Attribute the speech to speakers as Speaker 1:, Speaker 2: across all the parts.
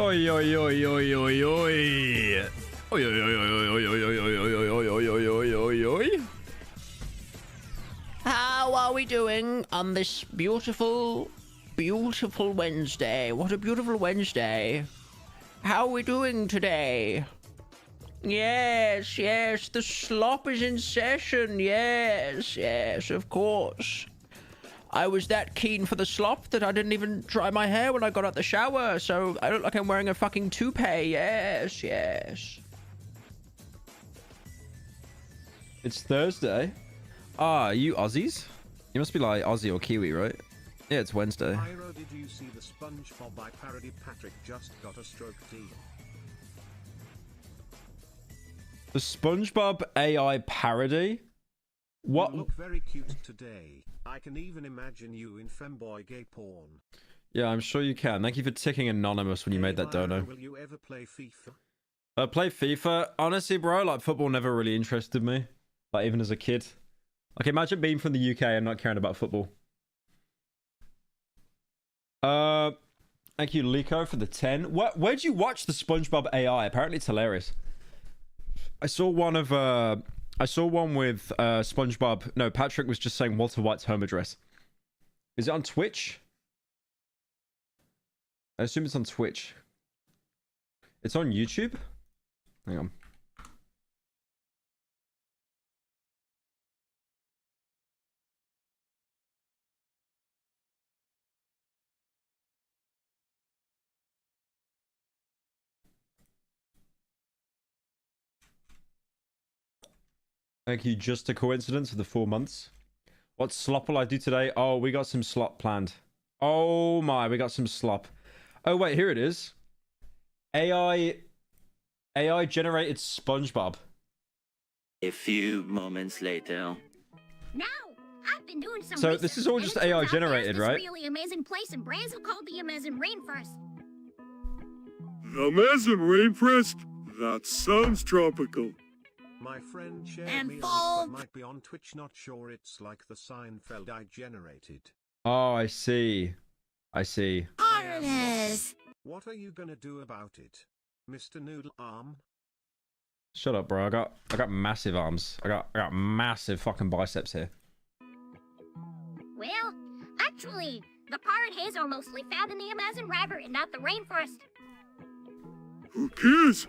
Speaker 1: Oi, oi, oi, oi, oi, oi. Oi, oi, oi, oi, oi, oi, oi, oi, oi, oi, oi, oi, oi, oi. How are we doing on this beautiful, beautiful Wednesday? What a beautiful Wednesday. How are we doing today? Yes, yes, the slop is in session. Yes, yes, of course. I was that keen for the slop that I didn't even dry my hair when I got out the shower, so I look like I'm wearing a fucking toupee. Yes, yes. It's Thursday. Ah, you Aussies? You must be like Aussie or Kiwi, right? Yeah, it's Wednesday.
Speaker 2: Pyro, did you see the SpongeBob by parody? Patrick just got a stroke deal.
Speaker 1: The SpongeBob AI parody? What?
Speaker 2: You look very cute today. I can even imagine you in femboy gay porn.
Speaker 1: Yeah, I'm sure you can. Thank you for ticking anonymous when you made that dono.
Speaker 2: Will you ever play FIFA?
Speaker 1: Play FIFA? Honestly, bro, like football never really interested me. Like even as a kid. Like imagine being from the UK and not caring about football. Thank you, Lico, for the 10. Where'd you watch the SpongeBob AI? Apparently it's hilarious. I saw one with SpongeBob. No, Patrick was just saying Walter White's home address. Is it on Twitch? I assume it's on Twitch. It's on YouTube? Hang on. Thank you. Just a coincidence of the 4 months. What slop will I do today? Oh, we got some slop planned. Oh my, we got some slop. Oh wait, here it is. AI generated SpongeBob.
Speaker 3: A few moments later.
Speaker 4: Now, I've been doing some
Speaker 1: So
Speaker 4: research,
Speaker 1: this is all
Speaker 4: and
Speaker 1: just
Speaker 4: it turns
Speaker 1: AI
Speaker 4: out
Speaker 1: generated,
Speaker 4: there's
Speaker 1: right?
Speaker 4: this really amazing place in Brazil called the Amazon Rainforest.
Speaker 5: Amazon Rainforest? That sounds tropical.
Speaker 2: My friend shared
Speaker 4: And
Speaker 2: me a link
Speaker 4: fold.
Speaker 2: that might be on Twitch. Not sure. It's like the Seinfeld I generated.
Speaker 1: Oh, I see. I see.
Speaker 4: Artist!
Speaker 2: What are you gonna do about it, Mr. Noodle Arm?
Speaker 1: Shut up, bro. I got massive arms. I got massive fucking biceps here.
Speaker 4: Well, actually, the pirate haze are mostly found in the Amazon River and not the rainforest.
Speaker 5: Who cares?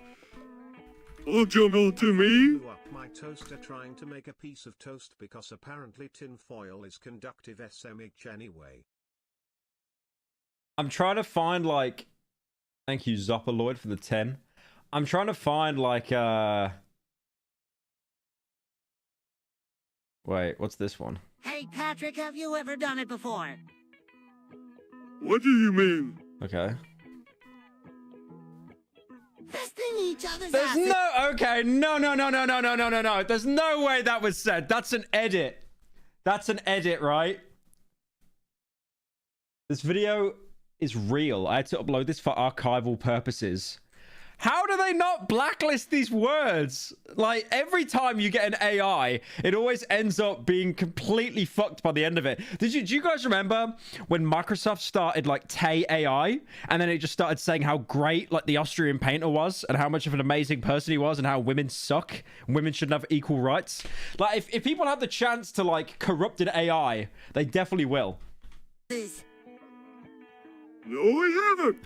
Speaker 5: All jungle to me?
Speaker 2: Blew up my toaster trying to make a piece of toast because apparently tin foil is conductive SMH anyway.
Speaker 1: I'm trying to find like... Thank you, Zoppaloid, for the 10. I'm trying to find like Wait, what's this one?
Speaker 6: Hey, Patrick, have you ever done it before?
Speaker 5: What do you mean?
Speaker 1: Okay.
Speaker 6: Fisting each other's
Speaker 1: There's
Speaker 6: asses.
Speaker 1: no... Okay, no. There's no way that was said. That's an edit. That's an edit, right? This video is real. I had to upload this for archival purposes. How do they not blacklist these words? Like, every time you get an AI, it always ends up being completely fucked by the end of it. Do you guys remember when Microsoft started, like, Tay AI? And then it just started saying how great, like, the Austrian painter was and how much of an amazing person he was and how women suck. Women shouldn't have equal rights. Like, if people have the chance to, like, corrupt an AI, they definitely will.
Speaker 5: No, I haven't.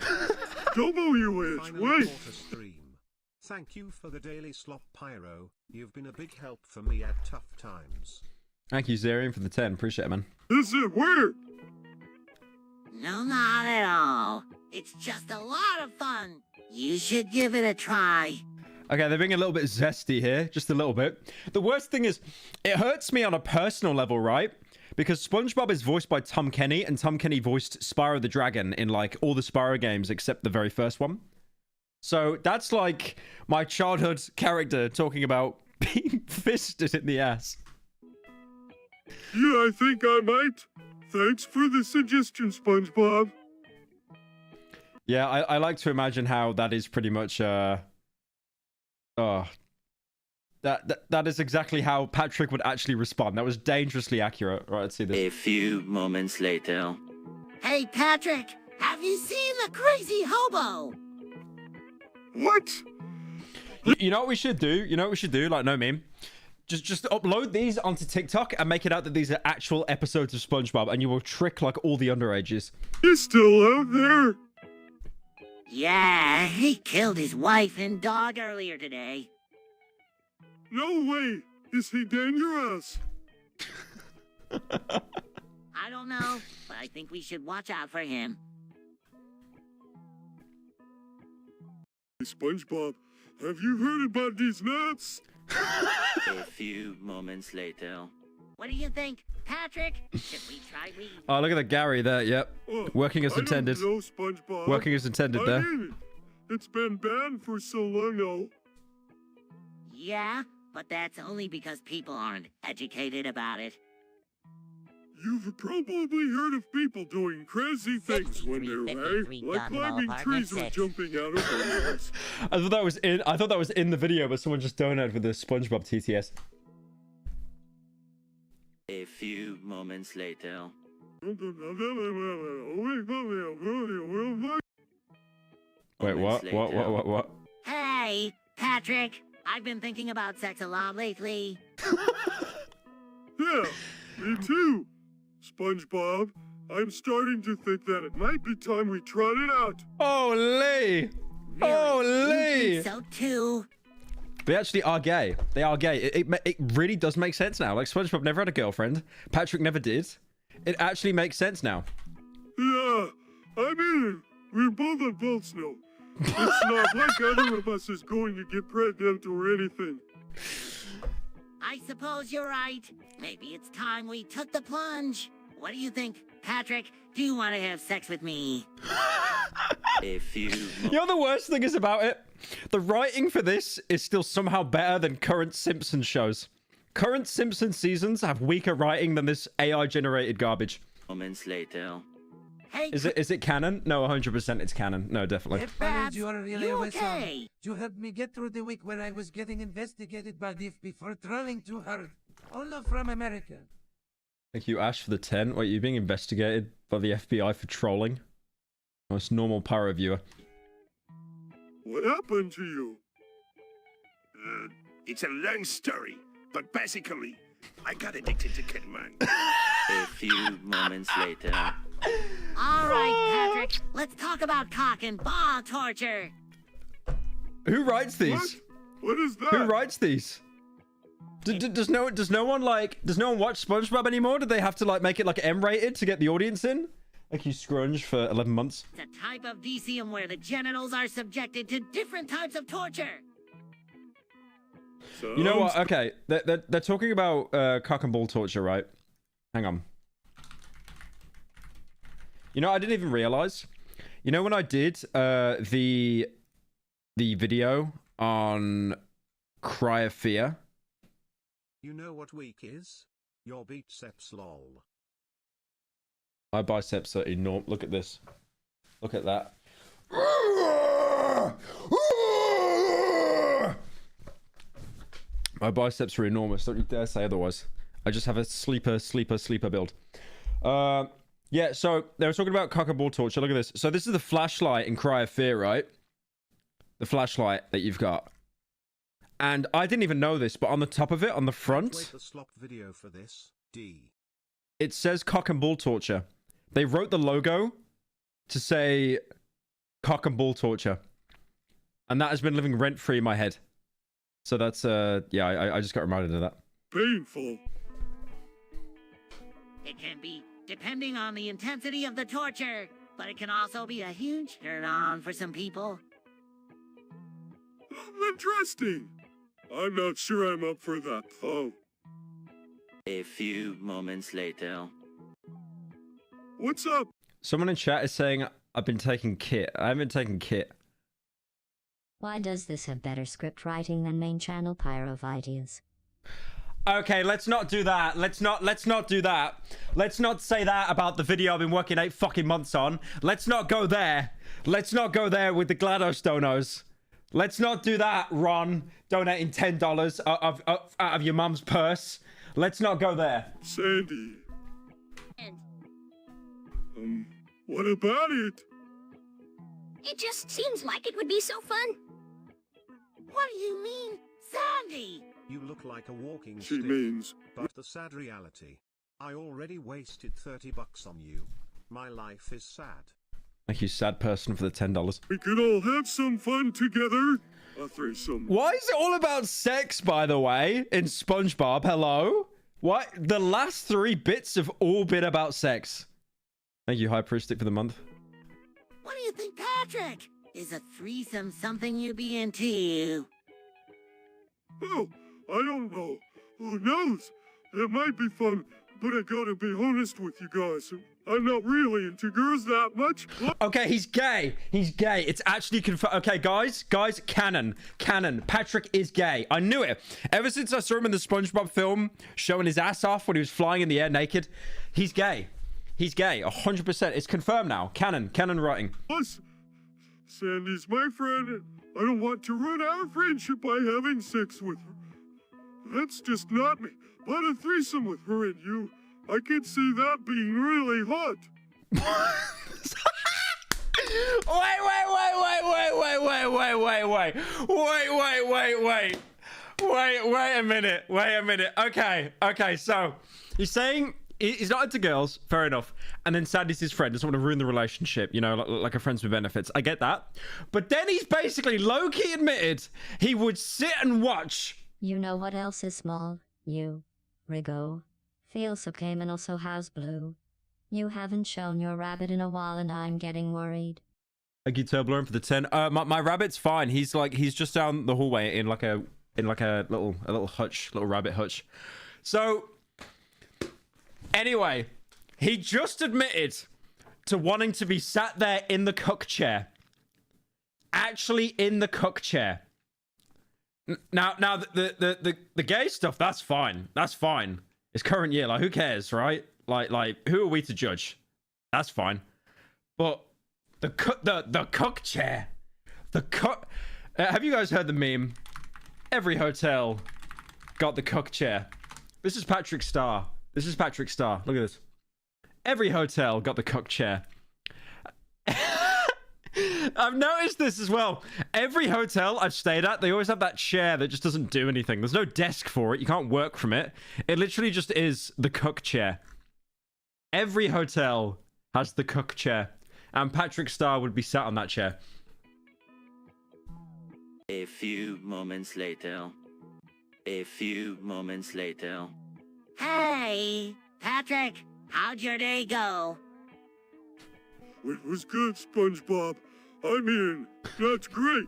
Speaker 5: WH,
Speaker 2: Finally
Speaker 5: wait.
Speaker 2: caught a stream. Thank you for the daily slop, Pyro. You've been a big help for me at tough times.
Speaker 1: Thank you, Zarian, for the 10. Appreciate it, man.
Speaker 5: Is it weird?
Speaker 6: No, not at all. It's just a lot of fun. You should give it a try.
Speaker 1: Okay, they're being a little bit zesty here. Just a little bit. The worst thing is, it hurts me on a personal level, right? Because SpongeBob is voiced by Tom Kenny, and Tom Kenny voiced Spyro the Dragon in, like, all the Spyro games except the very first one. So that's, like, my childhood character talking about being fisted in the ass.
Speaker 5: Yeah, I think I might. Thanks for the suggestion, SpongeBob.
Speaker 1: Yeah, I like to imagine how that is pretty much, That is exactly how Patrick would actually respond. That was dangerously accurate. Right, let's see this.
Speaker 3: A few moments later.
Speaker 6: Hey, Patrick, have you seen the crazy hobo?
Speaker 5: What?
Speaker 1: You know what we should do? You know what we should do? Like, no meme. Just upload these onto TikTok and make it out that these are actual episodes of SpongeBob, and you will trick like all the underages.
Speaker 5: He's still out there.
Speaker 6: Yeah, he killed his wife and dog earlier today.
Speaker 5: No way. Is he dangerous?
Speaker 6: I don't know, but I think we should watch out for him.
Speaker 5: Hey, SpongeBob, have you heard about these nuts?
Speaker 3: A few moments later.
Speaker 6: What do you think, Patrick? Should we try weed?
Speaker 1: Oh, look at the Gary there. Yep. Working as intended.
Speaker 5: I don't know, SpongeBob.
Speaker 1: Working as intended there.
Speaker 5: I mean, it's been banned for so long now.
Speaker 6: Yeah, but that's only because people aren't educated about it.
Speaker 5: You've probably heard of people doing crazy things when they're high, like climbing trees or jumping out of windows.
Speaker 1: I thought that was in the video, but someone just donated with the SpongeBob TTS.
Speaker 3: A few moments later.
Speaker 1: Wait, what?
Speaker 6: Hey, Patrick, I've been thinking about sex a lot lately.
Speaker 5: Yeah, me too. SpongeBob, I'm starting to think that it might be time we tried it out.
Speaker 1: Holy!
Speaker 6: Really?
Speaker 1: Holy!
Speaker 6: You think so too?
Speaker 1: They actually are gay. They are gay. It really does make sense now. Like, SpongeBob never had a girlfriend. Patrick never did. It actually makes sense now.
Speaker 5: Yeah, I mean, we're both adults now. It's not like either of us is going to get pregnant or anything.
Speaker 6: I suppose you're right. Maybe it's time we took the plunge. What do you think, Patrick? Do you want to have sex with me?
Speaker 3: A few
Speaker 1: You know the worst thing is about it? The writing for this is still somehow better than current Simpsons shows. Current Simpsons seasons have weaker writing than this AI-generated garbage.
Speaker 3: moments later.
Speaker 6: Hey,
Speaker 1: Is it canon? No, 100% it's canon. No, definitely.
Speaker 6: Babs,
Speaker 7: you are really
Speaker 6: you
Speaker 7: awesome.
Speaker 6: okay?
Speaker 7: You helped me get through the week where I was getting investigated by the FBI for trolling too hard. All love from America.
Speaker 1: Thank you, Ash, for the 10. Wait, you're being investigated by the FBI for trolling? Most normal Pyro viewer.
Speaker 5: What happened to you?
Speaker 8: It's a long story, but basically, I got addicted to Kidman.
Speaker 3: A few moments later.
Speaker 6: All right, Patrick, let's talk about cock and ball torture.
Speaker 1: Who writes these?
Speaker 5: What is that?
Speaker 1: Who writes these? Does no one watch SpongeBob anymore? Did they have to like make it like M-rated to get the audience in? Like you scrunge for 11 months.
Speaker 6: It's a type of DCM where the genitals are subjected to different types of torture.
Speaker 1: You know what? Okay, they're talking about cock and ball torture, right? Hang on. You know, I didn't even realize. You know when I did the video on Cry of Fear?
Speaker 2: You know what week is? Your biceps lol.
Speaker 1: My biceps are enormous. Look at this. Look at that. My biceps are enormous. Don't you dare say otherwise. I just have a sleeper build. Yeah, so they were talking about cock and ball torture. Look at this. So this is the flashlight in Cry of Fear, right? The flashlight that you've got. And I didn't even know this, but on the top of it, on the front,
Speaker 2: Wait the slop video for this. D.
Speaker 1: it says cock and ball torture. They wrote the logo to say cock and ball torture. And that has been living rent-free in my head. So that's, yeah, I just got reminded of that.
Speaker 5: Painful.
Speaker 6: It can be, depending on the intensity of the torture, but it can also be a huge turn-on for some people.
Speaker 5: Interesting. I'm not sure I'm up for that, though.
Speaker 3: A few moments later.
Speaker 5: What's up?
Speaker 1: Someone in chat is saying, I've been taking kit. I haven't taken kit.
Speaker 9: Why does this have better script writing than main channel Pyro videos?
Speaker 1: Okay, let's not do that. Let's not do that. Let's not say that about the video I've been working 8 fucking months on. Let's not go there. Let's not go there with the GLaDOS donos. Let's not do that, Ron, donating $10 out of your mum's purse. Let's not go there.
Speaker 5: Sandy.
Speaker 4: And
Speaker 5: What about it?
Speaker 4: it just seems like it would be so fun.
Speaker 6: What do you mean, Sandy?
Speaker 2: You look like a walking
Speaker 5: She
Speaker 2: stick.
Speaker 5: means,
Speaker 2: But the sad reality, I already wasted $30 on you. My life is sad.
Speaker 1: Thank you, sad person, for the $10.
Speaker 5: we could all have some fun together. A threesome.
Speaker 1: Why is it all about sex, by the way, in SpongeBob? Hello? Why? The last 3 bits have all been about sex. Thank you, High Priestic, for the month.
Speaker 6: What do you think, Patrick? Is a threesome something you'd be into?
Speaker 5: Oh, I don't know. Who knows? It might be fun, but I gotta be honest with you guys. I'm not really into girls that much.
Speaker 1: Okay, he's gay. He's gay. It's actually confirmed. Okay, guys, canon. Patrick is gay. I knew it. Ever since I saw him in the SpongeBob film showing his ass off when he was flying in the air naked, he's gay. He's gay. 100%. It's confirmed now. Canon writing.
Speaker 5: Plus, Sandy's my friend. I don't want to ruin our friendship by having sex with her. That's just not me. But a threesome with her and you, I could see that being really hot.
Speaker 1: Wait a minute. Okay, so he's saying he's not into girls, fair enough. And then Sandy's his friend, doesn't want to ruin the relationship, you know, like a friends with benefits. I get that. But then he's basically low-key admitted he would sit and watch.
Speaker 9: You know what else is small? You. Rigo. Feels okay and also has blue. You haven't shown your rabbit in a while and I'm getting worried.
Speaker 1: Thank you, Turbulent, for the 10. My rabbit's fine. He's just down the hallway in like a little hutch, little rabbit hutch. So anyway, he just admitted to wanting to be sat there in the cook chair. Actually in the cook chair. Now the gay stuff, that's fine. That's fine. It's current year, like who cares, right? Like who are we to judge? That's fine. But the cook chair. The cook have you guys heard the meme? Every hotel got the cook chair. This is Patrick Star. Look at this. Every hotel got the cook chair. I've noticed this as well. Every hotel I've stayed at, they always have that chair that just doesn't do anything. There's no desk for it. You can't work from it. It literally just is the cook chair. Every hotel has the cook chair. And Patrick Star would be sat on that chair.
Speaker 3: A few moments later.
Speaker 6: Hey, Patrick, how'd your day go?
Speaker 5: It was good, SpongeBob. I mean, that's great,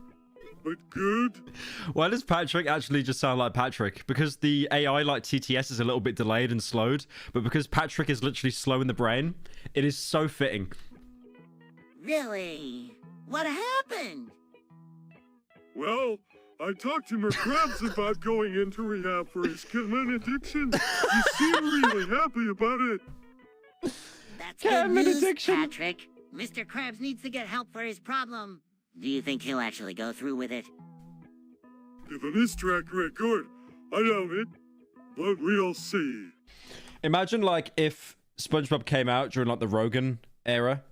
Speaker 5: but good.
Speaker 1: Why does Patrick actually just sound like Patrick? Because the AI like TTS is a little bit delayed and slowed, but because Patrick is literally slow in the brain, it is so fitting.
Speaker 6: Really? What happened?
Speaker 5: Well, I talked to McCrabs about going into rehab for his ketamine addiction. He seemed really happy about it.
Speaker 6: That's good news, Patrick. Mr. Krabs needs to get help for his problem. Do you think he'll actually go through with it?
Speaker 5: Given his track record, I doubt it. But we'll see.
Speaker 1: Imagine like if SpongeBob came out during like the Rogan era.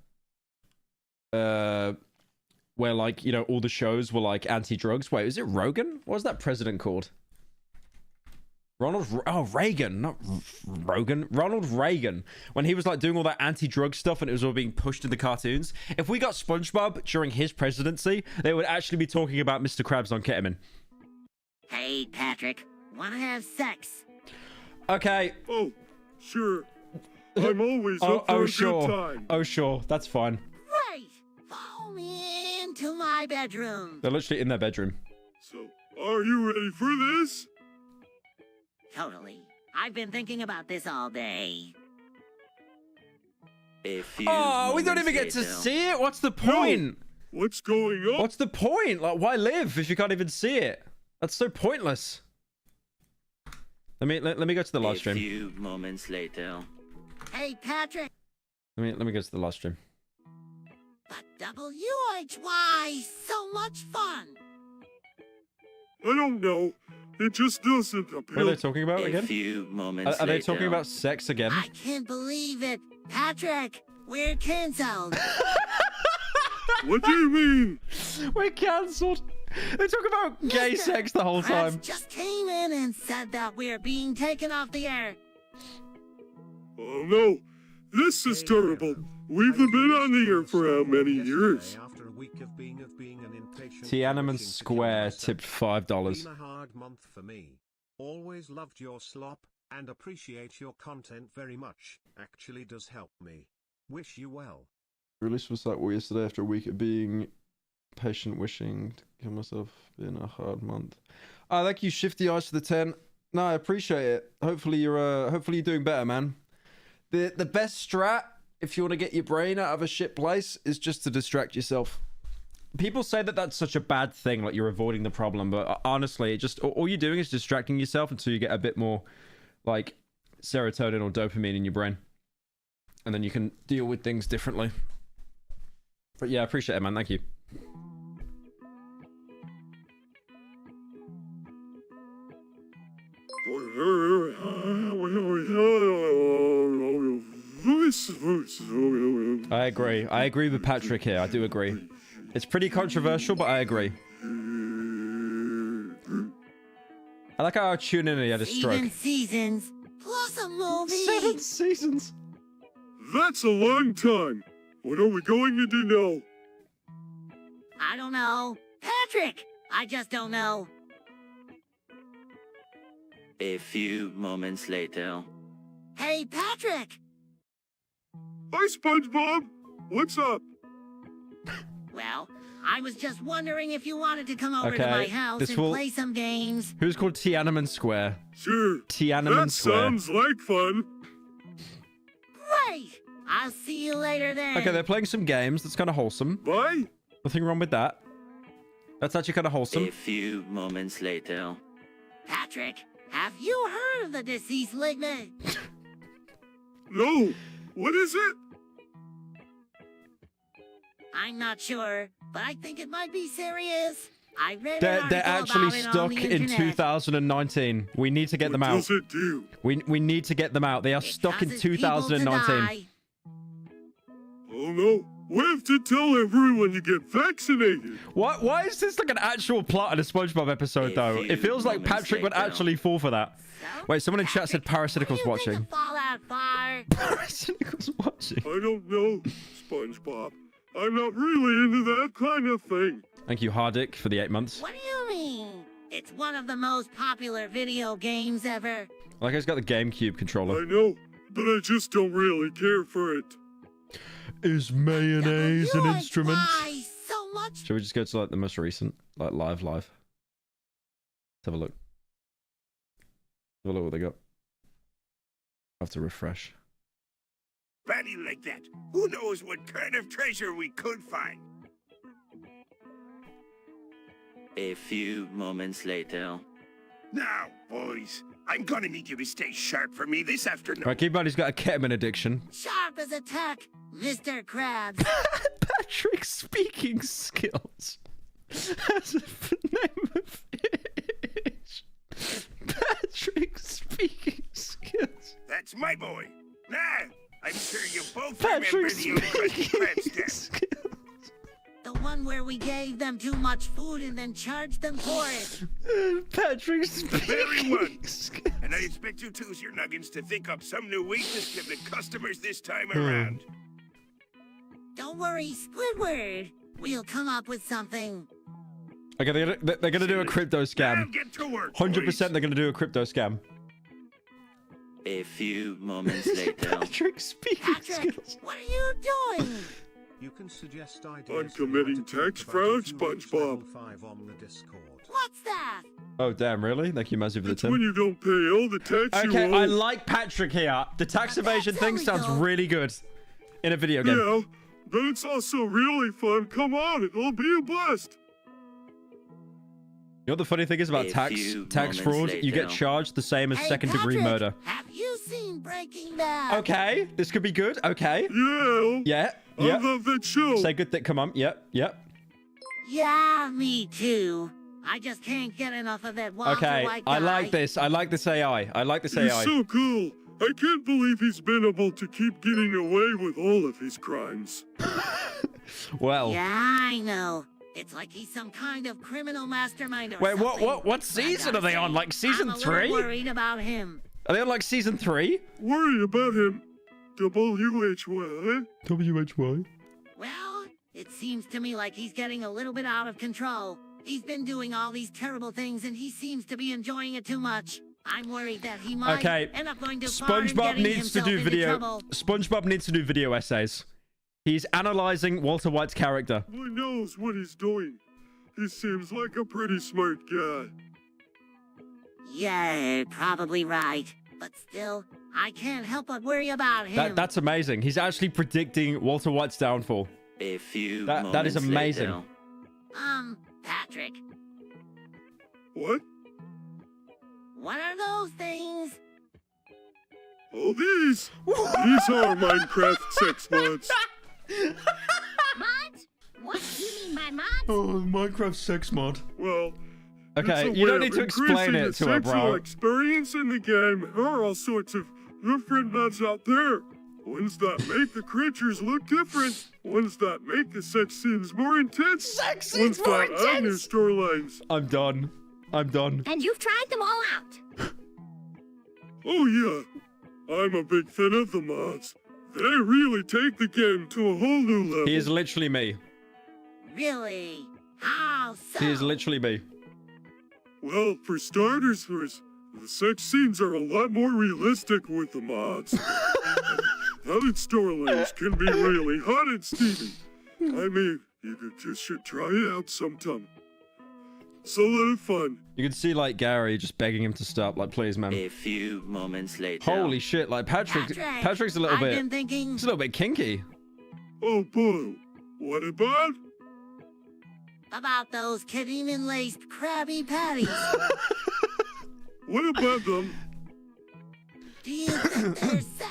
Speaker 1: Where like, you know, all the shows were like anti-drugs. Wait, is it Rogan? What was that president called? Reagan, not Rogan. Ronald Reagan. When he was like doing all that anti-drug stuff and it was all being pushed in the cartoons. If we got SpongeBob during his presidency, they would actually be talking about Mr. Krabs on ketamine.
Speaker 6: Hey, Patrick, wanna have sex?
Speaker 1: Okay.
Speaker 5: Oh, sure. I'm always up for a good time.
Speaker 1: Oh, sure. That's fine.
Speaker 6: Right! Follow me into my bedroom.
Speaker 1: They're literally in their bedroom.
Speaker 5: So, are you ready for this?
Speaker 6: Totally. I've been thinking about this all day.
Speaker 3: A few
Speaker 1: we don't even get to see it? What's the point?
Speaker 5: No. What's going on?
Speaker 1: What's the point? Like, why live if you can't even see it? That's so pointless. Let me go to the live stream.
Speaker 3: A few moments later.
Speaker 6: Hey, Patrick.
Speaker 1: Let me go to the live stream.
Speaker 6: But WHY, so much fun.
Speaker 5: I don't know. It just doesn't appeal.
Speaker 1: What are they talking about again?
Speaker 3: A few moments
Speaker 1: Are they
Speaker 3: later.
Speaker 1: talking about sex again?
Speaker 6: I can't believe it. Patrick, we're cancelled.
Speaker 5: What do you mean?
Speaker 1: We're cancelled. They talk about gay
Speaker 6: Mr.
Speaker 1: sex the whole
Speaker 6: Krabs
Speaker 1: time.
Speaker 6: just came in and said that we're being taken off the air.
Speaker 5: Oh no, this is terrible. We've been on the air for how many years?
Speaker 2: After a week of being an impatient
Speaker 1: Tiananmen
Speaker 2: wishing to kill
Speaker 1: Square
Speaker 2: myself.
Speaker 1: tipped $5.
Speaker 2: Been a hard month for me. Always loved your slop, and appreciate your content very much. Actually does help me. Wish you well.
Speaker 1: Release was that yesterday after a week of being patient wishing to kill myself. Been a hard month. Oh, thank you, Shifty Eyes for the 10. No, I appreciate it. Hopefully you're doing better, man. The best strat, if you want to get your brain out of a shit place, is just to distract yourself. People say that that's such a bad thing, like you're avoiding the problem, but honestly, it just all you're doing is distracting yourself until you get a bit more like serotonin or dopamine in your brain, and then you can deal with things differently. But yeah, I appreciate it, man. Thank you. I agree. I agree with Patrick here. I do agree. It's pretty controversial, but I agree. I like how I tune in and he had a stroke.
Speaker 6: 7 seasons plus a movie.
Speaker 1: 7 seasons.
Speaker 5: That's a long time. What are we going to do now?
Speaker 6: I don't know. Patrick, I just don't know.
Speaker 3: A few moments later.
Speaker 6: Hey, Patrick.
Speaker 5: Hi, SpongeBob. What's up?
Speaker 6: Well, I was just wondering if you wanted to come over to
Speaker 1: Okay,
Speaker 6: my house
Speaker 1: this
Speaker 6: and
Speaker 1: will-
Speaker 6: play some games.
Speaker 1: Who's called Tiananmen Square?
Speaker 5: Sure.
Speaker 1: Tiananmen
Speaker 5: That
Speaker 1: Square.
Speaker 5: sounds like fun.
Speaker 6: Great. I'll see you later then.
Speaker 1: Okay, they're playing some games. That's kind of wholesome.
Speaker 5: Bye.
Speaker 1: Nothing wrong with that. That's actually kind of wholesome.
Speaker 3: A few moments later.
Speaker 6: Patrick, have you heard of the deceased Ligma?
Speaker 5: No. What is it?
Speaker 6: I'm not sure, but I think it might be serious. I read
Speaker 1: They're
Speaker 6: an article
Speaker 1: actually
Speaker 6: about it on
Speaker 1: stuck
Speaker 6: the
Speaker 1: in
Speaker 6: internet.
Speaker 1: 2019. We need to get them
Speaker 5: What
Speaker 1: out.
Speaker 5: does it do?
Speaker 1: We need to get them out. They are
Speaker 6: It
Speaker 1: stuck in
Speaker 6: causes people to
Speaker 1: 2019.
Speaker 6: die.
Speaker 5: Oh no. We have to tell everyone to get vaccinated.
Speaker 1: Why is this like an actual plot in a SpongeBob episode, though? It feels like Patrick would actually fall for that.
Speaker 6: So,
Speaker 1: Wait, someone in chat said
Speaker 6: Patrick,
Speaker 1: Parasitical's
Speaker 6: what do you
Speaker 1: watching.
Speaker 6: think of Fallout 4?
Speaker 1: Parasitical's watching.
Speaker 5: I don't know, SpongeBob. I'm not really into that kind of thing.
Speaker 1: Thank you, Hardick, for the 8 months.
Speaker 6: What do you mean? It's one of the most popular video games ever.
Speaker 1: Like, he's got the GameCube controller.
Speaker 5: I know, but I just don't really care for it.
Speaker 1: Is mayonnaise an instrument?
Speaker 6: Why so much?
Speaker 1: Should we just go to like the most recent, like live? Let's have a look. Have a look what they got. I have to refresh.
Speaker 8: Batty like that. Who knows what kind of treasure we could find?
Speaker 3: A few moments later.
Speaker 8: Now, boys, I'm gonna need you to stay sharp for me this afternoon.
Speaker 1: Right, keep in mind he's got a ketamine addiction.
Speaker 6: Sharp as a tack, Mr. Krabs.
Speaker 1: Patrick's speaking skills. That's a name of fish. Patrick's speaking skills.
Speaker 8: That's my boy. Nah, I'm sure you both
Speaker 1: Patrick's
Speaker 8: remember the old Krusty Krab's
Speaker 1: speaking
Speaker 8: death.
Speaker 1: skills.
Speaker 6: The one where we gave them too much food and then charged them for it.
Speaker 1: Patrick's
Speaker 8: The very
Speaker 1: speaking
Speaker 8: one.
Speaker 1: skills.
Speaker 8: And I expect you twos, your nuggins, to think up some new way to give the customers this time around.
Speaker 6: Don't worry, Squidward. We'll come up with something.
Speaker 1: Okay, they're gonna do a crypto
Speaker 8: Now
Speaker 1: scam.
Speaker 8: get to work,
Speaker 1: 100%
Speaker 8: boys.
Speaker 1: they're gonna do a crypto scam.
Speaker 3: A few moments later.
Speaker 1: Patrick's speaking
Speaker 6: Patrick,
Speaker 1: skills.
Speaker 6: what are you doing?
Speaker 2: You can suggest ideas.
Speaker 5: I'm
Speaker 2: for how
Speaker 5: committing
Speaker 2: to talk
Speaker 5: tax
Speaker 2: about
Speaker 5: fraud,
Speaker 2: if you reach
Speaker 5: SpongeBob.
Speaker 2: level 5 on the Discord.
Speaker 6: What's that?
Speaker 1: Oh damn, really? Thank you, Mazzy, for the
Speaker 5: It's when
Speaker 1: 10.
Speaker 5: you don't pay all the tax
Speaker 1: Okay,
Speaker 5: you
Speaker 1: I
Speaker 5: owe.
Speaker 1: like Patrick here. The tax
Speaker 6: But
Speaker 1: evasion
Speaker 6: that's
Speaker 1: thing sounds
Speaker 6: illegal.
Speaker 1: really good in a video game.
Speaker 5: Yeah, but it's also really fun. Come on, it'll be a blast.
Speaker 1: You know what the funny thing is about
Speaker 3: A
Speaker 1: tax
Speaker 3: few
Speaker 1: fraud?
Speaker 3: moments
Speaker 1: You get
Speaker 3: later.
Speaker 1: charged the same as
Speaker 6: Hey,
Speaker 1: second-degree
Speaker 6: Patrick,
Speaker 1: murder.
Speaker 6: Have you seen Breaking Bad?
Speaker 1: Okay, this could be good. Okay.
Speaker 5: Yeah.
Speaker 1: Yeah.
Speaker 5: I love that show.
Speaker 1: Say good thing. Come on. Yep.
Speaker 6: Yeah, me too. I just can't get enough of that Walter
Speaker 1: Okay.
Speaker 6: White
Speaker 1: I
Speaker 6: guy.
Speaker 1: like this. I like this AI. I like this
Speaker 5: He's
Speaker 1: AI.
Speaker 5: so cool. I can't believe he's been able to keep getting away with all of his crimes.
Speaker 1: Well,
Speaker 6: Yeah, I know. It's like he's some kind of criminal mastermind or
Speaker 1: Wait,
Speaker 6: something.
Speaker 1: what season are they on? Like season
Speaker 6: I'm a
Speaker 1: 3?
Speaker 6: little worried about him.
Speaker 1: Are they on like season 3?
Speaker 5: Worry about him. WHY?
Speaker 1: WHY.
Speaker 6: Well, it seems to me like he's getting a little bit out of control. He's been doing all these terrible things and he seems to be enjoying it too much. I'm worried that he might end up going too far and
Speaker 1: SpongeBob
Speaker 6: getting
Speaker 1: needs to
Speaker 6: himself
Speaker 1: do
Speaker 6: into
Speaker 1: video.
Speaker 6: trouble.
Speaker 1: SpongeBob needs to do video essays. He's analyzing Walter White's character.
Speaker 5: He knows what he's doing. He seems like a pretty smart guy.
Speaker 6: Yeah, you're probably right. But still, I can't help but worry about him.
Speaker 1: That's amazing. He's actually predicting Walter White's downfall.
Speaker 3: A few
Speaker 1: That is
Speaker 3: moments
Speaker 1: amazing.
Speaker 3: later.
Speaker 6: Patrick,
Speaker 5: What?
Speaker 6: what are those things?
Speaker 5: Oh, these are Minecraft sex mods.
Speaker 4: Mods? What do you mean by mods?
Speaker 1: Oh, Minecraft sex mod.
Speaker 5: Well,
Speaker 1: Okay,
Speaker 5: it's a
Speaker 1: you don't
Speaker 5: way
Speaker 1: need
Speaker 5: of
Speaker 1: to explain
Speaker 5: increasing
Speaker 1: it
Speaker 5: the
Speaker 1: to her,
Speaker 5: sexual
Speaker 1: bro.
Speaker 5: experience in the game. There are all sorts of different mods out there. Ones that make the creatures look different. Ones that make the sex scenes more intense.
Speaker 1: Sex
Speaker 5: Ones
Speaker 1: scenes more
Speaker 5: that add new
Speaker 1: intense!
Speaker 5: storylines.
Speaker 1: I'm done. I'm done.
Speaker 4: And you've tried them all out.
Speaker 5: Oh yeah, I'm a big fan of the mods. They really take the game to a whole new level.
Speaker 1: He is literally me.
Speaker 6: Really? How so?
Speaker 1: He is literally me.
Speaker 5: Well, for starters, the sex scenes are a lot more realistic with the mods. Added storylines can be really hot and steamy. I mean, just should try it out sometime. It's a lot of fun.
Speaker 1: You can see like Gary just begging him to stop. Like, please, man.
Speaker 3: A few moments later.
Speaker 1: Holy shit! Like Patrick's a little
Speaker 6: I've
Speaker 1: bit.
Speaker 6: been thinking
Speaker 1: It's a little bit kinky.
Speaker 5: Oh boy, what about?
Speaker 6: about those kidney-laced Krabby Patties.
Speaker 5: What about them?
Speaker 6: Do you think they're sex?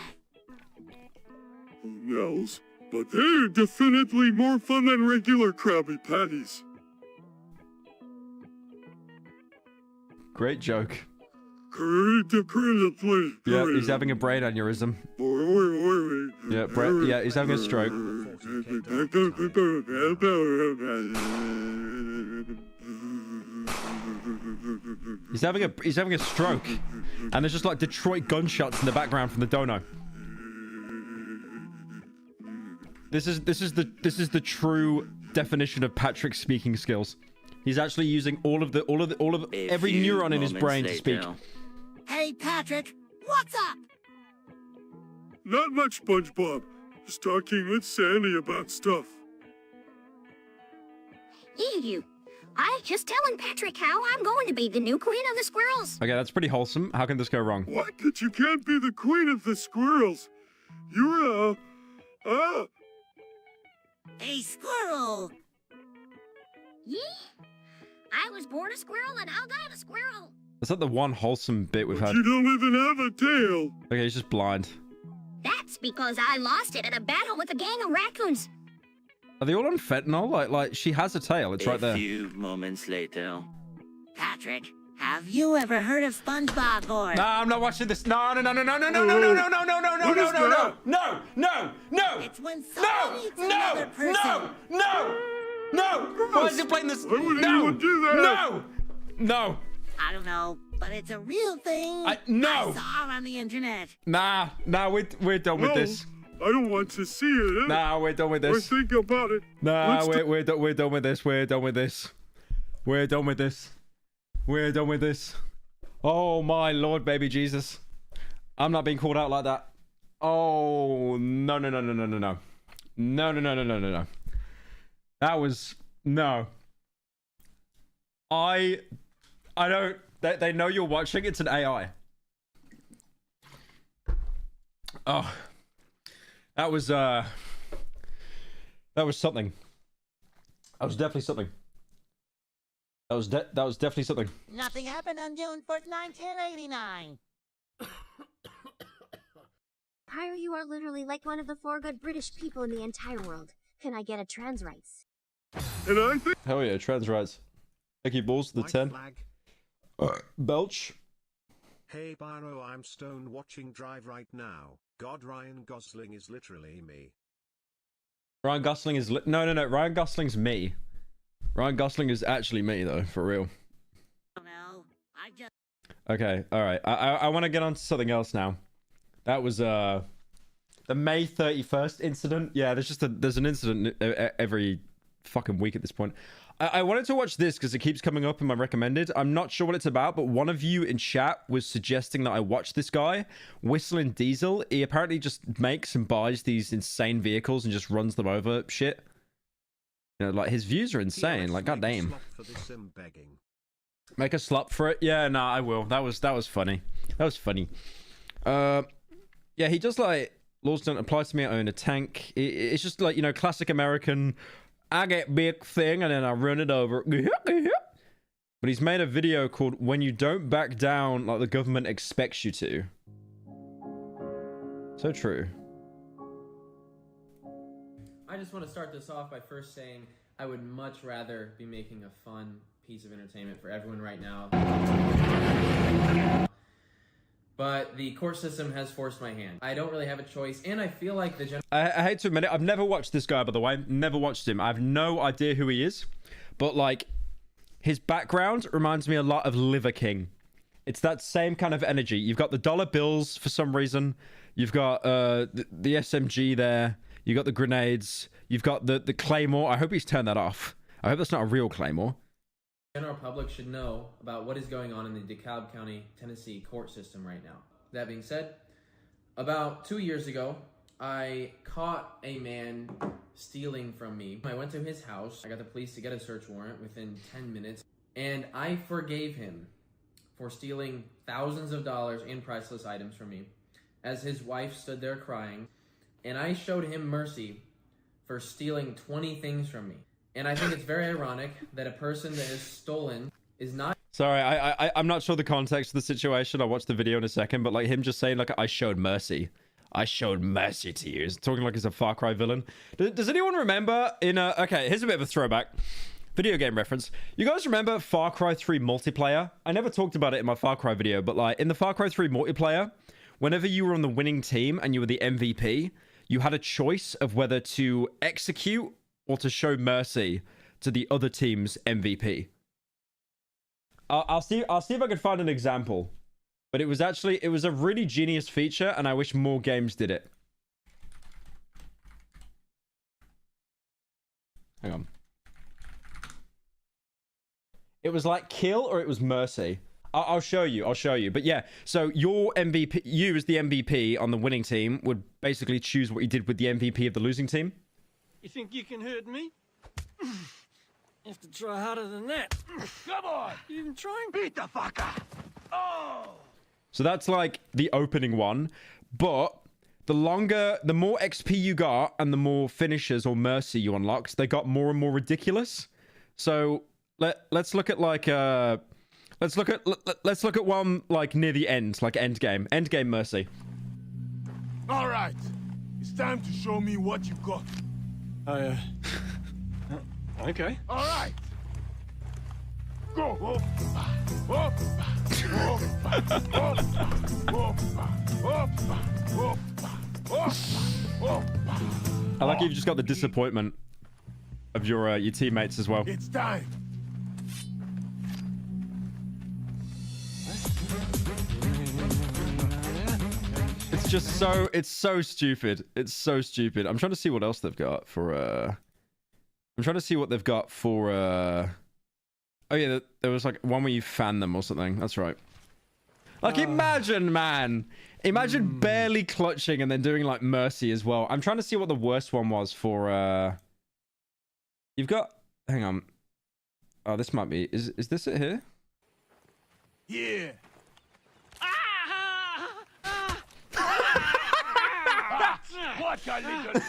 Speaker 5: Who knows? But they're definitely more fun than regular Krabby Patties.
Speaker 1: Great joke.
Speaker 5: Critically.
Speaker 1: Yeah, he's having a brain aneurysm. Yeah, he's having a stroke. He's having a stroke, and there's just like Detroit gunshots in the background from the dono. This is the true definition of Patrick's speaking skills. He's actually using all of every neuron in his brain to speak.
Speaker 6: Hey, Patrick, what's up?
Speaker 5: Not much, SpongeBob. Just talking with Sandy about stuff.
Speaker 4: You. I just telling Patrick how I'm going to be the new queen of the squirrels.
Speaker 1: Okay, that's pretty wholesome. How can this go wrong?
Speaker 5: What? That you can't be the queen of the squirrels. You're
Speaker 6: a squirrel.
Speaker 4: Yeah. I was born a squirrel and I'll die a squirrel.
Speaker 1: Is that the one wholesome bit we've had?
Speaker 5: You don't even have a tail.
Speaker 1: Okay, he's just blind.
Speaker 4: That's because I lost it in a battle with a gang of raccoons.
Speaker 1: Are they all on fentanyl? Like she has a tail. It's right there.
Speaker 3: A few moments later.
Speaker 6: Patrick, have you ever heard of SpongeBob or?
Speaker 1: No, I'm not watching this. No.
Speaker 6: It's when someone eats another person.
Speaker 1: No! Why is he playing this?
Speaker 5: Why would anyone do that?
Speaker 1: No!
Speaker 6: I don't know, but it's a real thing.
Speaker 1: No!
Speaker 6: I saw on the internet.
Speaker 1: Nah, we're done with this.
Speaker 5: I don't want to see it.
Speaker 1: Nah, we're done with this.
Speaker 5: Or think about it.
Speaker 1: Nah, we're done with this. We're done with this. We're done with this. We're done with this. Oh my Lord, baby Jesus. I'm not being called out like that. Oh, no. No. That was, no. I don't, they know you're watching. It's an AI. Oh, that was something. That was definitely something. That was definitely something.
Speaker 6: Nothing happened on June 4th, 1989.
Speaker 10: Pyro, you are literally like one of the 4 good British people in the entire world. Can I get a trans rights?
Speaker 5: And I think...
Speaker 1: Hell yeah, trans rights. Thank you, balls, the 10. Belch.
Speaker 2: Hey Pyro, I'm stone watching Drive right now. God, Ryan Gosling is literally me.
Speaker 1: Ryan Gosling is... No, Ryan Gosling's me. Ryan Gosling is actually me though, for real.
Speaker 6: No, I just...
Speaker 1: Okay, all right. I want to get on to something else now. That was the May 31st incident. Yeah, there's an incident every fucking week at this point. I wanted to watch this because it keeps coming up in my recommended. I'm not sure what it's about, but one of you in chat was suggesting that I watch this guy, Whistling Diesel. He apparently just makes and buys these insane vehicles and just runs them over shit. You know, like his views are insane. Like, goddamn. Make a slop for it? Yeah, no, I will. That was funny. That was funny. Yeah, he just like, laws don't apply to me. I own a tank. It's just like, you know, classic American. I get big thing and then I run it over. But he's made a video called "When You Don't Back Down Like the Government Expects You to." So true.
Speaker 11: I just want to start this off by first saying I would much rather be making a fun piece of entertainment for everyone right now. But the court system has forced my hand. I don't really have a choice, and I feel like the
Speaker 1: I hate to admit it, I've never watched this guy, by the way. Never watched him. I have no idea who he is. But, like, his background reminds me a lot of Liver King. It's that same kind of energy. You've got the dollar bills for some reason. You've got the SMG there. You've got the grenades. You've got the Claymore. I hope he's turned that off. I hope that's not a real Claymore.
Speaker 11: general public should know about what is going on in the DeKalb County, Tennessee court system right now. That being said, about 2 years ago, I caught a man stealing from me. I went to his house. I got the police to get a search warrant within 10 minutes, and I forgave him for stealing thousands of dollars in priceless items from me as his wife stood there crying, and I showed him mercy for stealing 20 things from me. And I think it's very ironic that a person that is stolen is not...
Speaker 1: Sorry, I'm not sure the context of the situation. I'll watch the video in a second, but like him just saying like, I showed mercy. I showed mercy to you. He's talking like he's a Far Cry villain. Does anyone remember in a... Okay, here's a bit of a throwback. Video game reference. You guys remember Far Cry 3 multiplayer? I never talked about it in my Far Cry video, but like in the Far Cry 3 multiplayer, whenever you were on the winning team and you were the MVP, you had a choice of whether to execute or to show mercy to the other team's MVP. I'll see if I can find an example. But it was a really genius feature, and I wish more games did it. Hang on. It was like kill or it was mercy. I'll show you. But yeah, so your MVP, you as the MVP on the winning team would basically choose what you did with the MVP of the losing team.
Speaker 12: You think you can hurt me? You have to try harder than that. Come on! You even trying? Beat the fucker! Oh!
Speaker 1: So that's like the opening one. But the more XP you got and the more finishes or mercy you unlocked, they got more and more ridiculous. So let's look at like let's look at one like near the end, like end game mercy.
Speaker 5: All right, it's time to show me what you got.
Speaker 12: Okay.
Speaker 5: All right. Go.
Speaker 1: I like you've just got the disappointment of your teammates as well.
Speaker 5: It's time.
Speaker 1: It's so stupid. It's so stupid. I'm trying to see what else they've got for I'm trying to see what they've got for oh yeah, there was like one where you fan them or something. That's right. Like imagine, man. Imagine barely clutching and then doing like mercy as well. I'm trying to see what the worst one was for you've got, hang on. Oh, this might be, is this it here?
Speaker 5: Yeah. What a little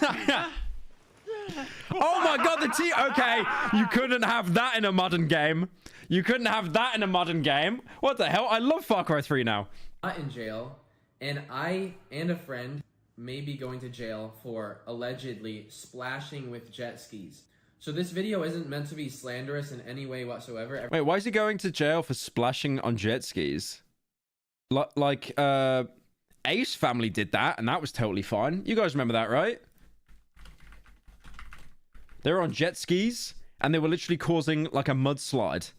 Speaker 1: Oh my god, the T. Okay, you couldn't have that in a modern game. You couldn't have that in a modern game. What the hell? I love Far Cry 3 now.
Speaker 11: Not in jail, and I and a friend may be going to jail for allegedly splashing with jet skis. So this video isn't meant to be slanderous in any way whatsoever.
Speaker 1: Wait, why is he going to jail for splashing on jet skis? Like, Ace family did that, and that was totally fine. You guys remember that, right? They were on jet skis, and they were literally causing like a mudslide.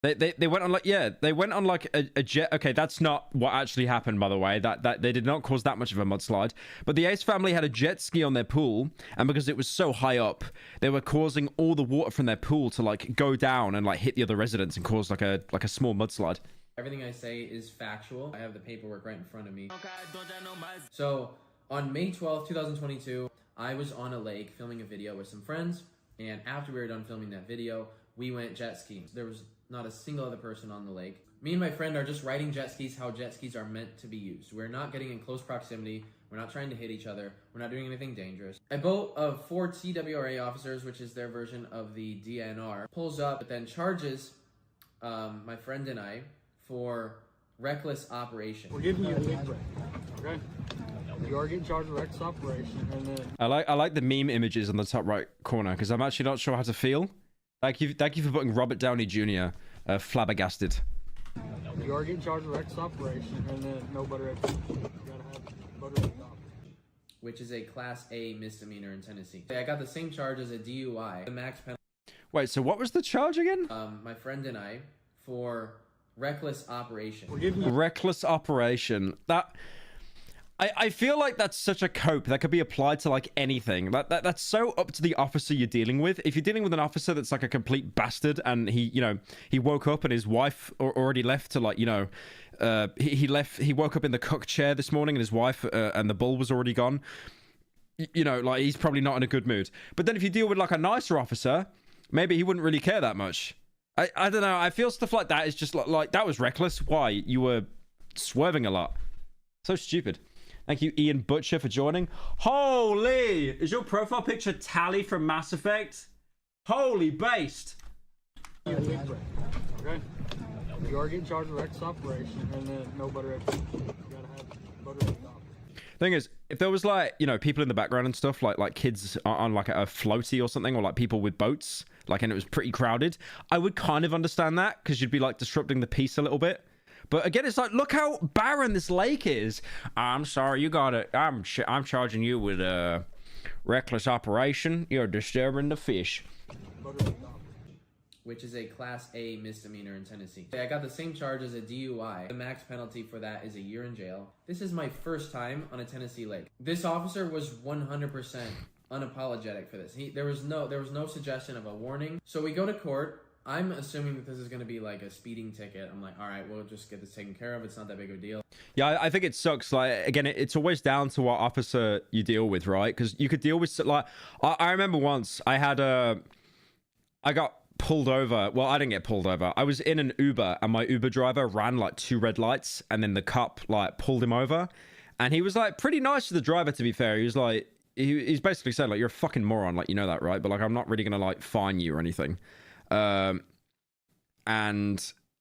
Speaker 1: They went on like, yeah, they went on like a jet. Okay, that's not what actually happened, by the way. That they did not cause that much of a mudslide. But the Ace family had a jet ski on their pool, and because it was so high up, they were causing all the water from their pool to like go down and like hit the other residents and cause like a small mudslide.
Speaker 11: Everything I say is factual. I have the paperwork right in front of me. So on May 12th, 2022, I was on a lake filming a video with some friends, and after we were done filming that video, we went jet skiing. There was not a single other person on the lake. Me and my friend are just riding jet skis how jet skis are meant to be used. We're not getting in close proximity. We're not trying to hit each other. We're not doing anything dangerous. A boat of 4 TWRA officers, which is their version of the DNR, pulls up, but then charges my friend and I for reckless operation.
Speaker 12: We're giving you a big break, okay? You are getting charged with reckless operation, and then...
Speaker 1: I like the meme images on the top right corner, because I'm actually not sure how to feel. Thank you for putting Robert Downey Jr. Flabbergasted.
Speaker 12: You are getting charged with reckless operation, and then no butter egg. You gotta have butter egg off.
Speaker 11: Which is a Class A misdemeanor in Tennessee. I got the same charge as a DUI. The max penalty.
Speaker 1: Wait, so what was the charge again?
Speaker 11: My friend and I for reckless operation.
Speaker 1: Reckless operation. That... I feel like that's such a cope that could be applied to like anything. That's so up to the officer you're dealing with. If you're dealing with an officer that's like a complete bastard and he woke up and his wife already left to like, he woke up in the cook chair this morning and his wife and the bull was already gone. Like he's probably not in a good mood. But then if you deal with like a nicer officer, maybe he wouldn't really care that much. I don't know. I feel stuff like that is just like that was reckless. Why? You were swerving a lot. So stupid. Thank you, Ian Butcher, for joining. Holy! Is your profile picture Tally from Mass Effect? Holy based!
Speaker 12: Okay? You are getting charged with reckless operation, and then no butter egg. You gotta have butter egg off.
Speaker 1: Thing is, if there was like, people in the background and stuff, like kids on like a floaty or something, or like people with boats, like, and it was pretty crowded, I would kind of understand that, because you'd be like disrupting the peace a little bit. But again, it's like, look how barren this lake is. I'm sorry, you got it. I'm charging you with a reckless operation. You're disturbing the fish.
Speaker 11: Which is a Class A misdemeanor in Tennessee. I got the same charge as a DUI. The max penalty for that is a year in jail. This is my first time on a Tennessee lake. This officer was 100% unapologetic for this. There was no suggestion of a warning. So we go to court. I'm assuming that this is going to be like a speeding ticket. I'm like, all right, we'll just get this taken care of. It's not that big of a deal.
Speaker 1: Yeah, I think it sucks. Like, again, it's always down to what officer you deal with, right? Because you could deal with, like, I remember once I got pulled over. Well, I didn't get pulled over. I was in an Uber and my Uber driver ran like 2 red lights and then the cop like pulled him over. And he was like pretty nice to the driver, to be fair. He was like, he's basically said like, you're a fucking moron. Like, you know that, right? But like, I'm not really going to like fine you or anything. And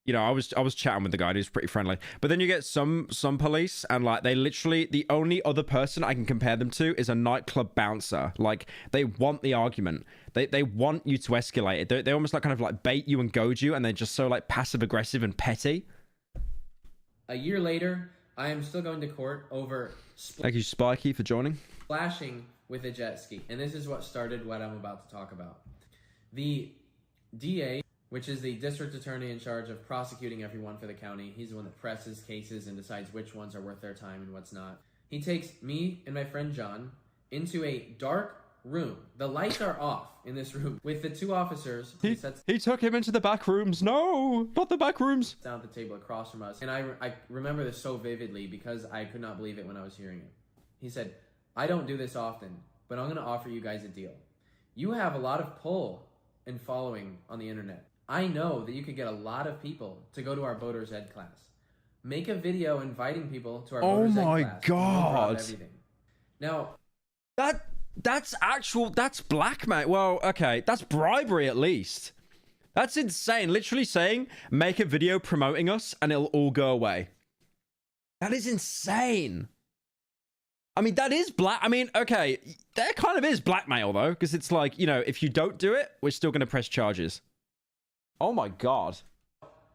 Speaker 1: I was chatting with the guy and he was pretty friendly, but then you get some police and like they literally, the only other person I can compare them to is a nightclub bouncer. Like they want the argument, they want you to escalate it. They almost like kind of like bait you and goad you, and they're just so like passive aggressive and petty.
Speaker 11: A year later, I am still going to court over
Speaker 1: thank you, Spiky, for joining.
Speaker 11: Splashing with a jet ski, and this is what started what I'm about to talk about. The DA, which is the district attorney in charge of prosecuting everyone for the county. He's the one that presses cases and decides which ones are worth their time and what's not. He takes me and my friend John into a dark room. The lights are off in this room with the 2 officers.
Speaker 1: He took him into the back rooms. No, not the back rooms.
Speaker 11: Down at the table across from us. And I remember this so vividly because I could not believe it when I was hearing it. He said, I don't do this often, but I'm going to offer you guys a deal. You have a lot of pull and following on the internet. I know that you could get a lot of people to go to our Voters Ed class. Make a video inviting people to our Voters Ed class. Oh my
Speaker 1: god.
Speaker 11: Everything. Now,
Speaker 1: that's blackmail. Well, okay, that's bribery at least. That's insane. Literally saying, make a video promoting us and it'll all go away. That is insane. I mean, that is okay, that kind of is blackmail though, because it's like, if you don't do it, we're still going to press charges. Oh my god.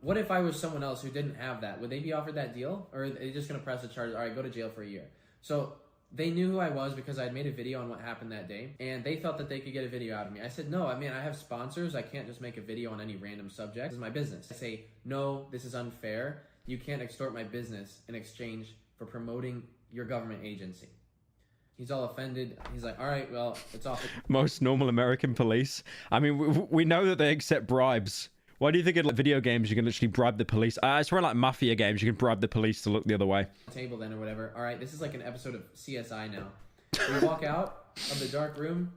Speaker 11: What if I was someone else who didn't have that? Would they be offered that deal? Or are they just going to press the charges? All right, go to jail for a year. So They knew who I was because I had made a video on what happened that day, and they thought that they could get a video out of me. I said, no, I mean, I have sponsors. I can't just make a video on any random subject. This is my business. I say, no, this is unfair. You can't extort my business in exchange for promoting your government agency. He's all offended. He's like, all right, well, it's off.
Speaker 1: Most normal American police. I mean, we know that they accept bribes. Why do you think in like video games you can literally bribe the police? I swear, like mafia games, you can bribe the police to look the other way.
Speaker 11: Table then or whatever. All right, this is like an episode of CSI now. We walk out of the dark room.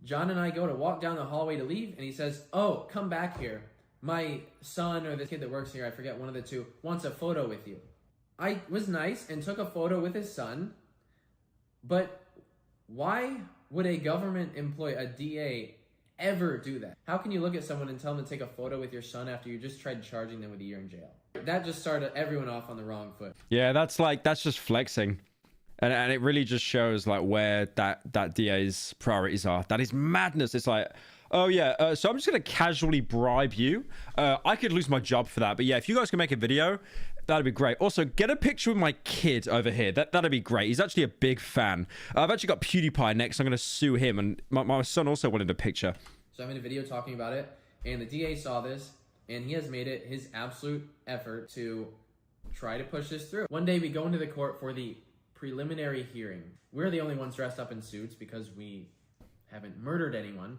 Speaker 11: John and I go to walk down the hallway to leave, and he says, oh, come back here. My son or the kid that works here, I forget, one of the two, wants a photo with you. I was nice and took a photo with his son, but why would a government employee, a DA, ever do that? How can you look at someone and tell them to take a photo with your son after you just tried charging them with a year in jail? That just started everyone off on the wrong foot.
Speaker 1: Yeah, that's just flexing. And it really just shows like where that DA's priorities are. That is madness. It's like, oh yeah, so I'm just gonna casually bribe you. I could lose my job for that, but yeah, if you guys can make a video, that'd be great. Also, get a picture with my kid over here. That'd be great. He's actually a big fan. I've actually got PewDiePie next. I'm gonna sue him, and my son also wanted a picture.
Speaker 11: So I made a video talking about it, and the DA saw this, and he has made it his absolute effort to try to push this through. One day we go into the court for the preliminary hearing. We're the only ones dressed up in suits because we haven't murdered anyone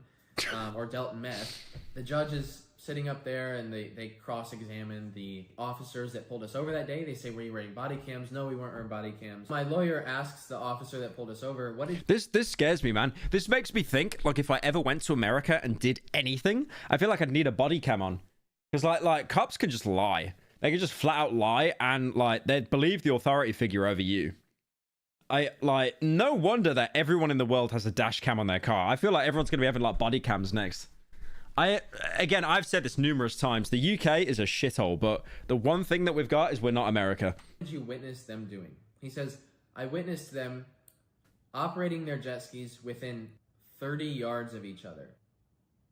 Speaker 11: or dealt meth. The judge is sitting up there, and they cross-examine the officers that pulled us over that day. They say, were you wearing body cams? No, we weren't wearing body cams. My lawyer asks the officer that pulled us over, what did...
Speaker 1: This scares me, man. This makes me think, like, if I ever went to America and did anything, I feel like I'd need a body cam on. Because, like cops can just lie. They can just flat out lie, and, like, they'd believe the authority figure over you. No wonder that everyone in the world has a dash cam on their car. I feel like everyone's going to be having, like, body cams next. Again, I've said this numerous times. The UK is a shithole, but the one thing that we've got is we're not America.
Speaker 11: What did you witness them doing? He says, I witnessed them operating their jet skis within 30 yards of each other,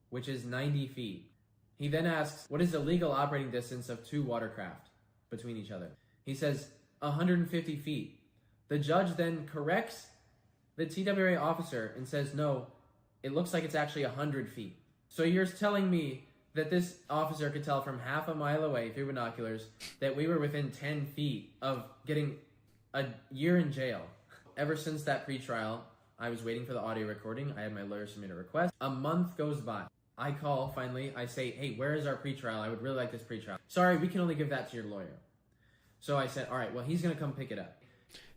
Speaker 11: which is 90 feet. He then asks, what is the legal operating distance of two watercraft between each other? He says, 150 feet. The judge then corrects the TWA officer and says, no, it looks like it's actually 100 feet. So you're telling me that this officer could tell from half a mile away through binoculars that we were within 10 feet of getting a year in jail. Ever since that pretrial, I was waiting for the audio recording. I had my lawyer submit a request. A month goes by. I call, finally. I say, hey, where is our pretrial? I would really like this pretrial. Sorry, we can only give that to your lawyer. So I said, all right, well, he's going to come pick it up.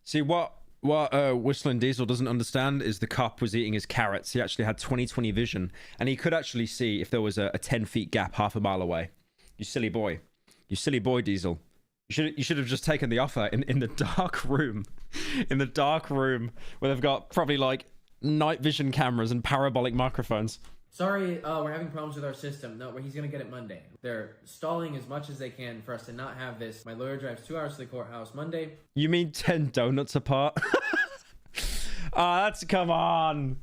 Speaker 1: See, what Whistling Diesel doesn't understand is the cop was eating his carrots. He actually had 20/20 vision, and he could actually see if there was a 10 feet gap half a mile away. You silly boy. You silly boy, Diesel. You should have just taken the offer in the dark room. In the dark room where they've got probably like night vision cameras and parabolic microphones.
Speaker 11: Sorry, we're having problems with our system. No, he's going to get it Monday. They're stalling as much as they can for us to not have this. My lawyer drives 2 hours to the courthouse Monday.
Speaker 1: You mean 10 donuts apart? Come on.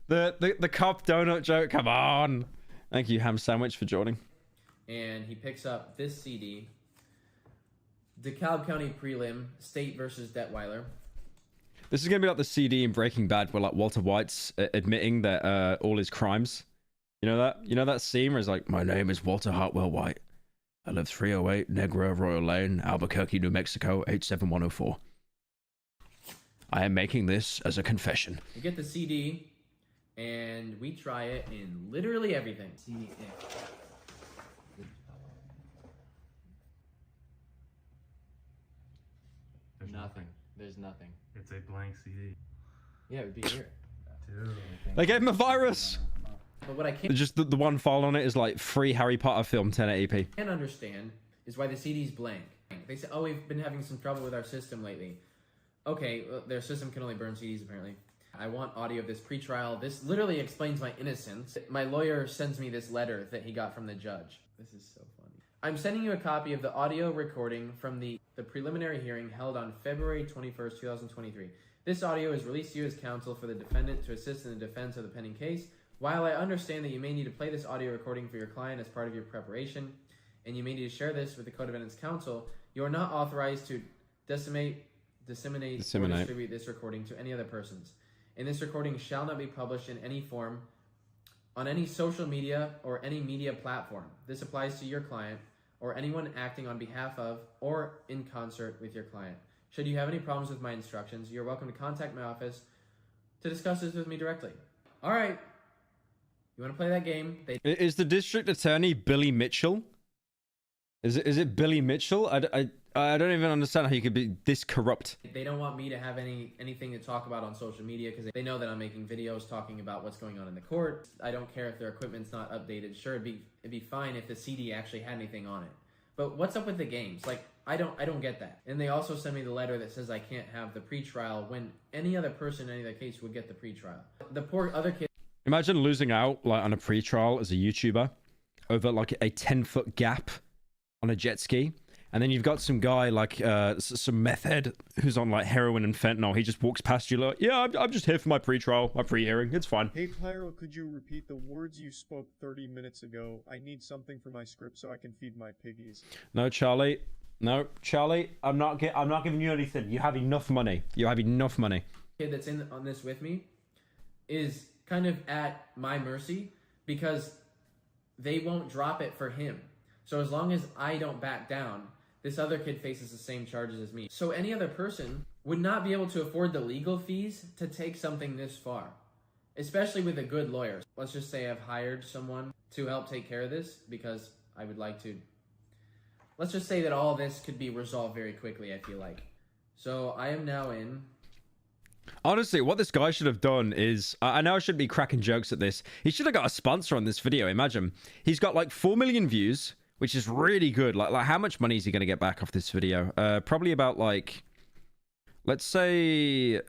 Speaker 1: The cop donut joke, come on. Thank you, Ham Sandwich, for joining.
Speaker 11: And he picks up this CD, DeKalb County Prelim, State versus Detweiler.
Speaker 1: This is going to be like the CD in Breaking Bad where like Walter White's admitting that all his crimes. You know that? You know that scene where it's like, my name is Walter Hartwell White. I live 308 Negra Royal Lane, Albuquerque, New Mexico, 87104. I am making this as a confession.
Speaker 11: We get the CD, and we try it in literally everything. CD. There's nothing.
Speaker 13: It's a blank CD.
Speaker 11: Yeah, it would be here.
Speaker 1: They gave him a virus!
Speaker 11: But what I can't...
Speaker 1: Just the one file on it is like free Harry Potter film 1080p.
Speaker 11: Can't understand is why the CD's blank. They say, oh, we've been having some trouble with our system lately. Okay, well, their system can only burn CDs apparently. I want audio of this pretrial. This literally explains my innocence. My lawyer sends me this letter that he got from the judge. This is so funny. I'm sending you a copy of the audio recording from the preliminary hearing held on February 21st, 2023. This audio is released to you as counsel for the defendant to assist in the defense of the pending case. While I understand that you may need to play this audio recording for your client as part of your preparation, and you may need to share this with the co-defendant's counsel, you are not authorized to disseminate disseminate or distribute this recording to any other persons. And this recording shall not be published in any form on any social media or any media platform. This applies to your client or anyone acting on behalf of or in concert with your client. Should you have any problems with my instructions, you're welcome to contact my office to discuss this with me directly. All right. You want to play that game?
Speaker 1: Is the district attorney Billy Mitchell? Is it Billy Mitchell? I don't even understand how you could be this corrupt.
Speaker 11: They don't want me to have anything to talk about on social media because they know that I'm making videos talking about what's going on in the court. I don't care if their equipment's not updated. Sure, it'd be fine if the CD actually had anything on it. But what's up with the games? Like, I don't get that. And they also send me the letter that says I can't have the pretrial when any other person in any other case would get the pretrial. The poor other kid.
Speaker 1: Imagine losing out like on a pretrial as a YouTuber over like a 10-foot gap on a jet ski. And then you've got some guy like some meth head who's on like heroin and fentanyl. He just walks past you like, yeah, I'm just here for my pre-trial, my pre-hearing. It's fine.
Speaker 13: Hey Pyro, could you repeat the words you spoke 30 minutes ago? I need something for my script so I can feed my piggies.
Speaker 1: No, Charlie. No, Charlie. I'm not giving you anything. You have enough money. You have enough money.
Speaker 11: Kid that's in on this with me is kind of at my mercy because they won't drop it for him. So as long as I don't back down, this other kid faces the same charges as me. So any other person would not be able to afford the legal fees to take something this far, especially with a good lawyer. Let's just say I've hired someone to help take care of this because I would like to. Let's just say that all this could be resolved very quickly, I feel like. So I am now in.
Speaker 1: Honestly, what this guy should have done is, I know I shouldn't be cracking jokes at this. He should have got a sponsor on this video. Imagine. He's got like 4 million views, which is really good. Like how much money is he going to get back off this video? Probably about like, let's say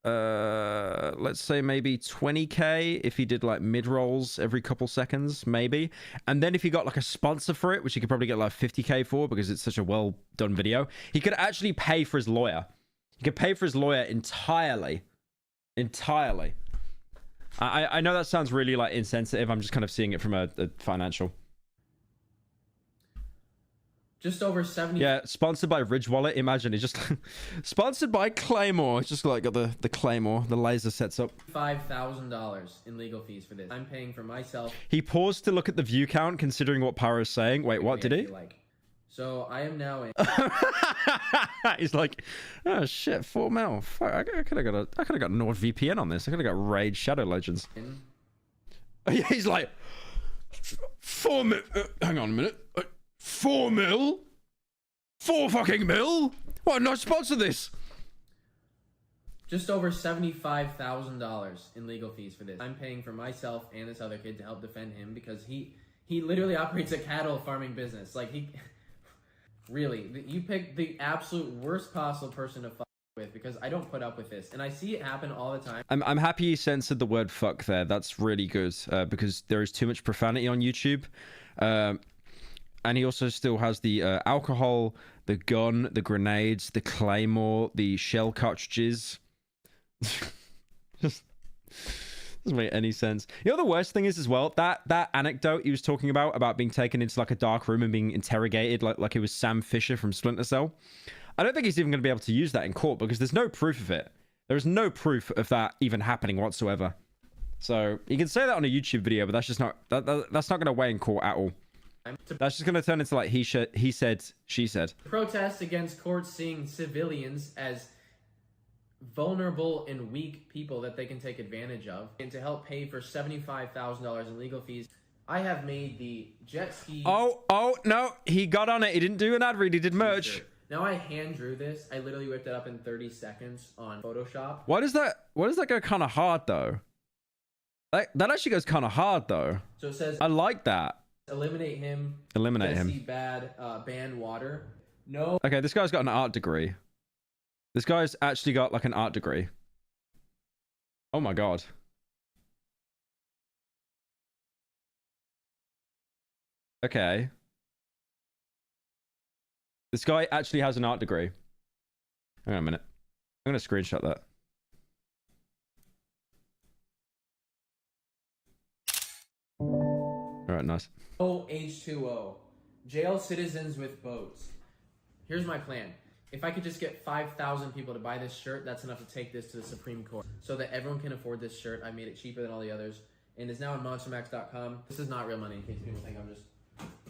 Speaker 1: maybe 20k if he did like mid-rolls every couple seconds, maybe. And then if he got like a sponsor for it, which he could probably get like 50k for because it's such a well done video, he could actually pay for his lawyer. He could pay for his lawyer entirely. I know that sounds really like insensitive. I'm just kind of seeing it from a financial.
Speaker 11: Just over 70.
Speaker 1: Yeah, sponsored by Ridge Wallet. Imagine it's just sponsored by Claymore. It's just like got the Claymore, the laser sets up.
Speaker 11: $5,000 in legal fees for this. I'm paying for myself.
Speaker 1: He paused to look at the view count, considering what Pyro's saying. Wait, what did he?
Speaker 11: So I am now in.
Speaker 1: He's like, oh shit, 4 mil. Fuck, I could have got NordVPN on this. I could have got Raid Shadow Legends. He's like, 4 mil. Hang on a minute. 4 mil? 4 fucking mil? Why not sponsor this?
Speaker 11: Just over $75,000 in legal fees for this. I'm paying for myself and this other kid to help defend him because he literally operates a cattle farming business. Like really, you picked the absolute worst possible person to fuck with because I don't put up with this, and I see it happen all the time.
Speaker 1: I'm happy you censored the word fuck there. That's really good because there is too much profanity on YouTube. And he also still has the alcohol, the gun, the grenades, the claymore, the shell cartridges. Just doesn't make any sense. You know the worst thing is as well, that anecdote he was talking about being taken into like a dark room and being interrogated like it was Sam Fisher from Splinter Cell. I don't think he's even going to be able to use that in court because there's no proof of it. There is no proof of that even happening whatsoever. So you can say that on a YouTube video, but that's just not that's not going to weigh in court at all. That's just going to turn into like he said, she said.
Speaker 11: Protest against courts seeing civilians as vulnerable and weak people that they can take advantage of, and to help pay for $75,000 in legal fees. I have made the jet ski.
Speaker 1: Oh no, he got on it. He didn't do an ad read. He did merch.
Speaker 11: Now I hand drew this. I literally whipped it up in 30 seconds on Photoshop.
Speaker 1: Why does that go kind of hard though? That actually goes kind of hard though.
Speaker 11: So it says,
Speaker 1: I like that.
Speaker 11: Eliminate him.
Speaker 1: Eliminate him.
Speaker 11: Bad, ban water. No.
Speaker 1: Okay, this guy's got an art degree. This guy's actually got like an art degree. Oh my god. Okay. This guy actually has an art degree. Hang on a minute. I'm going to screenshot that. Alright, nice.
Speaker 11: H2O. Jail citizens with boats. Here's my plan. If I could just get 5,000 people to buy this shirt, that's enough to take this to the Supreme Court. So that everyone can afford this shirt, I made it cheaper than all the others. And it's now on monstermax.com. This is not real money, in case people think I'm just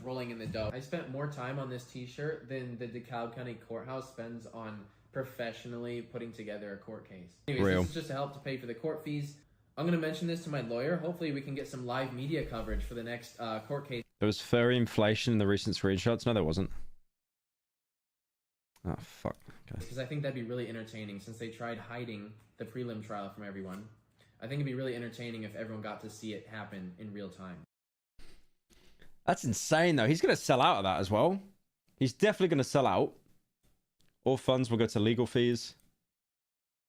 Speaker 11: rolling in the dough. I spent more time on this t-shirt than the DeKalb County Courthouse spends on professionally putting together a court case. Anyways, this is just to help to pay for the court fees. I'm going to mention this to my lawyer. Hopefully we can get some live media coverage for the next court case.
Speaker 1: There was furry inflation in the recent screenshots. No, there wasn't. Oh, fuck. Okay.
Speaker 11: Because I think that'd be really entertaining since they tried hiding the prelim trial from everyone. I think it'd be really entertaining if everyone got to see it happen in real time.
Speaker 1: That's insane, though. He's going to sell out of that as well. He's definitely going to sell out. All funds will go to legal fees.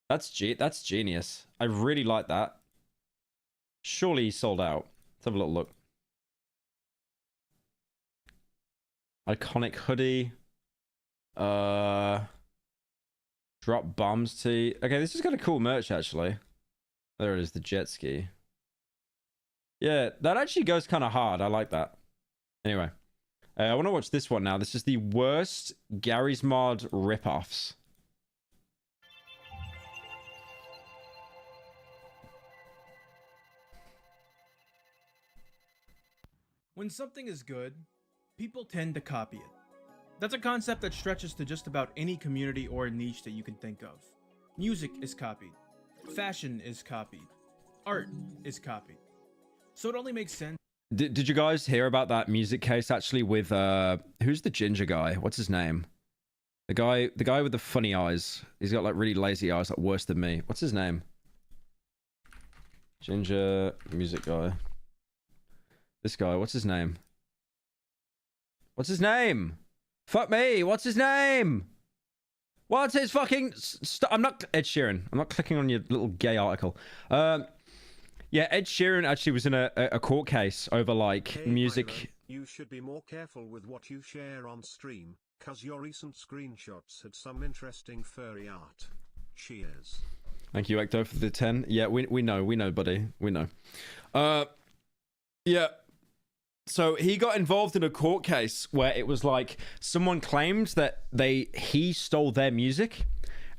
Speaker 1: That's genius. I really like that. Surely he sold out. Let's have a little look. Iconic hoodie. Drop bombs tee. Okay, this is kind of cool merch, actually. There it is, the jet ski. Yeah, that actually goes kind of hard. I like that. Anyway, I want to watch this one now. This is the worst Garry's Mod ripoffs.
Speaker 14: When something is good, people tend to copy it. That's a concept that stretches to just about any community or niche that you can think of. Music is copied. Fashion is copied. Art is copied. So it only makes sense.
Speaker 1: Did you guys hear about that music case actually with who's the ginger guy? What's his name? The guy with the funny eyes. He's got like really lazy eyes, like worse than me. What's his name? Ginger music guy. This guy, what's his name? What's his name? Fuck me, what's his name? What's his fucking... I'm not... Ed Sheeran. I'm not clicking on your little gay article. Yeah, Ed Sheeran actually was in a court case over, like,
Speaker 2: hey,
Speaker 1: music...
Speaker 2: Pyro, you should be more careful with what you share on stream, cause your recent screenshots had some interesting furry art. Cheers.
Speaker 1: Thank you, Ecto, for the 10. Yeah, we know, buddy. We know. Yeah. So he got involved in a court case where it was like someone claimed that he stole their music,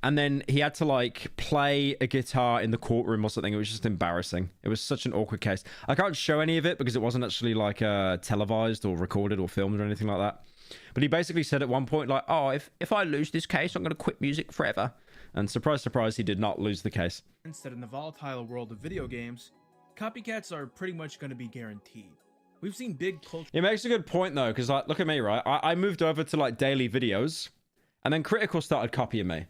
Speaker 1: and then he had to like play a guitar in the courtroom or something. It was just embarrassing. It was such an awkward case. I can't show any of it because it wasn't actually like televised or recorded or filmed or anything like that. But he basically said at one point like, "Oh, if I lose this case, I'm going to quit music forever." And surprise, surprise, he did not lose the case.
Speaker 14: Instead, in the volatile world of video games, copycats are pretty much going to be guaranteed. We've seen big culture.
Speaker 1: It makes a good point though, because like, look at me, right? I moved over to like daily videos, and then Critical started copying me.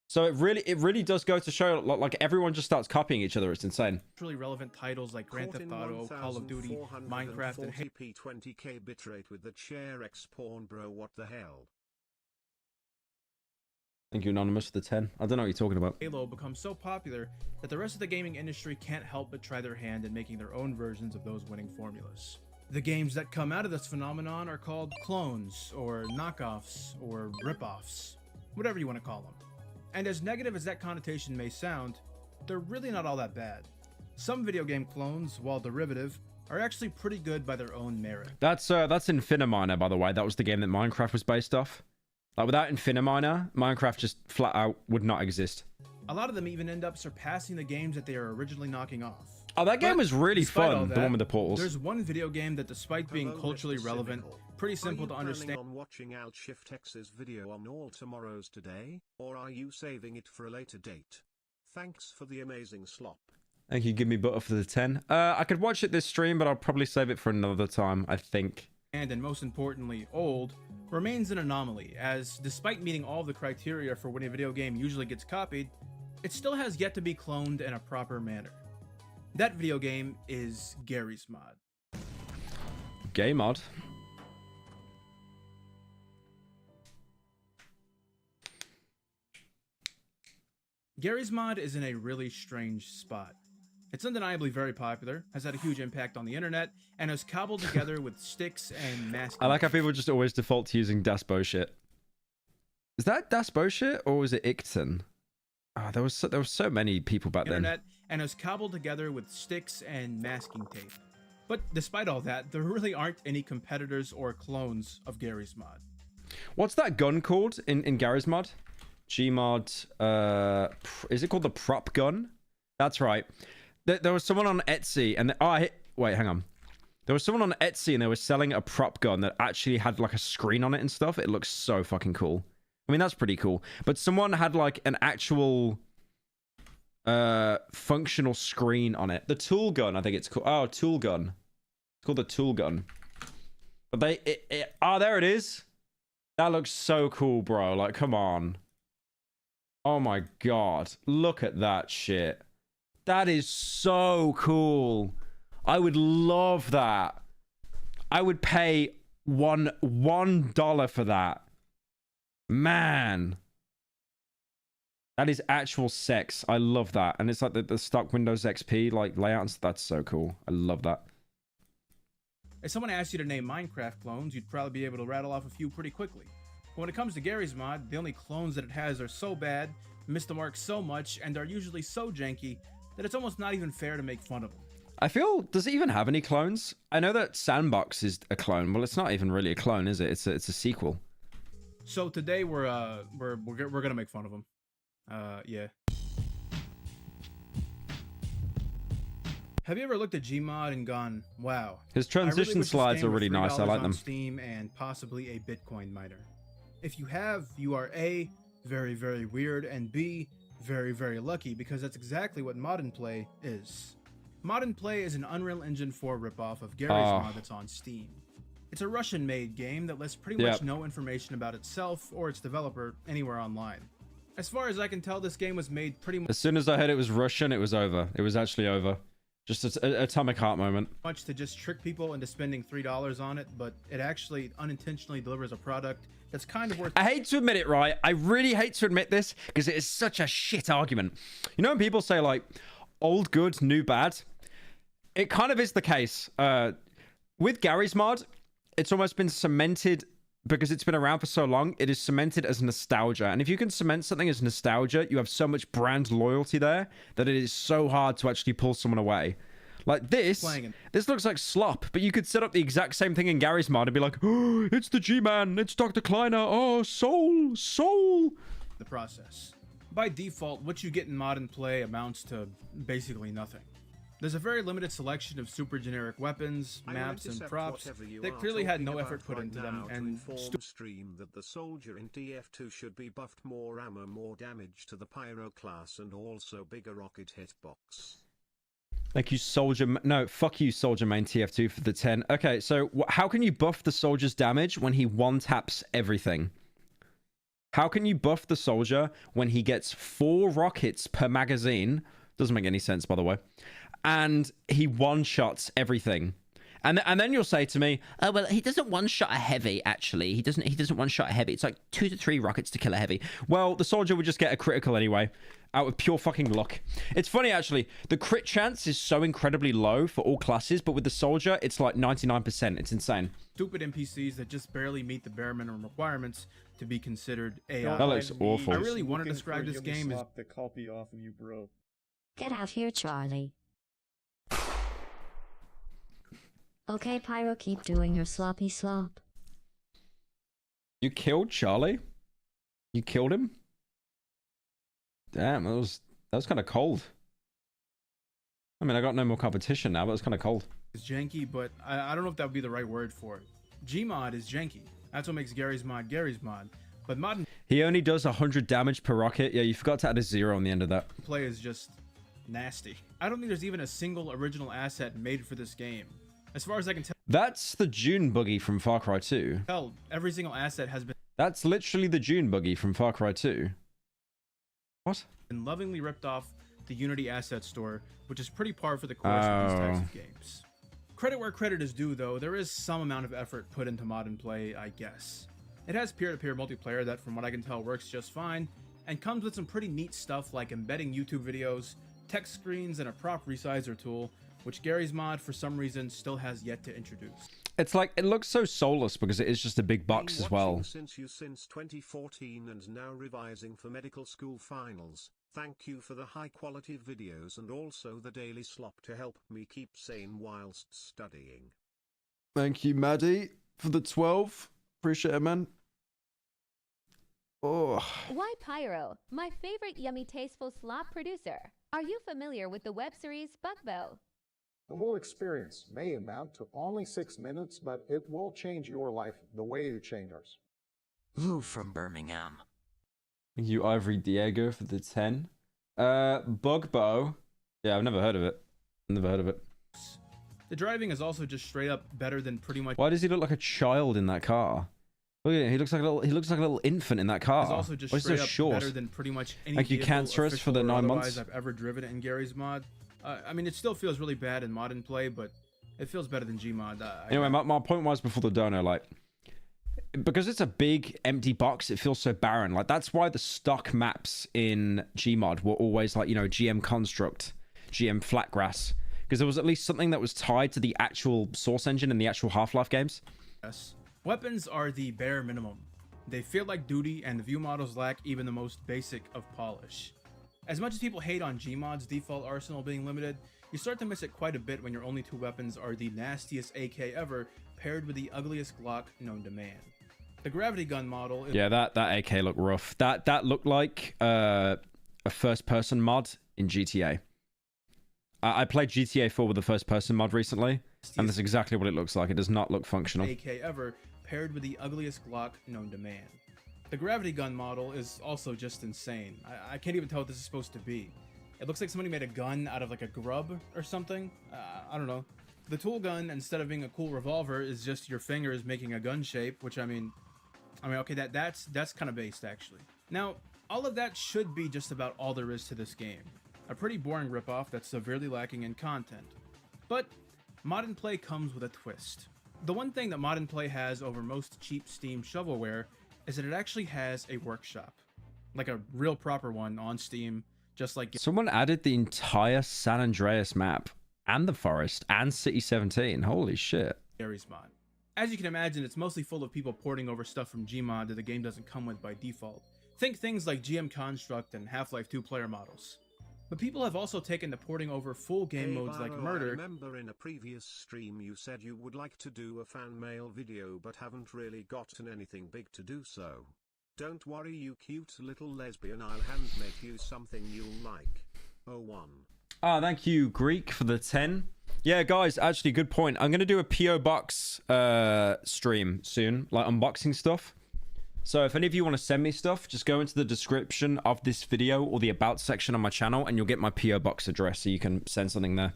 Speaker 1: So it really does go to show like everyone just starts copying each other. It's insane.
Speaker 14: Truly relevant titles like Grand Theft Auto, Call of Duty, Minecraft, and Halo.
Speaker 2: 20k bitrate with the chair X pawn, bro. What the hell?
Speaker 1: Thank you, Anonymous, for the 10. I don't know what you're talking about.
Speaker 14: Halo becomes so popular that the rest of the gaming industry can't help but try their hand in making their own versions of those winning formulas. The games that come out of this phenomenon are called clones, or knockoffs, or rip-offs, whatever you want to call them. And as negative as that connotation may sound, they're really not all that bad. Some video game clones, while derivative, are actually pretty good by their own merit.
Speaker 1: That's Infiniminer, by the way. That was the game that Minecraft was based off. Like, without Infiniminer, Minecraft just flat out would not exist.
Speaker 14: A lot of them even end up surpassing the games that they are originally knocking off.
Speaker 1: Oh, that game was really fun, the one with the portals.
Speaker 14: There's one video game that, despite being culturally relevant, pretty simple to understand.
Speaker 2: Are you planning on watching Alt Shift X's video on All Tomorrows today, or are you saving it for a later date? Thanks for the amazing slop.
Speaker 1: Thank you, Give Me Butter for the 10. I could watch it this stream, but I'll probably save it for another time, I think.
Speaker 14: And most importantly, old, remains an anomaly, as despite meeting all the criteria for when a video game usually gets copied, it still has yet to be cloned in a proper manner. That video game is Garry's Mod.
Speaker 1: Gay Mod?
Speaker 14: Garry's Mod is in a really strange spot. It's undeniably very popular, has had a huge impact on the internet, and is cobbled together with sticks and masking.
Speaker 1: I like how people just always default to using Das Bullshit. Is that Das Bullshit or was it Icton? Oh, there was so many people back then.
Speaker 14: And is cobbled together with sticks and masking tape. But despite all that, there really aren't any competitors or clones of Garry's Mod.
Speaker 1: What's that gun called in Gary's mod? Gmod, is it called the prop gun? That's right. There was someone on Etsy and wait, hang on. There was someone on Etsy and they were selling a prop gun that actually had like a screen on it and stuff. It looks so fucking cool. I mean, that's pretty cool. But someone had like an actual functional screen on it. The tool gun, I think it's called. Oh, tool gun. It's called the tool gun. But there it is. That looks so cool, bro. Like, come on. Oh my god. Look at that shit. That is so cool. I would love that. I would pay $1 for that. Man. That is actual sex. I love that. And it's like the stock Windows XP like layouts. That's so cool. I love that.
Speaker 14: If someone asked you to name Minecraft clones, you'd probably be able to rattle off a few pretty quickly. But when it comes to Gary's mod, the only clones that it has are so bad, miss the mark so much, and are usually so janky that it's almost not even fair to make fun of them.
Speaker 1: I feel, does it even have any clones? I know that Sandbox is a clone. Well, it's not even really a clone, is it? It's a sequel.
Speaker 14: So today we're gonna make fun of him. Yeah. Have you ever looked at Gmod and gone, wow?
Speaker 1: His transition slides are really nice. I like them.
Speaker 14: Steam and possibly a Bitcoin miner. If you have, you are A, very, very weird, and B, very, very lucky, because that's exactly what Mod and Play is. Mod and Play is an Unreal Engine 4 ripoff of Gary's mod that's on Steam. It's a Russian-made game that lists pretty much no information about itself or its developer anywhere online. As far as I can tell, this game was made pretty much...
Speaker 1: As soon as I heard it was Russian, it was over. It was actually over. Just an atomic heart moment.
Speaker 14: Much to just trick people into spending $3 on it, but it actually unintentionally delivers a product that's kind of worth...
Speaker 1: I hate to admit it, right? I really hate to admit this because it is such a shit argument. You know when people say like, old good, new bad? It kind of is the case. With Gary's mod, it's almost been cemented because it's been around for so long. It is cemented as nostalgia. And if you can cement something as nostalgia, you have so much brand loyalty there that it is so hard to actually pull someone away. Like this looks like slop, but you could set up the exact same thing in Gary's mod and be like, oh, it's the G-Man, it's Dr. Kleiner, oh, soul.
Speaker 14: The process. By default, what you get in Mod and Play amounts to basically nothing. There's a very limited selection of super generic weapons, maps, and props that clearly had no effort put into them, and
Speaker 2: stream that the soldier in TF2 should be buffed, more ammo, more damage to the Pyro class, and also bigger rocket hitbox.
Speaker 1: Thank you, Soldier. No, fuck you, Soldier Main TF2 for the 10. Okay, so how can you buff the soldier's damage when he one-taps everything? How can you buff the soldier when he gets 4 rockets per magazine? Doesn't make any sense, by the way. And he one-shots everything. And then you'll say to me, oh, well, he doesn't one-shot a heavy, actually. He doesn't one-shot a heavy. It's like 2 to 3 rockets to kill a heavy. Well, the soldier would just get a critical anyway, out of pure fucking luck. It's funny, actually. The crit chance is so incredibly low for all classes, but with the soldier, it's like 99%. It's insane.
Speaker 14: Stupid NPCs that just barely meet the bare minimum requirements to be considered AI.
Speaker 1: That looks awful.
Speaker 14: I really want to describe this game as...
Speaker 13: the copy off of you, bro.
Speaker 9: Get out here, Charlie. Okay, Pyro, keep doing your sloppy slop.
Speaker 1: You killed Charlie? You killed him? Damn, that was kind of cold. I mean, I got no more competition now, but it's kind of cold.
Speaker 14: It's janky, but I don't know if that would be the right word for it. Gmod is janky. That's what makes Gary's mod Gary's mod. But Mod...
Speaker 1: He only does 100 damage per rocket. Yeah, you forgot to add a 0 on the end of that.
Speaker 14: Play is just nasty. I don't think there's even a single original asset made for this game. As far as I can tell...
Speaker 1: That's the June buggy from Far Cry 2.
Speaker 14: Every single asset has been...
Speaker 1: That's literally the June buggy from Far Cry 2. What?
Speaker 14: ...and lovingly ripped off the Unity asset store, which is pretty par for the course of these types of games. Credit where credit is due, though, there is some amount of effort put into Mod and Play, I guess. It has peer-to-peer multiplayer that, from what I can tell, works just fine, and comes with some pretty neat stuff like embedding YouTube videos, text screens, and a prop resizer tool, which Gary's mod, for some reason, still has yet to introduce.
Speaker 1: It's like, it looks so soulless because it is just a big box as well.
Speaker 2: Since 2014 and now revising for medical school finals. Thank you for the high quality videos and also the daily slop to help me keep sane whilst studying.
Speaker 1: Thank you, Maddie, for the 12. Appreciate it, man. Oh.
Speaker 15: Why Pyro, my favorite yummy tasteful slop producer. Are you familiar with the web series Buckbow?
Speaker 16: The whole experience may amount to only 6 minutes, but it will change your life the way you change ours.
Speaker 17: Lou from Birmingham.
Speaker 1: Thank you, Ivory Diego, for the 10. Bugbow. Yeah, I've never heard of it. Never heard of it.
Speaker 14: The driving is also just straight up better than pretty much.
Speaker 1: Why does he look like a child in that car? Look at him. He looks like a little infant in that car.
Speaker 14: It's also just
Speaker 1: Why is he
Speaker 14: straight
Speaker 1: so
Speaker 14: up
Speaker 1: short?
Speaker 14: better than pretty much any
Speaker 1: Thank you,
Speaker 14: vehicle,
Speaker 1: Cancerous, for the
Speaker 14: official or
Speaker 1: 9 months.
Speaker 14: otherwise I've ever driven in Gary's mod. I mean, it still feels really bad in modern play, but it feels better than Gmod.
Speaker 1: Anyway, my point was before the dono, like, because it's a big empty box, it feels so barren. Like, that's why the stock maps in Gmod were always like, you know, GM Construct, GM Flatgrass, because there was at least something that was tied to the actual Source engine in the actual Half-Life games.
Speaker 14: Yes. Weapons are the bare minimum. They feel like duty, and the view models lack even the most basic of polish. As much as people hate on Gmod's default arsenal being limited, you start to miss it quite a bit when your only 2 weapons are the nastiest AK ever, paired with the ugliest Glock known to man. The gravity gun model is—
Speaker 1: Yeah, that AK looked rough. That looked like a first-person mod in GTA. I played GTA 4 with the first-person mod recently, and that's exactly what it looks like. It does not look functional.
Speaker 14: AK ever, paired with the ugliest Glock known to man. The gravity gun model is also just insane. I can't even tell what this is supposed to be. It looks like somebody made a gun out of like a grub or something. I don't know. The tool gun, instead of being a cool revolver, is just your fingers making a gun shape, which I mean, okay, that's kind of based actually. Now, all of that should be just about all there is to this game. A pretty boring ripoff that's severely lacking in content. But Mod & Play comes with a twist. The one thing that Mod & Play has over most cheap Steam shovelware is that it actually has a workshop. Like a real proper one on Steam, just like—
Speaker 1: Someone added the entire San Andreas map, and the forest, and City 17. Holy shit.
Speaker 14: Gary's mod. As you can imagine, it's mostly full of people porting over stuff from Gmod that the game doesn't come with by default. Think things like GM Construct and Half-Life 2 player models. But people have also taken to porting over full game modes like Murder.
Speaker 2: I remember in a previous stream you said you would like to do a fan mail video but haven't really gotten anything big to do so. Don't worry, you cute little lesbian, I'll hand make you something you'll like. 01.
Speaker 1: Ah, thank you, Greek, for the 10. Yeah, guys, actually, good point. I'm going to do a P.O. Box stream soon, like unboxing stuff. So if any of you want to send me stuff, just go into the description of this video or the about section on my channel and you'll get my P.O. Box address so you can send something there.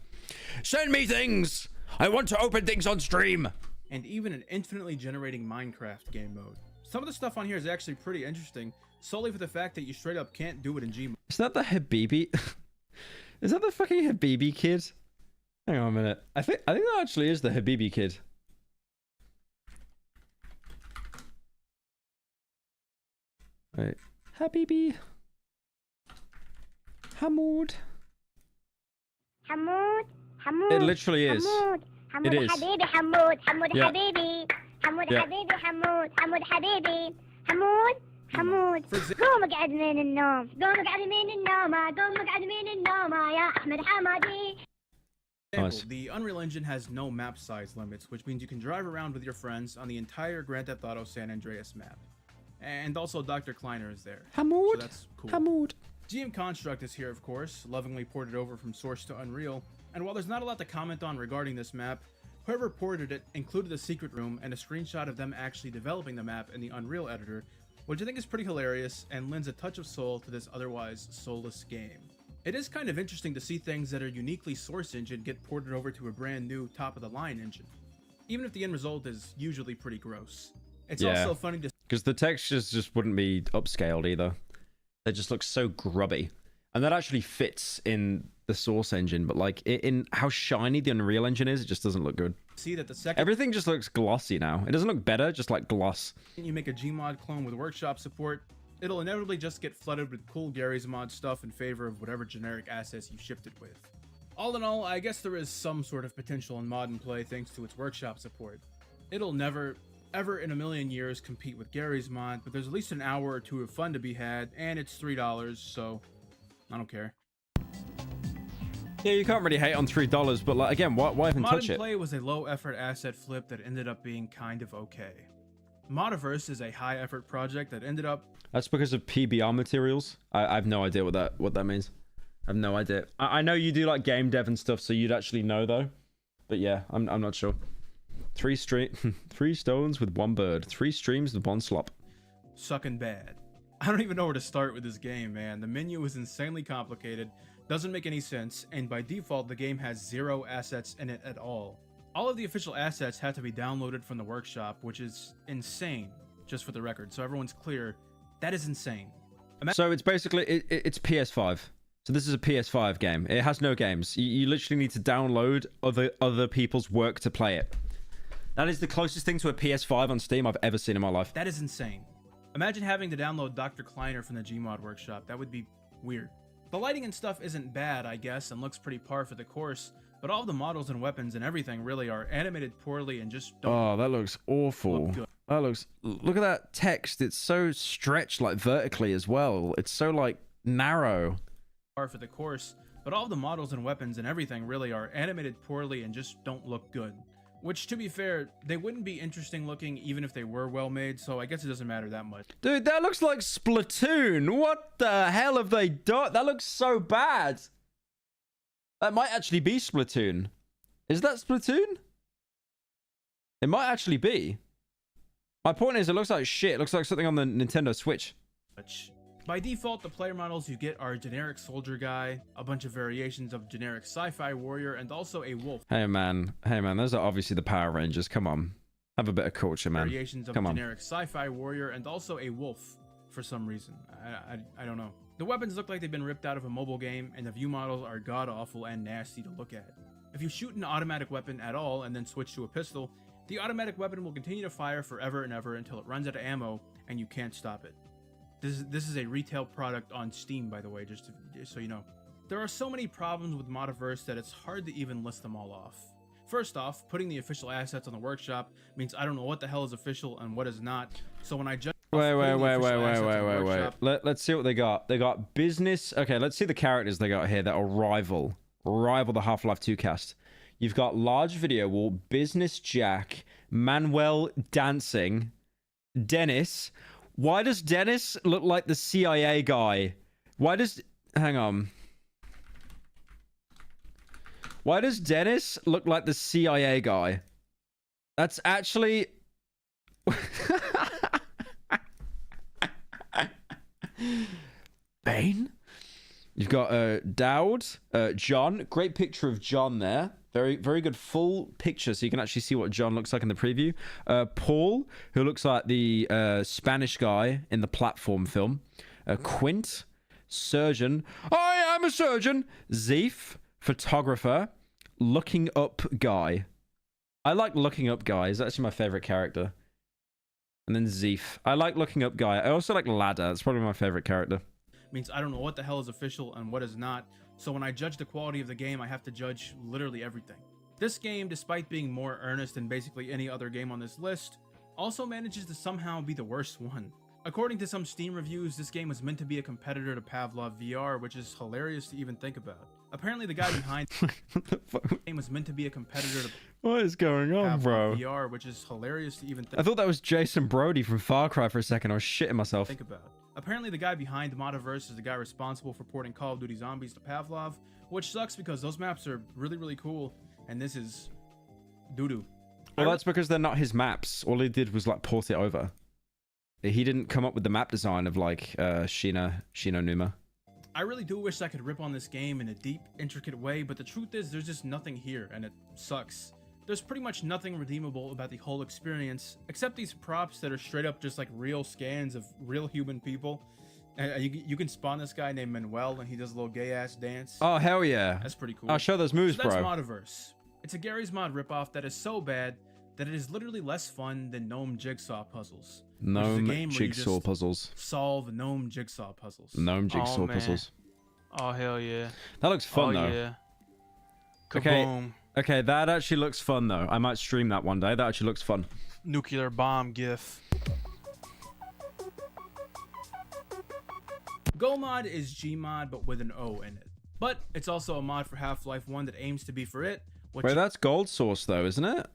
Speaker 1: Send me things! I want to open things on stream!
Speaker 14: And even an infinitely generating Minecraft game mode. Some of the stuff on here is actually pretty interesting, solely for the fact that you straight up can't do it in Gmod.
Speaker 1: Is that the Habibi? Is that the fucking Habibi kid? Hang on a minute. I think that actually is the Habibi kid. Wait. Habibi.
Speaker 4: Hamoud. Hamoud.
Speaker 1: It literally is. It is.
Speaker 4: Habibi, Hamoud. Hamoud,
Speaker 1: Yeah.
Speaker 4: Habibi. Hamoud,
Speaker 1: Yeah.
Speaker 4: Habibi, Hamoud. Hamoud, Habibi. Hamoud. حمود قوم اقعد من النوم قوم اقعد من النوم قوم اقعد من النوم يا أحمد حمادي.
Speaker 14: Nice. The Unreal Engine has no map size limits, which means you can drive around with your friends on the entire Grand Theft Auto San Andreas map. And also Dr. Kleiner is there.
Speaker 1: Hamoud.
Speaker 14: So that's cool.
Speaker 1: Hamoud.
Speaker 14: GM Construct is here, of course, lovingly ported over from Source to Unreal. And while there's not a lot to comment on regarding this map, whoever ported it included a secret room and a screenshot of them actually developing the map in the Unreal editor, which I think is pretty hilarious and lends a touch of soul to this otherwise soulless game. It is kind of interesting to see things that are uniquely Source engine get ported over to a brand new top-of-the-line engine, even if the end result is usually pretty gross. It's also funny to—
Speaker 1: because the textures just wouldn't be upscaled either. They just look so grubby. And that actually fits in the Source engine, but like in how shiny the Unreal Engine is, it just doesn't look good.
Speaker 14: See that the second
Speaker 1: everything just looks glossy now. It doesn't look better, just like gloss.
Speaker 14: you make a Gmod clone with workshop support, it'll inevitably just get flooded with cool Gary's mod stuff in favor of whatever generic assets you shipped it with. All in all, I guess there is some sort of potential in Mod & Play thanks to its workshop support. It'll never, ever in a million years compete with Gary's mod, but there's at least an hour or two of fun to be had, and it's $3, so I don't care.
Speaker 1: Yeah, you can't really hate on $3, but like again, why even touch it?
Speaker 14: Mod & Play was a low-effort asset flip that ended up being kind of okay. Modiverse is a high-effort project that ended up...
Speaker 1: That's because of PBR materials. I have no idea what that means. I have no idea. I know you do like game dev and stuff, so you'd actually know though. But yeah, I'm not sure. 3 stones with 1 bird. 3 streams with 1 slop.
Speaker 14: Sucking bad. I don't even know where to start with this game, man. The menu is insanely complicated, doesn't make any sense, and by default, the game has 0 assets in it at all. All of the official assets have to be downloaded from the workshop, which is insane, just for the record. So everyone's clear, that is insane.
Speaker 1: So it's basically, it's PS5. So this is a PS5 game. It has no games. You literally need to download other people's work to play it. That is the closest thing to a PS5 on Steam I've ever seen in my life.
Speaker 14: That is insane. Imagine having to download Dr. Kleiner from the Gmod workshop. That would be weird. The lighting and stuff isn't bad, I guess, and looks pretty par for the course, but all the models and weapons and everything really are animated poorly and just don't...
Speaker 1: Oh, that looks awful. That looks... Look at that text. It's so stretched, like, vertically as well. It's so, like, narrow.
Speaker 14: Par for the course, but all the models and weapons and everything really are animated poorly and just don't look good. Which, to be fair, they wouldn't be interesting looking even if they were well made, so I guess it doesn't matter that much.
Speaker 1: Dude, that looks like Splatoon. What the hell have they done? That looks so bad. That might actually be Splatoon. Is that Splatoon? It might actually be. My point is, it looks like shit. It looks like something on the Nintendo Switch.
Speaker 14: By default, the player models you get are a generic soldier guy, a bunch of variations of generic sci-fi warrior, and also a wolf.
Speaker 1: Hey man, those are obviously the Power Rangers. Come on. Have a bit of culture, man.
Speaker 14: Variations of generic sci-fi warrior, and also a wolf for some reason. I don't know. The weapons look like they've been ripped out of a mobile game, and the view models are god-awful and nasty to look at. If you shoot an automatic weapon at all and then switch to a pistol, the automatic weapon will continue to fire forever and ever until it runs out of ammo, and you can't stop it. This is a retail product on Steam, by the way, just so you know. There are so many problems with Modiverse that it's hard to even list them all off. First off, putting the official assets on the workshop means I don't know what the hell is official and what is not. So when I judge...
Speaker 1: Wait. Let's see what they got. They got business. Okay, let's see the characters they got here that are rival the Half-Life 2 cast. You've got large video wall, business Jack, Manuel dancing, Dennis. Why does Dennis look like the CIA guy? Hang on. Why does Dennis look like the CIA guy? That's actually... Bane? You've got Dowd, John. Great picture of John there. Very good full picture, so you can actually see what John looks like in the preview. Paul, who looks like the Spanish guy in the platform film. Quint, surgeon. I am a surgeon. Zeef, photographer. Looking up guy. I like looking up guy. He's actually my favorite character. And then Zeef. I like looking up guy. I also like Ladder. That's probably my favorite character.
Speaker 14: Means I don't know what the hell is official and what is not. So when I judge the quality of the game, I have to judge literally everything. This game, despite being more earnest than basically any other game on this list, also manages to somehow be the worst one. According to some Steam reviews, this game was meant to be a competitor to Pavlov VR, which is hilarious to even think about. Apparently the guy behind the game was meant to be a competitor to
Speaker 1: What is going on,
Speaker 14: Pavlov
Speaker 1: bro?
Speaker 14: VR, which is hilarious to even
Speaker 1: I thought that was Jason Brody from Far Cry for a second. I was shitting myself.
Speaker 14: think about. Apparently the guy behind Modiverse is the guy responsible for porting Call of Duty Zombies to Pavlov, which sucks because those maps are really cool, and this is doo-doo.
Speaker 1: Well, that's because they're not his maps. All he did was like port it over. He didn't come up with the map design of like Shino Numa.
Speaker 14: I really do wish I could rip on this game in a deep, intricate way, but the truth is there's just nothing here, and it sucks. There's pretty much nothing redeemable about the whole experience, except these props that are straight up just like real scans of real human people. You can spawn this guy named Manuel, and he does a little gay-ass dance.
Speaker 1: Oh, hell yeah.
Speaker 14: That's pretty cool.
Speaker 1: I'll show those moves,
Speaker 14: so that's
Speaker 1: bro.
Speaker 14: Modiverse. It's a Garry's Mod ripoff that is so bad that it is literally less fun than Gnome Jigsaw Puzzles.
Speaker 1: Gnome Jigsaw Puzzles.
Speaker 14: Solve Gnome Jigsaw Puzzles.
Speaker 1: Gnome Jigsaw Puzzles.
Speaker 18: Oh, hell yeah.
Speaker 1: That looks fun, though.
Speaker 18: Yeah.
Speaker 1: Kaboom. Okay, that actually looks fun, though. I might stream that one day. That actually looks fun.
Speaker 18: Nuclear bomb gif.
Speaker 14: GoMod is Gmod, but with an O in it. But it's also a mod for Half-Life 1 that aims to be for it.
Speaker 1: Wait, that's Gold Source, though, isn't it?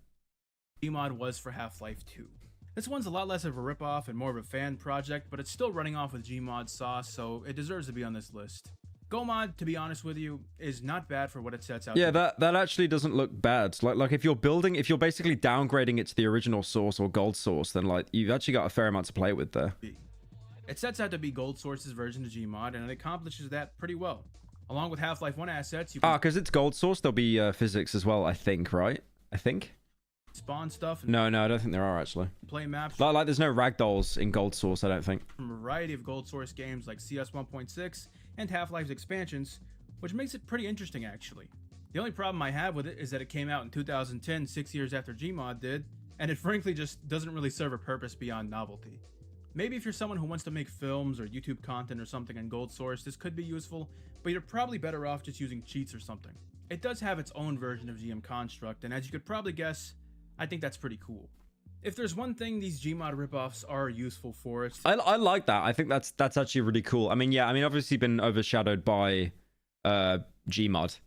Speaker 14: Gmod was for Half-Life 2. This one's a lot less of a ripoff and more of a fan project, but it's still running off with Gmod sauce, so it deserves to be on this list. GoMod, to be honest with you, is not bad for what it sets out
Speaker 1: Yeah,
Speaker 14: to be.
Speaker 1: that actually doesn't look bad. Like if you're basically downgrading it to the original source or gold source, then like you've actually got a fair amount to play with there.
Speaker 14: It sets out to be Gold Source's version of Gmod, and it accomplishes that pretty well. Along with Half-Life 1 assets, you can
Speaker 1: Because it's gold source, there'll be physics as well, I think, right? I think?
Speaker 14: spawn stuff and
Speaker 1: No, I don't think there are, actually.
Speaker 14: play maps
Speaker 1: Like there's no ragdolls in gold source, I don't think.
Speaker 14: from a variety of Gold Source games like CS 1.6 and Half-Life's expansions, which makes it pretty interesting, actually. The only problem I have with it is that it came out in 2010, 6 years after Gmod did, and it frankly just doesn't really serve a purpose beyond novelty. Maybe if you're someone who wants to make films or YouTube content or something in Gold Source, this could be useful, but you're probably better off just using cheats or something. It does have its own version of GM Construct, and as you could probably guess, I think that's pretty cool. If there's one thing these Gmod ripoffs are useful for, it's...
Speaker 1: I like that. I think that's actually really cool. I mean, obviously been overshadowed by Gmod.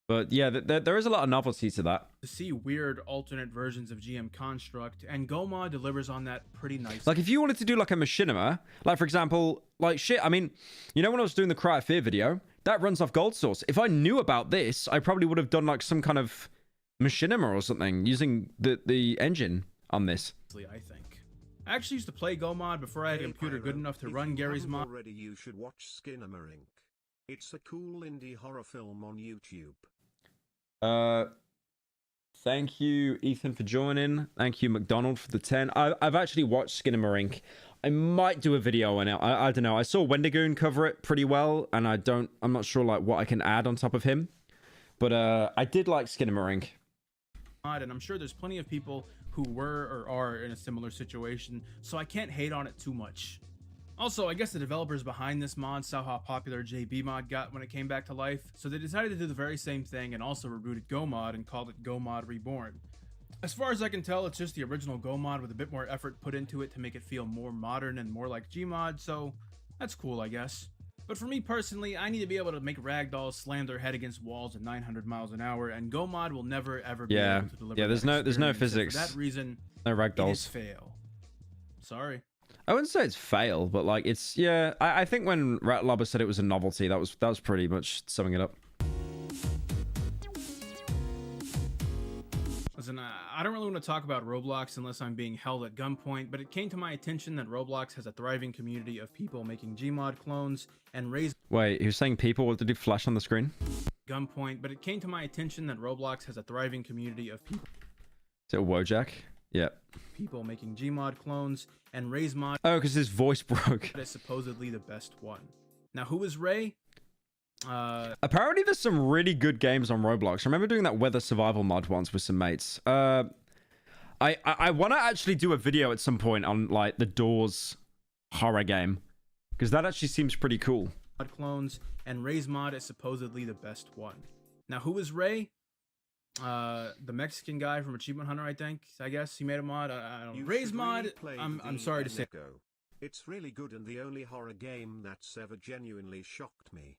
Speaker 1: But yeah, there is a lot of novelty to that.
Speaker 14: to see weird alternate versions of GM Construct, and GoMod delivers on that pretty nicely.
Speaker 1: Like, if you wanted to do, like, a machinima, like, for example, like, shit, I mean, you know when I was doing the Cry of Fear video? That runs off Gold Source. If I knew about this, I probably would have done, like, some kind of machinima or something using the engine on this.
Speaker 14: I think. I actually used to play GoMod before I had a computer good enough to run Gary's mod.
Speaker 2: Already, you should watch Skinamarink. It's a cool indie horror film on YouTube.
Speaker 1: Thank you, Ethan, for joining. Thank you, McDonald, for the 10. I've actually watched Skinamarink. I might do a video on it. I don't know. I saw Wendigoon cover it pretty well, and I'm not sure like what I can add on top of him. But I did like Skinamarink.
Speaker 14: And I'm sure there's plenty of people who were or are in a similar situation, so I can't hate on it too much. Also, I guess the developers behind this mod saw how popular JB mod got when it came back to life, so they decided to do the very same thing and also rebooted GoMod and called it GoMod Reborn. As far as I can tell, it's just the original GoMod with a bit more effort put into it to make it feel more modern and more like Gmod, so that's cool, I guess. But for me personally, I need to be able to make ragdolls slam their head against walls at 900 miles an hour, and GoMod will never ever be able to deliver
Speaker 1: there's no physics.
Speaker 14: For that reason,
Speaker 1: no ragdolls.
Speaker 14: It is fail. Sorry.
Speaker 1: I wouldn't say it's fail, but like it's I think when Ratlobber said it was a novelty, that was pretty much summing it up.
Speaker 14: Listen, I don't really want to talk about Roblox unless I'm being held at gunpoint, but it came to my attention that Roblox has a thriving community of people making Gmod clones and raise...
Speaker 1: Wait, he was saying people? What did he flash on the screen?
Speaker 14: Gunpoint, but it came to my attention that Roblox has a thriving community of people...
Speaker 1: Is it Wojak? Yeah.
Speaker 14: People making Gmod clones and Ray's mod...
Speaker 1: Oh, because his voice broke.
Speaker 14: ...is supposedly the best one. Now, who is Ray?
Speaker 1: Apparently there's some really good games on Roblox. I remember doing that weather survival mod once with some mates. I want to actually do a video at some point on like the Doors horror game, because that actually seems pretty cool.
Speaker 14: Clones and Ray's mod is supposedly the best one. Now, who is Ray? The Mexican guy from Achievement Hunter, I guess he made a mod. I don't know. Ray's mod, I'm sorry to say.
Speaker 2: It's really good and the only horror game that's ever genuinely shocked me.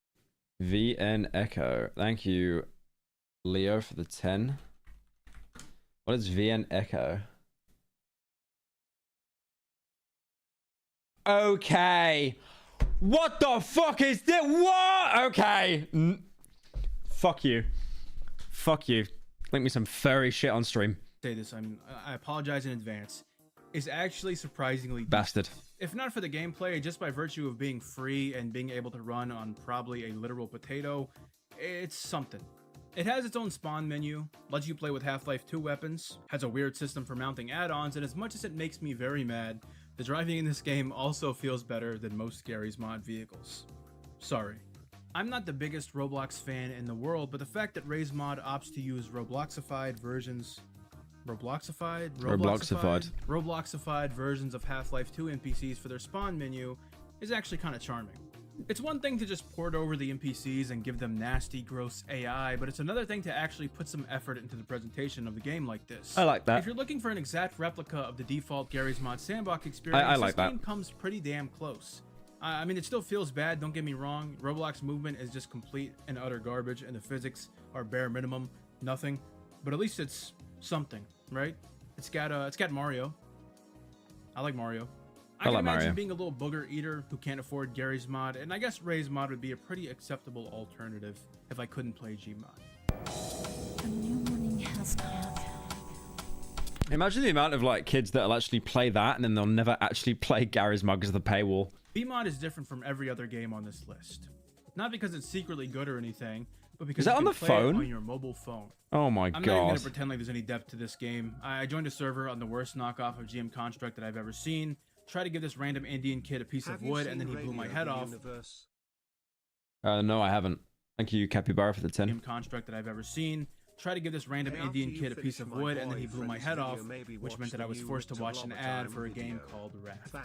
Speaker 1: VN Echo. Thank you, Leo, for the 10. What is VN Echo? Okay. What the fuck is this? What? Okay. Fuck you. Fuck you. Link me some furry shit on stream.
Speaker 14: Say this, I apologize in advance. It's actually surprisingly
Speaker 1: bastard.
Speaker 14: If not for the gameplay, just by virtue of being free and being able to run on probably a literal potato, it's something. It has its own spawn menu, lets you play with Half-Life 2 weapons, has a weird system for mounting add-ons, and as much as it makes me very mad, the driving in this game also feels better than most Gary's mod vehicles. Sorry. I'm not the biggest Roblox fan in the world, but the fact that Ray's mod opts to use Robloxified versions Robloxified versions of Half-Life 2 NPCs for their spawn menu is actually kind of charming. It's one thing to just port over the NPCs and give them nasty, gross AI, but it's another thing to actually put some effort into the presentation of the game like this.
Speaker 1: I like that.
Speaker 14: If you're looking for an exact replica of the default Gary's Mod sandbox experience, this game comes pretty damn close. I mean, it still feels bad, don't get me wrong. Roblox movement is just complete and utter garbage, and the physics are bare minimum, nothing. But at least it's something, right? It's got Mario. I like Mario. I
Speaker 1: like
Speaker 14: can imagine
Speaker 1: Mario.
Speaker 14: being a little booger eater who can't afford Gary's mod, and I guess Ray's mod would be a pretty acceptable alternative if I couldn't play Gmod.
Speaker 19: A new morning has come.
Speaker 1: Imagine the amount of like kids that'll actually play that and then they'll never actually play Gary's mod because of the paywall.
Speaker 14: Bmod is different from every other game on this list. Not because it's secretly good or anything, but because
Speaker 1: Is that
Speaker 14: you
Speaker 1: on
Speaker 14: can
Speaker 1: the
Speaker 14: play
Speaker 1: phone?
Speaker 14: it on your mobile phone.
Speaker 1: Oh my
Speaker 14: I'm not even
Speaker 1: god.
Speaker 14: gonna pretend like there's any depth to this game. I joined a server on the worst knockoff of GM Construct that I've ever seen. Tried to give this random Indian kid a piece of wood, and then he blew my head off.
Speaker 1: No, I haven't. Thank you, Capybara, for the 10.
Speaker 14: GM Construct that I've ever seen. Tried to give this random Indian kid a piece of wood, and then he blew my head off, which meant that I was forced to watch an ad for a game called Raft.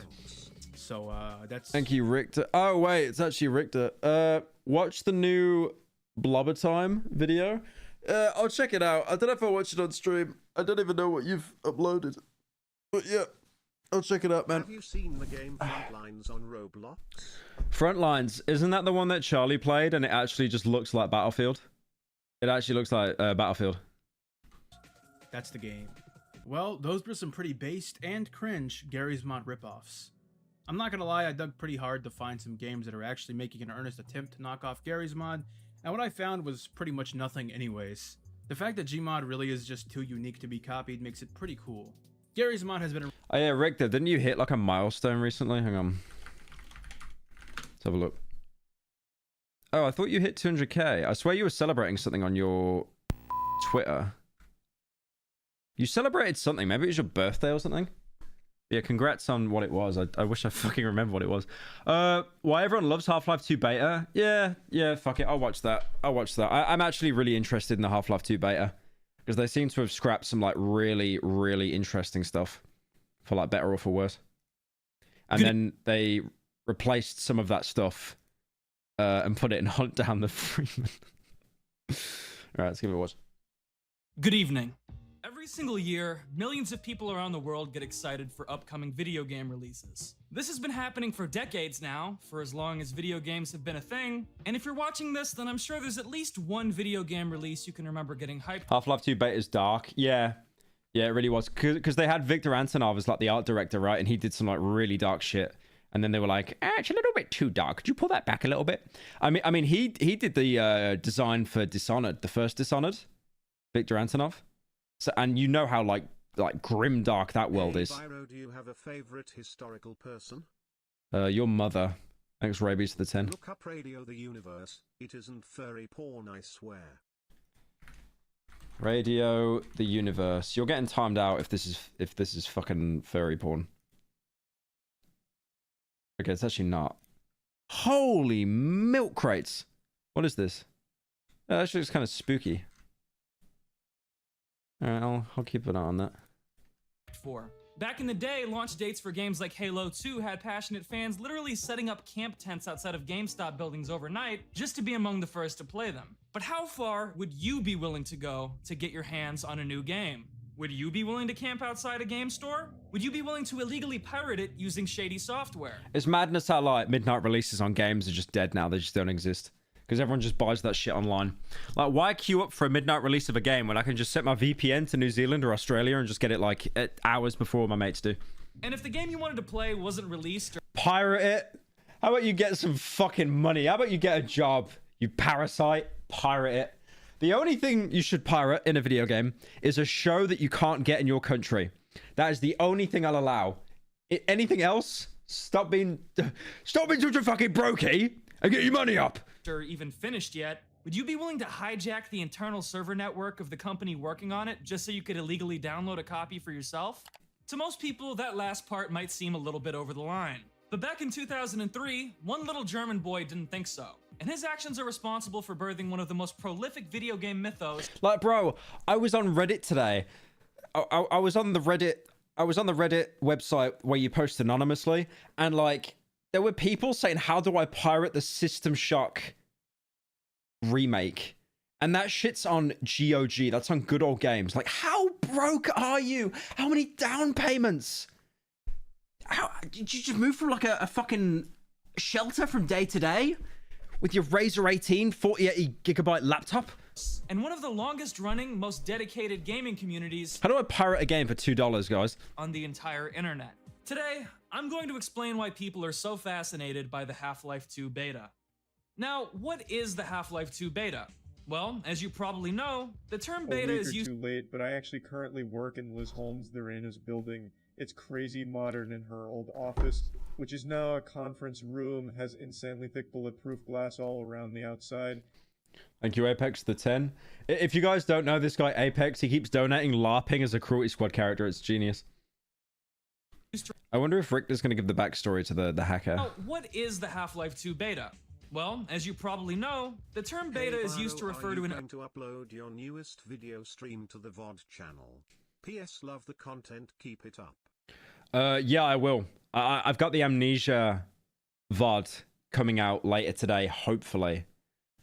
Speaker 14: So, that's...
Speaker 1: Thank you, Richter. Oh, wait, it's actually Richter. Watch the new Blobber Time video. I'll check it out. I don't know if I watched it on stream. I don't even know what you've uploaded. But yeah, I'll check it out, man.
Speaker 2: Have you seen the game Frontlines on Roblox?
Speaker 1: Frontlines, isn't that the one that Charlie played and it actually just looks like Battlefield? It actually looks like Battlefield.
Speaker 14: That's the game. Well, those were some pretty based and cringe Gary's Mod ripoffs. I'm not gonna lie, I dug pretty hard to find some games that are actually making an earnest attempt to knock off Gary's Mod, and what I found was pretty much nothing anyways. The fact that Gmod really is just too unique to be copied makes it pretty cool. Gary's Mod has been...
Speaker 1: Oh yeah, Richter, didn't you hit like a milestone recently? Hang on. Let's have a look. Oh, I thought you hit 200k. I swear you were celebrating something on your Twitter. You celebrated something. Maybe it was your birthday or something. Yeah, congrats on what it was. I wish I fucking remember what it was. Why everyone loves Half-Life 2 beta? Yeah, fuck it. I'll watch that. I'm actually really interested in the Half-Life 2 beta. Because they seem to have scrapped some like really, really interesting stuff. For like better or for worse. And then they replaced some of that stuff and put it in Hunt Down the Freeman. Alright, let's give it a watch.
Speaker 20: Good evening. Every single year, millions of people around the world get excited for upcoming video game releases. This has been happening for decades now, for as long as video games have been a thing. And if you're watching this, then I'm sure there's at least one video game release you can remember getting hyped.
Speaker 1: Half-Life 2 beta is dark. Yeah, it really was. Because they had Victor Antonov as like the art director, right? And he did some like really dark shit. And then they were like, it's a little bit too dark. Could you pull that back a little bit? I mean, he did the design for Dishonored, the first Dishonored, Victor Antonov. So, and you know how like grim dark that world is.
Speaker 2: Pyro, do you have a favorite historical person?
Speaker 1: Your mother. Thanks, Rabies, to the 10.
Speaker 2: Look up Radio the Universe. It isn't furry porn, I swear.
Speaker 1: Radio the Universe. You're getting timed out if this is fucking furry porn. Okay, it's actually not. Holy milk crates! What is this? That actually looks kind of spooky. Alright, I'll keep an eye on that.
Speaker 20: Back in the day, launch dates for games like Halo 2 had passionate fans literally setting up camp tents outside of GameStop buildings overnight just to be among the first to play them. But how far would you be willing to go to get your hands on a new game? Would you be willing to camp outside a game store? Would you be willing to illegally pirate it using shady software?
Speaker 1: It's madness how like midnight releases on games are just dead now. They just don't exist. Because everyone just buys that shit online. Like, why queue up for a midnight release of a game when I can just set my VPN to New Zealand or Australia and just get it like hours before my mates do?
Speaker 20: And if the game you wanted to play wasn't released or
Speaker 1: pirate it? How about you get some fucking money? How about you get a job? You parasite, pirate it. The only thing you should pirate in a video game is a show that you can't get in your country. That is the only thing I'll allow. Anything else? Stop being such a fucking brokey and get your money up.
Speaker 20: Or even finished yet, would you be willing to hijack the internal server network of the company working on it just so you could illegally download a copy for yourself? To most people, that last part might seem a little bit over the line. But back in 2003, one little German boy didn't think so. And his actions are responsible for birthing one of the most prolific video game mythos.
Speaker 1: Like, bro, I was on Reddit today. I was on the Reddit website where you post anonymously, and like there were people saying, how do I pirate the System Shock remake? And that shit's on GOG. That's on Good Old Games. Like, how broke are you? How many down payments? How did you just move from like a fucking shelter from day to day with your Razer 18 48 gigabyte laptop?
Speaker 20: And one of the longest running, most dedicated gaming communities.
Speaker 1: How do I pirate a game for $2, guys?
Speaker 20: On the entire internet. Today, I'm going to explain why people are so fascinated by the Half-Life 2 beta. Now, what is the Half-Life 2 beta? Well, as you probably know, the term beta is used—
Speaker 13: too late, but I actually currently work in Liz Holmes Therena's building. It's crazy modern in her old office, which is now a conference room, has insanely thick bulletproof glass all around the outside.
Speaker 1: Thank you, Apex, the 10. If you guys don't know this guy, Apex, he keeps donating LARPing as a Cruelty Squad character. It's genius. I wonder if Rick is going to give the backstory to the hacker.
Speaker 20: Now, what is the Half-Life 2 beta? Well, as you probably know, the term beta is used to refer to an—
Speaker 2: going to upload your newest video stream to the VOD channel. P.S. Love the content, keep it up.
Speaker 1: Yeah, I will. I've got the Amnesia VOD coming out later today, hopefully.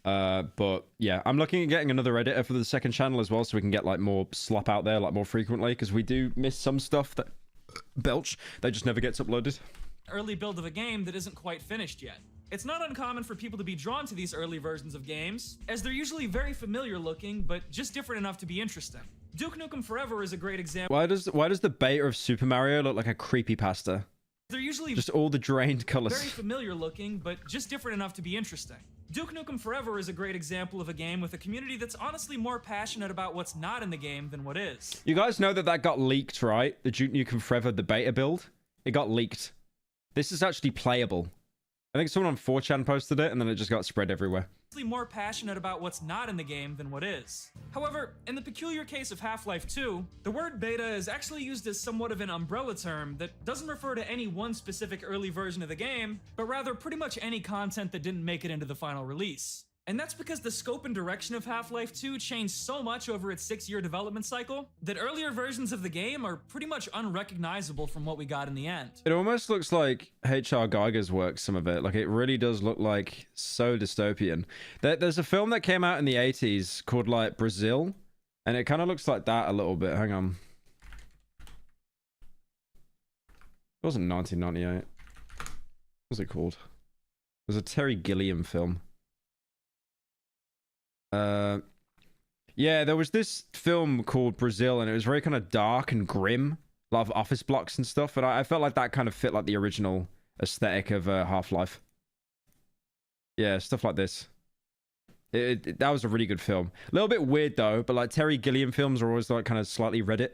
Speaker 1: But yeah, I'm looking at getting another editor for the second channel as well, so we can get like more slop out there like more frequently, because we do miss some stuff that belch that just never gets uploaded.
Speaker 20: Early build of a game that isn't quite finished yet. It's not uncommon for people to be drawn to these early versions of games, as they're usually very familiar looking, but just different enough to be interesting. Duke Nukem Forever is a great example.
Speaker 1: Why does the beta of Super Mario look like a creepypasta?
Speaker 20: They're usually
Speaker 1: just all the drained colors.
Speaker 20: Very familiar looking, but just different enough to be interesting. Duke Nukem Forever is a great example of a game with a community that's honestly more passionate about what's not in the game than what is.
Speaker 1: You guys know that got leaked, right? The Duke Nukem Forever, the beta build? It got leaked. This is actually playable. I think someone on 4chan posted it, and then it just got spread everywhere.
Speaker 20: More passionate about what's not in the game than what is. However, in the peculiar case of Half-Life 2, the word beta is actually used as somewhat of an umbrella term that doesn't refer to any one specific early version of the game, but rather pretty much any content that didn't make it into the final release. And that's because the scope and direction of Half-Life 2 changed so much over its 6-year development cycle that earlier versions of the game are pretty much unrecognizable from what we got in the end.
Speaker 1: It almost looks like H.R. Geiger's work, some of it. Like, it really does look like so dystopian. There's a film that came out in the 80s called, like, Brazil, and it kind of looks like that a little bit. Hang on. It wasn't 1998. What was it called? It was a Terry Gilliam film. Yeah, there was this film called Brazil, and it was very kind of dark and grim, a lot of office blocks and stuff, and I felt like that kind of fit like the original aesthetic of Half-Life. Yeah, stuff like this. That was a really good film. A little bit weird though, but like Terry Gilliam films are always like kind of slightly Reddit.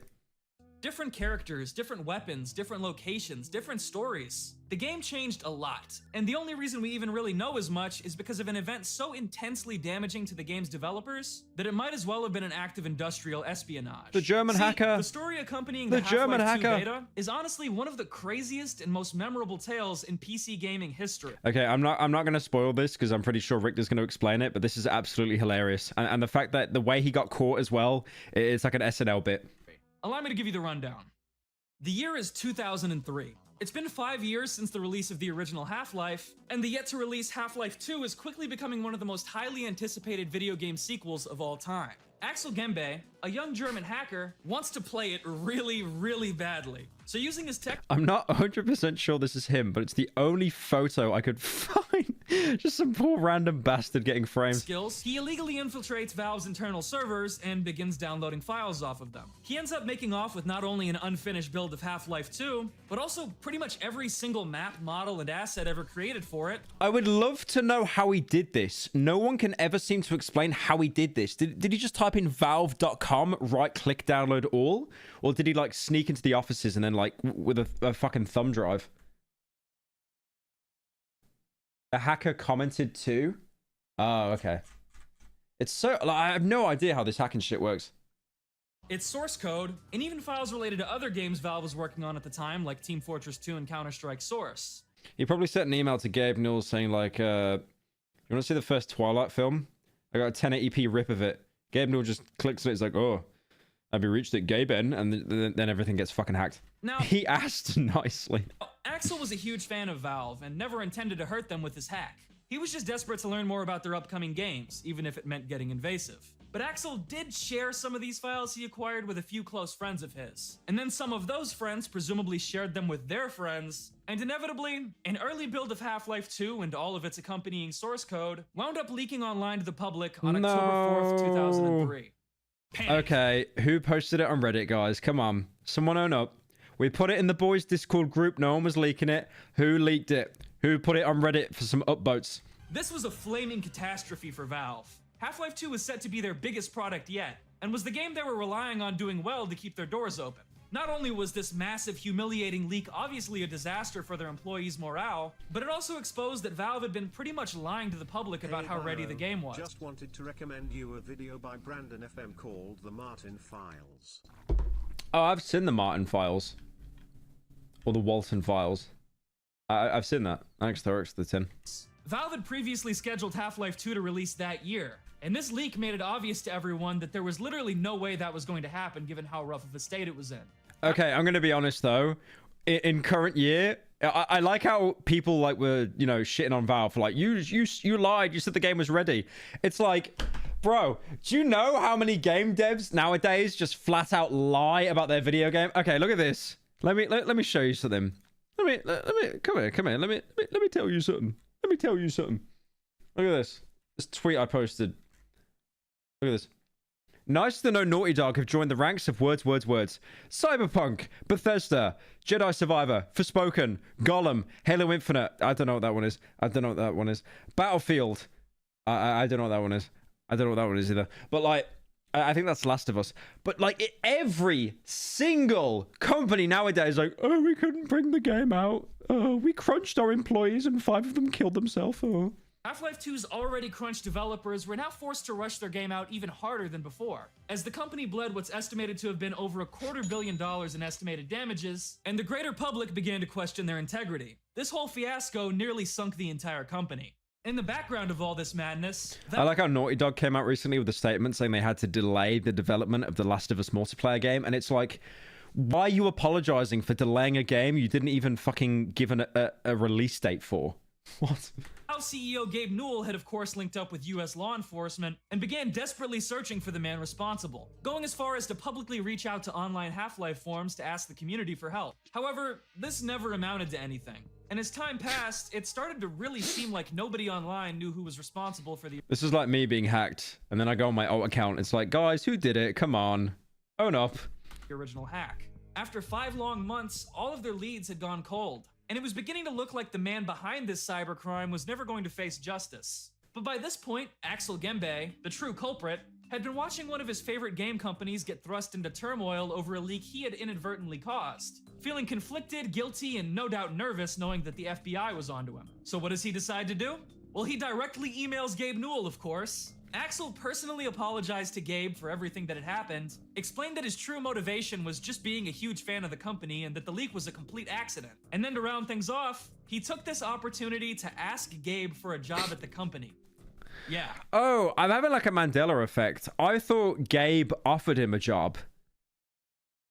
Speaker 20: Different characters, different weapons, different locations, different stories. The game changed a lot, and the only reason we even really know as much is because of an event so intensely damaging to the game's developers that it might as well have been an act of industrial espionage.
Speaker 1: The German hacker.
Speaker 20: The story accompanying the Half-Life 2 beta is honestly one of the craziest and most memorable tales in PC gaming history.
Speaker 1: Okay, I'm not going to spoil this because I'm pretty sure Rick is going to explain it, but this is absolutely hilarious. And the fact that the way he got caught as well, it's like an SNL bit.
Speaker 20: Allow me to give you the rundown. The year is 2003. It's been 5 years since the release of the original Half-Life, and the yet-to-release Half-Life 2 is quickly becoming one of the most highly anticipated video game sequels of all time. Axel Gembe, a young German hacker, wants to play it really, really badly. So using his tech—
Speaker 1: I'm not 100% sure this is him, but it's the only photo I could find. Just some poor random bastard getting framed.
Speaker 20: Skills, he illegally infiltrates Valve's internal servers and begins downloading files off of them. He ends up making off with not only an unfinished build of Half-Life 2, but also pretty much every single map, model, and asset ever created for it.
Speaker 1: I would love to know how he did this. No one can ever seem to explain how he did this. Did he just type in valve.com, right-click, download all? Or did he, like, sneak into the offices and then, like, with a fucking thumb drive? A hacker commented too? Oh, okay. It's so... Like, I have no idea how this hacking shit works.
Speaker 20: It's source code, and even files related to other games Valve was working on at the time, like Team Fortress 2 and Counter-Strike Source.
Speaker 1: He probably sent an email to Gabe Newell saying, like, you want to see the first Twilight film? I got a 1080p rip of it. Gabe Newell just clicks on it. It's like, oh, have you reached it, Gaben? And then everything gets fucking hacked.
Speaker 20: Now,
Speaker 1: he asked nicely.
Speaker 20: Axel was a huge fan of Valve and never intended to hurt them with his hack. He was just desperate to learn more about their upcoming games, even if it meant getting invasive. But Axel did share some of these files he acquired with a few close friends of his. And then some of those friends presumably shared them with their friends, and inevitably, an early build of Half-Life 2 and all of its accompanying source code wound up leaking online to the public on October 4th, 2003. Panic.
Speaker 1: Okay, who posted it on Reddit, guys? Come on, someone own up. We put it in the boys' Discord group. No one was leaking it. Who leaked it? Who put it on Reddit for some upvotes?
Speaker 20: This was a flaming catastrophe for Valve. Half-Life 2 was set to be their biggest product yet, and was the game they were relying on doing well to keep their doors open. Not only was this massive, humiliating leak obviously a disaster for their employees' morale, but it also exposed that Valve had been pretty much lying to the public about how ready the game was.
Speaker 2: Just wanted to recommend you a video by Brandon FM called The Martin Files.
Speaker 1: Oh, I've seen the Martin Files. Or the Walton Files. I've seen that. Thanks, Thorex, the 10.
Speaker 20: Valve had previously scheduled Half-Life 2 to release that year, and this leak made it obvious to everyone that there was literally no way that was going to happen given how rough of a state it was in.
Speaker 1: Okay, I'm gonna be honest though. In current year, I like how people like were, you know, shitting on Valve for like, you lied, you said the game was ready. It's like, bro, do you know how many game devs nowadays just flat out lie about their video game? Okay, look at this. Let me show you something. Let me come here. Let me tell you something. Let me tell you something. Look at this. This tweet I posted. Look at this. Nice to know Naughty Dog have joined the ranks of words. Cyberpunk, Bethesda, Jedi Survivor, Forspoken, Gollum, Halo Infinite. I don't know what that one is. Battlefield. I don't know what that one is. I don't know what that one is either. But like, I think that's Last of Us. But like, every single company nowadays, like, oh, we couldn't bring the game out. Oh, we crunched our employees and 5 of them killed themselves. Oh.
Speaker 20: Half-Life 2's already crunched developers were now forced to rush their game out even harder than before, as the company bled what's estimated to have been over $250 million in estimated damages, and the greater public began to question their integrity. This whole fiasco nearly sunk the entire company. In the background of all this madness...
Speaker 1: I like how Naughty Dog came out recently with a statement saying they had to delay the development of The Last of Us multiplayer game, and it's like, why are you apologizing for delaying a game you didn't even fucking give a release date for? What?
Speaker 20: Valve CEO Gabe Newell had of course linked up with US law enforcement and began desperately searching for the man responsible, going as far as to publicly reach out to online Half-Life forums to ask the community for help. However, this never amounted to anything. And as time passed, it started to really seem like nobody online knew who was responsible for the...
Speaker 1: This is like me being hacked, and then I go on my alt account. It's like, guys, who did it? Come on. Own up.
Speaker 20: ...original hack. After 5 long months, all of their leads had gone cold, and it was beginning to look like the man behind this cybercrime was never going to face justice. But by this point, Axel Gembe, the true culprit, had been watching one of his favorite game companies get thrust into turmoil over a leak he had inadvertently caused, feeling conflicted, guilty, and no doubt nervous knowing that the FBI was onto him. So what does he decide to do? Well, he directly emails Gabe Newell, of course. Axel personally apologized to Gabe for everything that had happened, explained that his true motivation was just being a huge fan of the company and that the leak was a complete accident. And then to round things off, he took this opportunity to ask Gabe for a job at the company. Yeah.
Speaker 1: Oh, I'm having like a Mandela effect. I thought Gabe offered him a job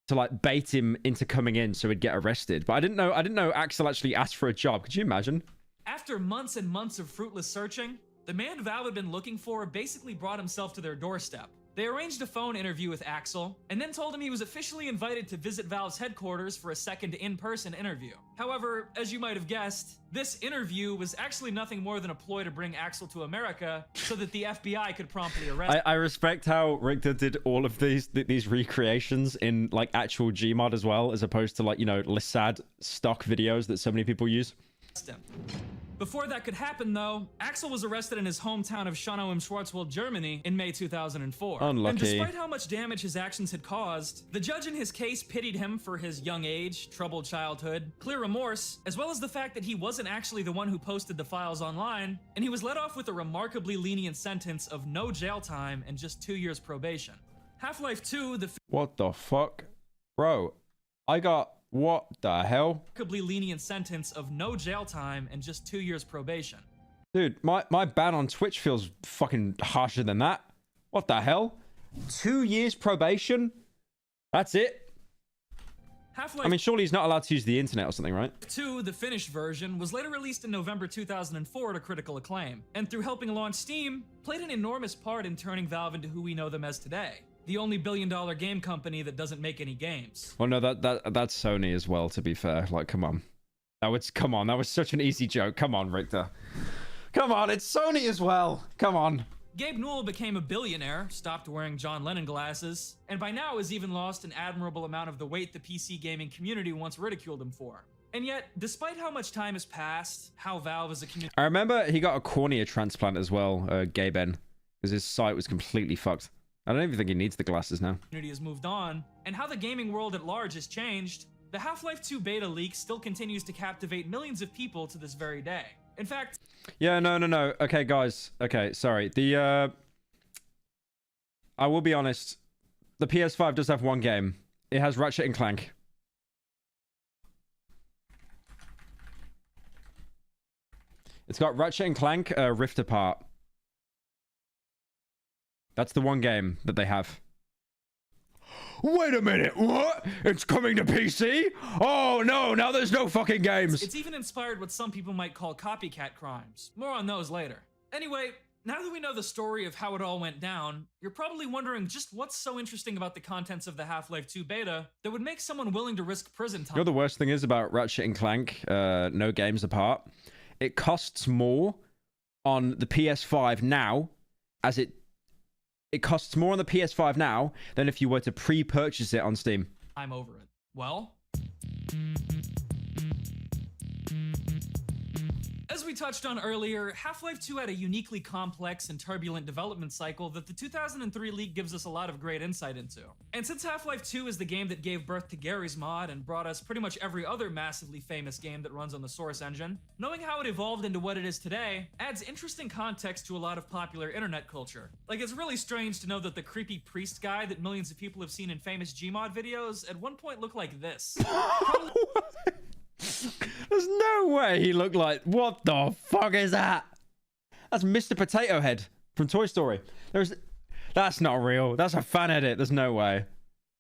Speaker 1: to like bait him into coming in so he'd get arrested. But I didn't know Axel actually asked for a job. Could you imagine?
Speaker 20: After months and months of fruitless searching, the man Valve had been looking for basically brought himself to their doorstep. They arranged a phone interview with Axel, and then told him he was officially invited to visit Valve's headquarters for a second in-person interview. However, as you might have guessed, this interview was actually nothing more than a ploy to bring Axel to America so that the FBI could promptly arrest him.
Speaker 1: I respect how Richter did all of these recreations in like actual Gmod as well, as opposed to like, you know, Lissad stock videos that so many people use.
Speaker 20: Before that could happen, though, Axel was arrested in his hometown of Schönau im Schwarzwald, Germany in May 2004.
Speaker 1: Unlucky.
Speaker 20: And despite how much damage his actions had caused, the judge in his case pitied him for his young age, troubled childhood, clear remorse, as well as the fact that he wasn't actually the one who posted the files online, and he was let off with a remarkably lenient sentence of no jail time and just 2 years probation. Half-Life 2,
Speaker 1: What the fuck? Bro, I got... What the hell?
Speaker 20: Remarkably lenient sentence of no jail time and just 2 years probation.
Speaker 1: Dude, my ban on Twitch feels fucking harsher than that. What the hell? 2 years probation? That's it?
Speaker 20: Half-Life
Speaker 1: I mean, surely he's not allowed to use the internet or something, right?
Speaker 20: 2, the finished version, was later released in November 2004 to critical acclaim, and through helping launch Steam, played an enormous part in turning Valve into who we know them as today. The only billion-dollar game company that doesn't make any games.
Speaker 1: Well, no, that's Sony as well, to be fair. Like, come on. That was such an easy joke. Come on, Richter. Come on, it's Sony as well. Come on.
Speaker 20: Gabe Newell became a billionaire, stopped wearing John Lennon glasses, and by now has even lost an admirable amount of the weight the PC gaming community once ridiculed him for. And yet, despite how much time has passed, how Valve as a community...
Speaker 1: I remember he got a cornea transplant as well, Gaben, because his sight was completely fucked. I don't even think he needs the glasses now.
Speaker 20: ...has moved on, and how the gaming world at large has changed, the Half-Life 2 beta leak still continues to captivate millions of people to this very day. In fact...
Speaker 1: Yeah, no. Okay, guys. Okay, sorry. I will be honest. The PS5 does have one game. It has Ratchet and Clank. It's got Ratchet and Clank Rift Apart. That's the one game that they have. Wait a minute, what? It's coming to PC? Oh no, now there's no fucking games.
Speaker 20: It's even inspired what some people might call copycat crimes. More on those later. Anyway, now that we know the story of how it all went down, you're probably wondering just what's so interesting about the contents of the Half-Life 2 beta that would make someone willing to risk prison time.
Speaker 1: You know the worst thing is about Ratchet and Clank, no games apart? It costs more on the PS5 now, as it costs more on the PS5 now than if you were to pre-purchase it on Steam.
Speaker 20: I'm over it. Well, as we touched on earlier, Half-Life 2 had a uniquely complex and turbulent development cycle that the 2003 leak gives us a lot of great insight into. And since Half-Life 2 is the game that gave birth to Gary's Mod and brought us pretty much every other massively famous game that runs on the Source engine, knowing how it evolved into what it is today adds interesting context to a lot of popular internet culture. Like, it's really strange to know that the creepy priest guy that millions of people have seen in famous Gmod videos at one point looked like this.
Speaker 1: There's no way he looked like... What the fuck is that? That's Mr. Potato Head from Toy Story. That's not real. That's a fan edit. There's no way.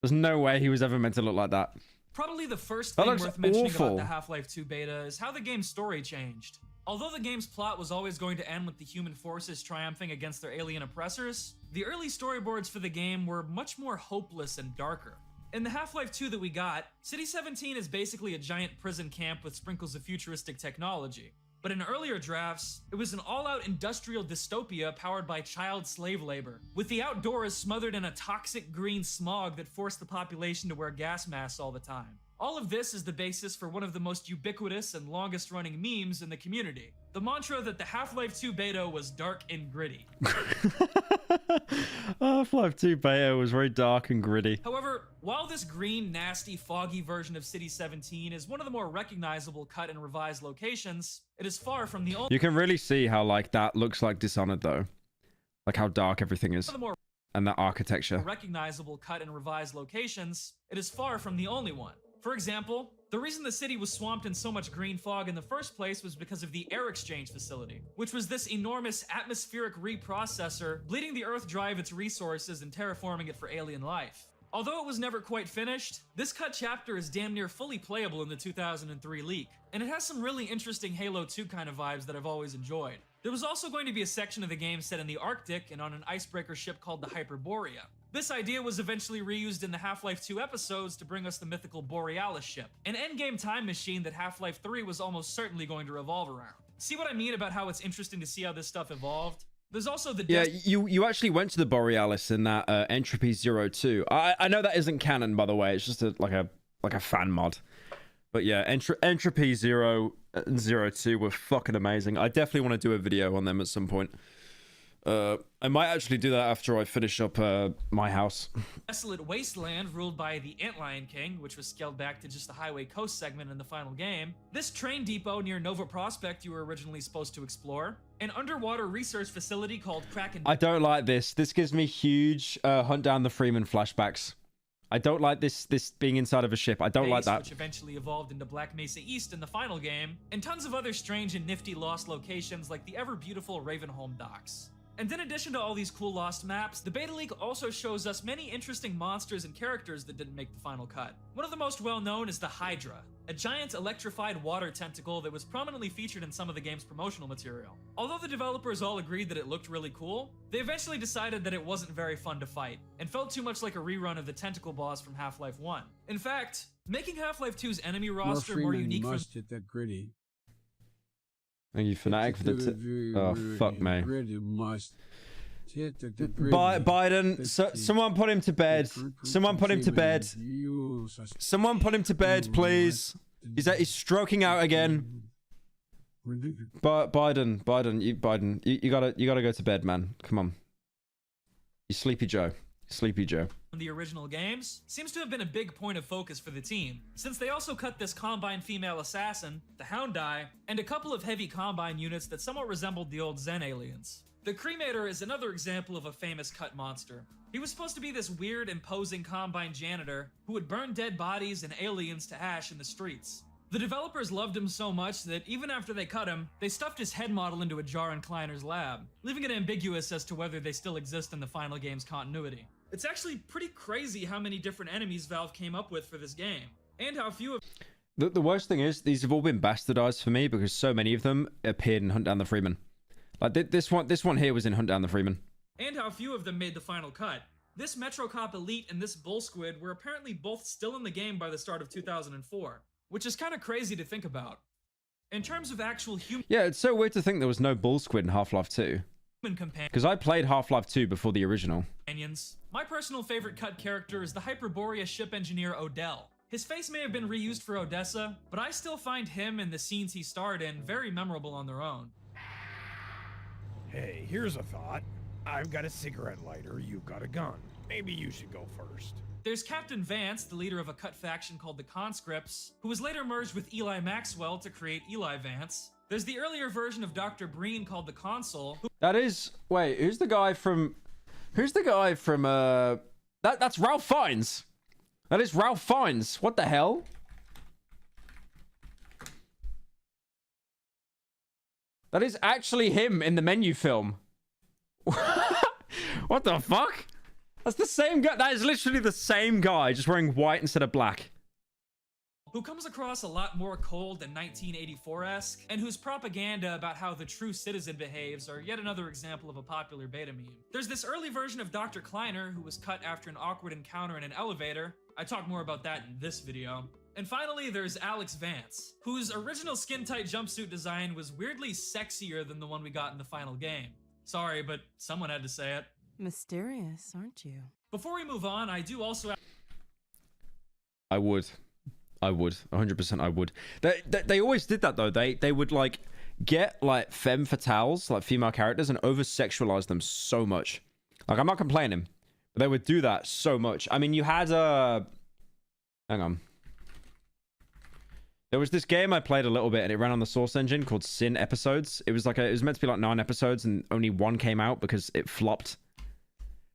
Speaker 1: There's no way he was ever meant to look like that.
Speaker 20: Probably the first thing worth mentioning about the Half-Life 2 beta is how the game's story changed. Although the game's plot was always going to end with the human forces triumphing against their alien oppressors, the early storyboards for the game were much more hopeless and darker. In the Half-Life 2 that we got, City 17 is basically a giant prison camp with sprinkles of futuristic technology. But in earlier drafts, it was an all-out industrial dystopia powered by child slave labor, with the outdoors smothered in a toxic green smog that forced the population to wear gas masks all the time. All of this is the basis for one of the most ubiquitous and longest-running memes in the community. The mantra that the Half-Life 2 beta was dark and gritty.
Speaker 1: Half-Life 2 beta was very dark and gritty.
Speaker 20: However, while this green, nasty, foggy version of City 17 is one of the more recognizable cut and revised locations, it is far from the only...
Speaker 1: You can really see how, like, that looks like Dishonored, though. Like, how dark everything is. And that architecture.
Speaker 20: Recognizable cut and revised locations, it is far from the only one. For example, the reason the city was swamped in so much green fog in the first place was because of the air exchange facility, which was this enormous atmospheric reprocessor bleeding the Earth dry of its resources and terraforming it for alien life. Although it was never quite finished, this cut chapter is damn near fully playable in the 2003 leak, and it has some really interesting Halo 2 kind of vibes that I've always enjoyed. There was also going to be a section of the game set in the Arctic and on an icebreaker ship called the Hyperborea. This idea was eventually reused in the Half-Life 2 episodes to bring us the mythical Borealis ship, an endgame time machine that Half-Life 3 was almost certainly going to revolve around. See what I mean about how it's interesting to see how this stuff evolved? There's also the...
Speaker 1: Yeah, you actually went to the Borealis in that Entropy 02. I know that isn't canon, by the way. It's just like a fan mod. But yeah, Entropy 02 were fucking amazing. I definitely want to do a video on them at some point. I might actually do that after I finish up my house.
Speaker 20: Desolate wasteland ruled by the Antlion King, which was scaled back to just the highway coast segment in the final game. This train depot near Nova Prospect you were originally supposed to explore. An underwater research facility called Kraken...
Speaker 1: I don't like this. This gives me huge Hunt Down the Freeman flashbacks. I don't like this being inside of a ship. I don't like that.
Speaker 20: Which eventually evolved into Black Mesa East in the final game, and tons of other strange and nifty lost locations like the ever-beautiful Ravenholm docks. And in addition to all these cool lost maps, the beta leak also shows us many interesting monsters and characters that didn't make the final cut. One of the most well-known is the Hydra, a giant electrified water tentacle that was prominently featured in some of the game's promotional material. Although the developers all agreed that it looked really cool, they eventually decided that it wasn't very fun to fight, and felt too much like a rerun of the tentacle boss from Half-Life 1. In fact, making Half-Life 2's enemy roster more unique from...
Speaker 21: hit that gritty.
Speaker 1: Thank you, Fnatic, for the... Oh, fuck me.
Speaker 21: Gritty must.
Speaker 1: Biden, someone put him to bed. Someone put him to bed. Someone put him to bed, please. He's stroking out again. Biden, you gotta go to bed, man. Come on. You sleepy Joe. Sleepy Joe.
Speaker 20: The original games seems to have been a big point of focus for the team, since they also cut this Combine female assassin, the Hound Eye, and a couple of heavy Combine units that somewhat resembled the old Zen aliens. The Cremator is another example of a famous cut monster. He was supposed to be this weird, imposing Combine janitor who would burn dead bodies and aliens to ash in the streets. The developers loved him so much that even after they cut him, they stuffed his head model into a jar in Kleiner's lab, leaving it ambiguous as to whether they still exist in the final game's continuity. It's actually pretty crazy how many different enemies Valve came up with for this game, and how few of...
Speaker 1: The worst thing is, these have all been bastardized for me because so many of them appeared in Hunt Down the Freeman. Like, this one here was in Hunt Down the Freeman.
Speaker 20: And how few of them made the final cut. This Metro Cop Elite and this Bull Squid were apparently both still in the game by the start of 2004, which is kind of crazy to think about. In terms of actual human...
Speaker 1: Yeah, it's so weird to think there was no Bull Squid in Half-Life 2. Because I played Half-Life 2 before the original.
Speaker 20: My personal favorite cut character is the Hyperborea ship engineer Odell. His face may have been reused for Odessa, but I still find him and the scenes he starred in very memorable on their own.
Speaker 8: Hey, here's a thought. I've got a cigarette lighter, you've got a gun. Maybe you should go first.
Speaker 20: There's Captain Vance, the leader of a cut faction called the Conscripts, who was later merged with Eli Maxwell to create Eli Vance. There's the earlier version of Dr. Breen called the Consul.
Speaker 1: That is... Wait, who's the guy from... That's Ralph Fiennes. That is Ralph Fiennes. What the hell? That is actually him in the Menu film. What the fuck? That's the same guy. That is literally the same guy, just wearing white instead of black.
Speaker 20: Who comes across a lot more cold and 1984-esque, and whose propaganda about how the true citizen behaves are yet another example of a popular beta meme. There's this early version of Dr. Kleiner, who was cut after an awkward encounter in an elevator. I talk more about that in this video. And finally, there's Alex Vance, whose original skin-tight jumpsuit design was weirdly sexier than the one we got in the final game. Sorry, but someone had to say it.
Speaker 19: Mysterious, aren't you?
Speaker 20: Before we move on, I do also...
Speaker 1: I would 100% I would. They always did that though. They would like get like femme fatales, like female characters, and over sexualize them so much. Like, I'm not complaining, but they would do that so much. I mean, you had hang on, there was this game I played a little bit and it ran on the Source engine called Sin Episodes. It was meant to be like 9 episodes and only 1 came out because it flopped.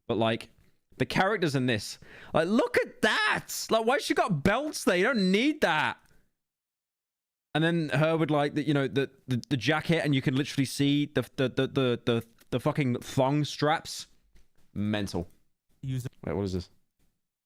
Speaker 1: But like, the characters in this, like, look at that! Like, why she got belts there? You don't need that. And then her with like the jacket, and you can literally see the fucking thong straps. Mental. Wait, what is this?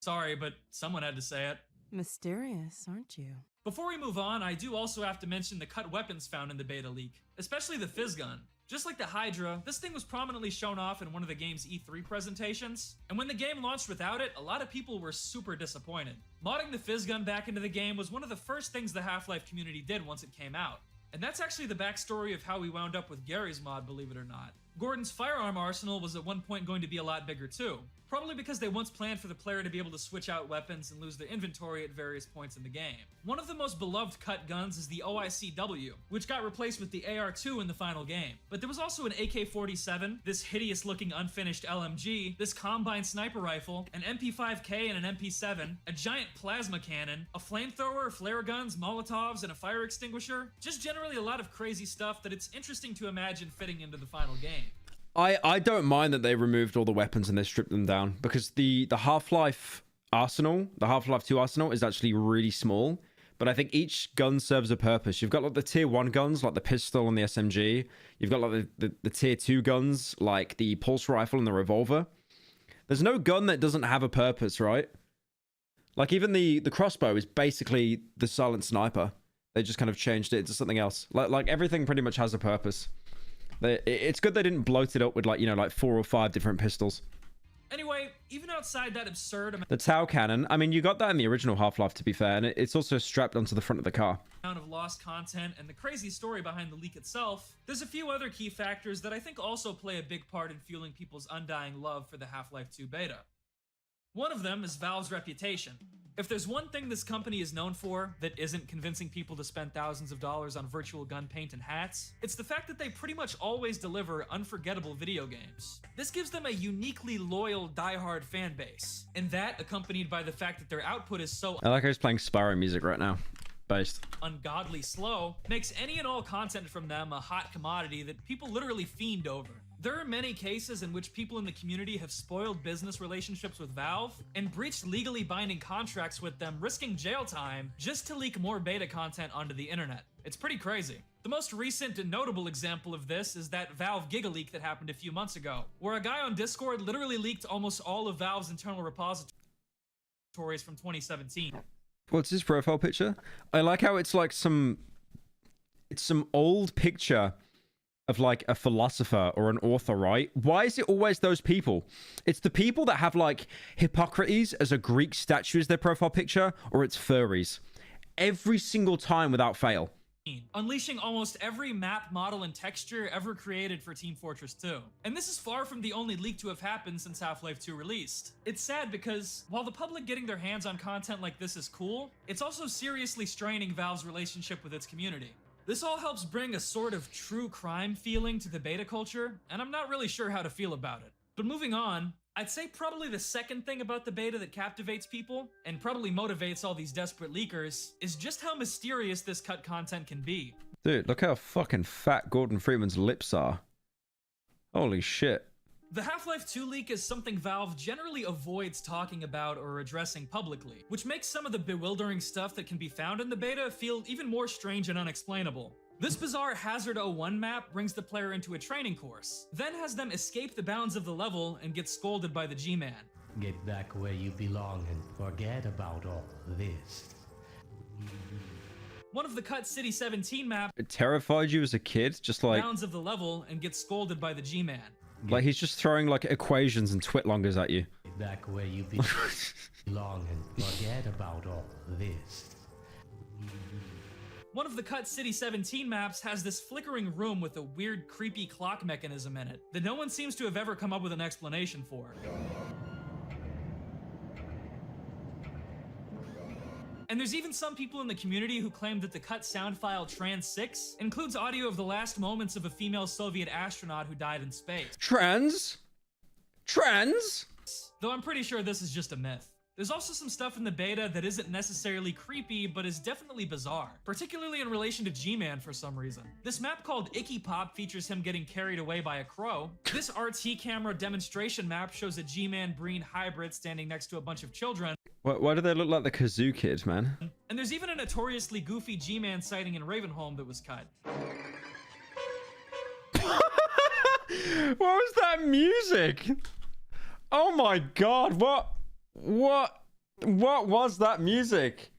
Speaker 20: Sorry, but someone had to say it.
Speaker 19: Mysterious, aren't you?
Speaker 20: Before we move on, I do also have to mention the cut weapons found in the beta leak, especially the Fizz gun. Just like the Hydra, this thing was prominently shown off in one of the game's E3 presentations, and when the game launched without it, a lot of people were super disappointed. Modding the Fizz gun back into the game was one of the first things the Half-Life community did once it came out. And that's actually the backstory of how we wound up with Gary's mod, believe it or not. Gordon's firearm arsenal was at one point going to be a lot bigger too, probably because they once planned for the player to be able to switch out weapons and lose their inventory at various points in the game. One of the most beloved cut guns is the OICW, which got replaced with the AR-2 in the final game. But there was also an AK-47, this hideous-looking unfinished LMG, this Combine sniper rifle, an MP5K and an MP7, a giant plasma cannon, a flamethrower, flare guns, Molotovs, and a fire extinguisher. Just generally a lot of crazy stuff that it's interesting to imagine fitting into the final game.
Speaker 1: I don't mind that they removed all the weapons and they stripped them down, because the Half-Life arsenal, the Half-Life 2 arsenal, is actually really small, but I think each gun serves a purpose. You've got like the tier 1 guns, like the pistol and the SMG. You've got like the tier 2 guns, like the pulse rifle and the revolver. There's no gun that doesn't have a purpose, right? Like, even the crossbow is basically the silent sniper. They just kind of changed it to something else. Like everything pretty much has a purpose. It's good they didn't bloat it up with like 4 or 5 different pistols.
Speaker 20: Anyway, even outside that absurd
Speaker 1: The Tau cannon. I mean, you got that in the original Half-Life, to be fair, and it's also strapped onto the front of the car.
Speaker 20: amount of lost content and the crazy story behind the leak itself, there's a few other key factors that I think also play a big part in fueling people's undying love for the Half-Life 2 beta. One of them is Valve's reputation. If there's one thing this company is known for that isn't convincing people to spend thousands of dollars on virtual gun paint and hats, it's the fact that they pretty much always deliver unforgettable video games. This gives them a uniquely loyal, die-hard fan base, and that, accompanied by the fact that their output is so
Speaker 1: I like how he's playing Spyro music right now. Based.
Speaker 20: Ungodly slow, makes any and all content from them a hot commodity that people literally fiend over. There are many cases in which people in the community have spoiled business relationships with Valve and breached legally binding contracts with them, risking jail time just to leak more beta content onto the internet. It's pretty crazy. The most recent and notable example of this is that Valve Giga leak that happened a few months ago, where a guy on Discord literally leaked almost all of Valve's internal repositories from 2017.
Speaker 1: What's his profile picture? I like how it's like some old picture of like a philosopher or an author, right? Why is it always those people? It's the people that have like Hippocrates as a Greek statue as their profile picture, or it's furries. Every single time without fail.
Speaker 20: Unleashing almost every map, model, and texture ever created for Team Fortress 2. And this is far from the only leak to have happened since Half-Life 2 released. It's sad because, while the public getting their hands on content like this is cool, it's also seriously straining Valve's relationship with its community. This all helps bring a sort of true crime feeling to the beta culture, and I'm not really sure how to feel about it. But moving on, I'd say probably the second thing about the beta that captivates people, and probably motivates all these desperate leakers, is just how mysterious this cut content can be.
Speaker 1: Dude, look how fucking fat Gordon Freeman's lips are. Holy shit.
Speaker 20: The Half-Life 2 leak is something Valve generally avoids talking about or addressing publicly, which makes some of the bewildering stuff that can be found in the beta feel even more strange and unexplainable. This bizarre Hazard 01 map brings the player into a training course, then has them escape the bounds of the level and get scolded by the G-Man.
Speaker 21: Get back where you belong and forget about all this.
Speaker 20: One of the cut City 17 maps
Speaker 1: It terrified you as a kid? Just like...
Speaker 20: bounds of the level and get scolded by the G-Man.
Speaker 1: Like he's just throwing like equations and twitlongers at you.
Speaker 21: Get back where you belong and forget about all this.
Speaker 20: One of the cut City 17 maps has this flickering room with a weird, creepy clock mechanism in it that no one seems to have ever come up with an explanation for. And there's even some people in the community who claim that the cut sound file Trans 6 includes audio of the last moments of a female Soviet astronaut who died in space.
Speaker 1: Trans?
Speaker 20: Though I'm pretty sure this is just a myth. There's also some stuff in the beta that isn't necessarily creepy, but is definitely bizarre, particularly in relation to G-Man for some reason. This map called Icky Pop features him getting carried away by a crow. This RT camera demonstration map shows a G-Man Breen hybrid standing next to a bunch of children.
Speaker 1: Why do they look like the Kazoo Kid, man?
Speaker 20: And there's even a notoriously goofy G-Man sighting in Ravenholm that was cut.
Speaker 1: What was that music? Oh my god, what was that music?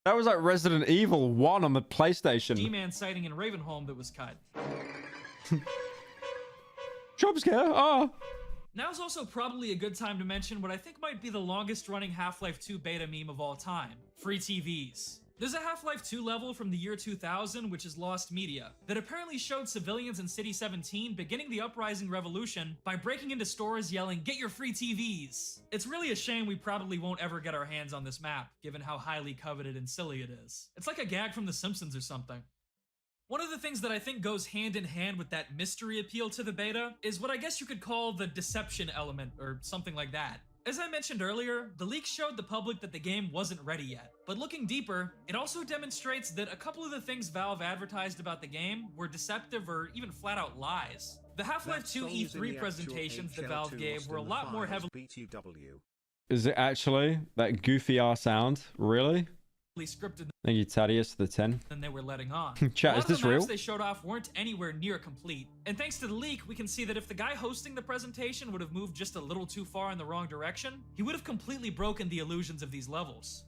Speaker 1: That was like Resident Evil 1 on the PlayStation.
Speaker 20: G-Man sighting in Ravenholm that was cut.
Speaker 1: Jump scare, oh.
Speaker 20: Now's also probably a good time to mention what I think might be the longest running Half-Life 2 beta meme of all time. Free TVs. There's a Half-Life 2 level from the year 2000, which is Lost Media, that apparently showed civilians in City 17 beginning the uprising revolution by breaking into stores yelling, "Get your free TVs!" It's really a shame we probably won't ever get our hands on this map, given how highly coveted and silly it is. It's like a gag from The Simpsons or something. One of the things that I think goes hand in hand with that mystery appeal to the beta is what I guess you could call the deception element, or something like that. As I mentioned earlier, the leak showed the public that the game wasn't ready yet, but looking deeper, it also demonstrates that a couple of the things Valve advertised about the game were deceptive or even flat out lies. The Half-Life 2 E3 presentations that Valve gave were a lot more heavily
Speaker 1: Is it actually that goofy ass sound? Really?
Speaker 20: scripted
Speaker 1: Thank you, Thaddeus, for the 10.
Speaker 20: than they were letting on.
Speaker 1: Chat, is this
Speaker 20: the maps
Speaker 1: real?
Speaker 20: they showed off weren't anywhere near complete. And thanks to the leak, we can see that if the guy hosting the presentation would have moved just a little too far in the wrong direction, he would have completely broken the illusions of these levels.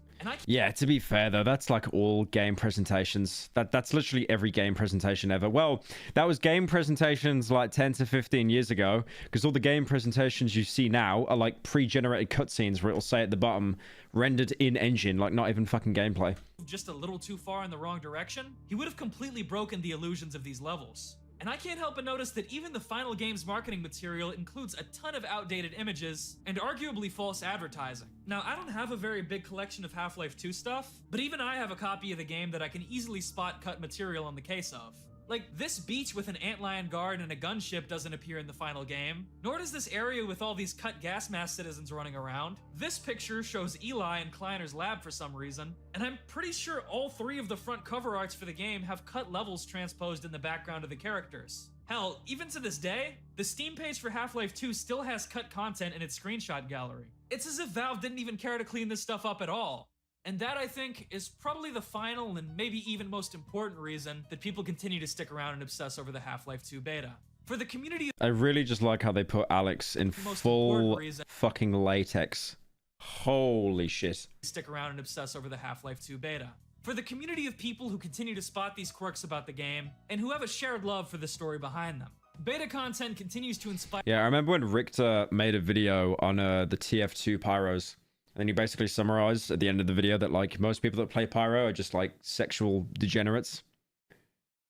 Speaker 1: Yeah, to be fair though, that's like all game presentations. That's literally every game presentation ever. Well, that was game presentations like 10 to 15 years ago, because all the game presentations you see now are like pre-generated cutscenes where it'll say at the bottom, rendered in engine, like not even fucking gameplay.
Speaker 20: Just a little too far in the wrong direction, he would have completely broken the illusions of these levels. And I can't help but notice that even the final game's marketing material includes a ton of outdated images and arguably false advertising. Now, I don't have a very big collection of Half-Life 2 stuff, but even I have a copy of the game that I can easily spot cut material on the case of. Like, this beach with an antlion guard and a gunship doesn't appear in the final game, nor does this area with all these cut gas mask citizens running around. This picture shows Eli in Kleiner's lab for some reason, and I'm pretty sure all 3 of the front cover arts for the game have cut levels transposed in the background of the characters. Hell, even to this day, the Steam page for Half-Life 2 still has cut content in its screenshot gallery. It's as if Valve didn't even care to clean this stuff up at all. And that, I think, is probably the final and maybe even most important reason that people continue to stick around and obsess over the Half-Life 2 beta. For the community,
Speaker 1: I really just like how they put Alex in full fucking latex. Holy shit.
Speaker 20: Stick around and obsess over the Half-Life 2 beta. For the community of people who continue to spot these quirks about the game, and who have a shared love for the story behind them. Beta content continues to inspire—
Speaker 1: Yeah, I remember when Richter made a video on the TF2 Pyros. And then he basically summarized at the end of the video that like most people that play Pyro are just like sexual degenerates.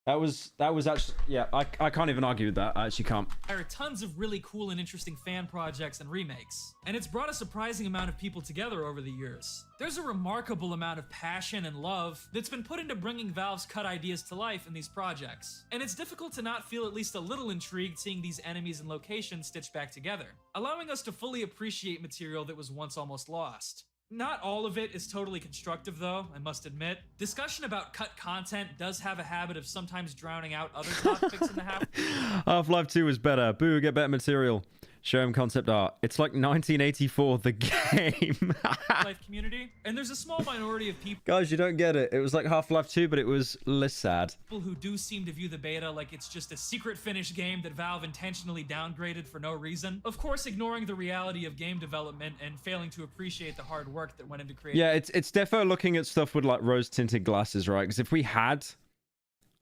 Speaker 1: That was actually, yeah, I can't even argue with that. I actually can't.
Speaker 20: There are tons of really cool and interesting fan projects and remakes, and it's brought a surprising amount of people together over the years. There's a remarkable amount of passion and love that's been put into bringing Valve's cut ideas to life in these projects, and it's difficult to not feel at least a little intrigued seeing these enemies and locations stitched back together, allowing us to fully appreciate material that was once almost lost. Not all of it is totally constructive though, I must admit. Discussion about cut content does have a habit of sometimes drowning out other topics in the
Speaker 1: Half-Life 2 was better. Boo, get better material. Show him concept art. It's like 1984, the game.
Speaker 20: Half-Life community, and there's a small minority of people—
Speaker 1: Guys, you don't get it. It was like Half-Life 2, but it was less sad.
Speaker 20: People who do seem to view the beta like it's just a secret finished game that Valve intentionally downgraded for no reason. Of course, ignoring the reality of game development and failing to appreciate the hard work that went into creating—
Speaker 1: Yeah, it's defo looking at stuff with like rose-tinted glasses, right? Because if we had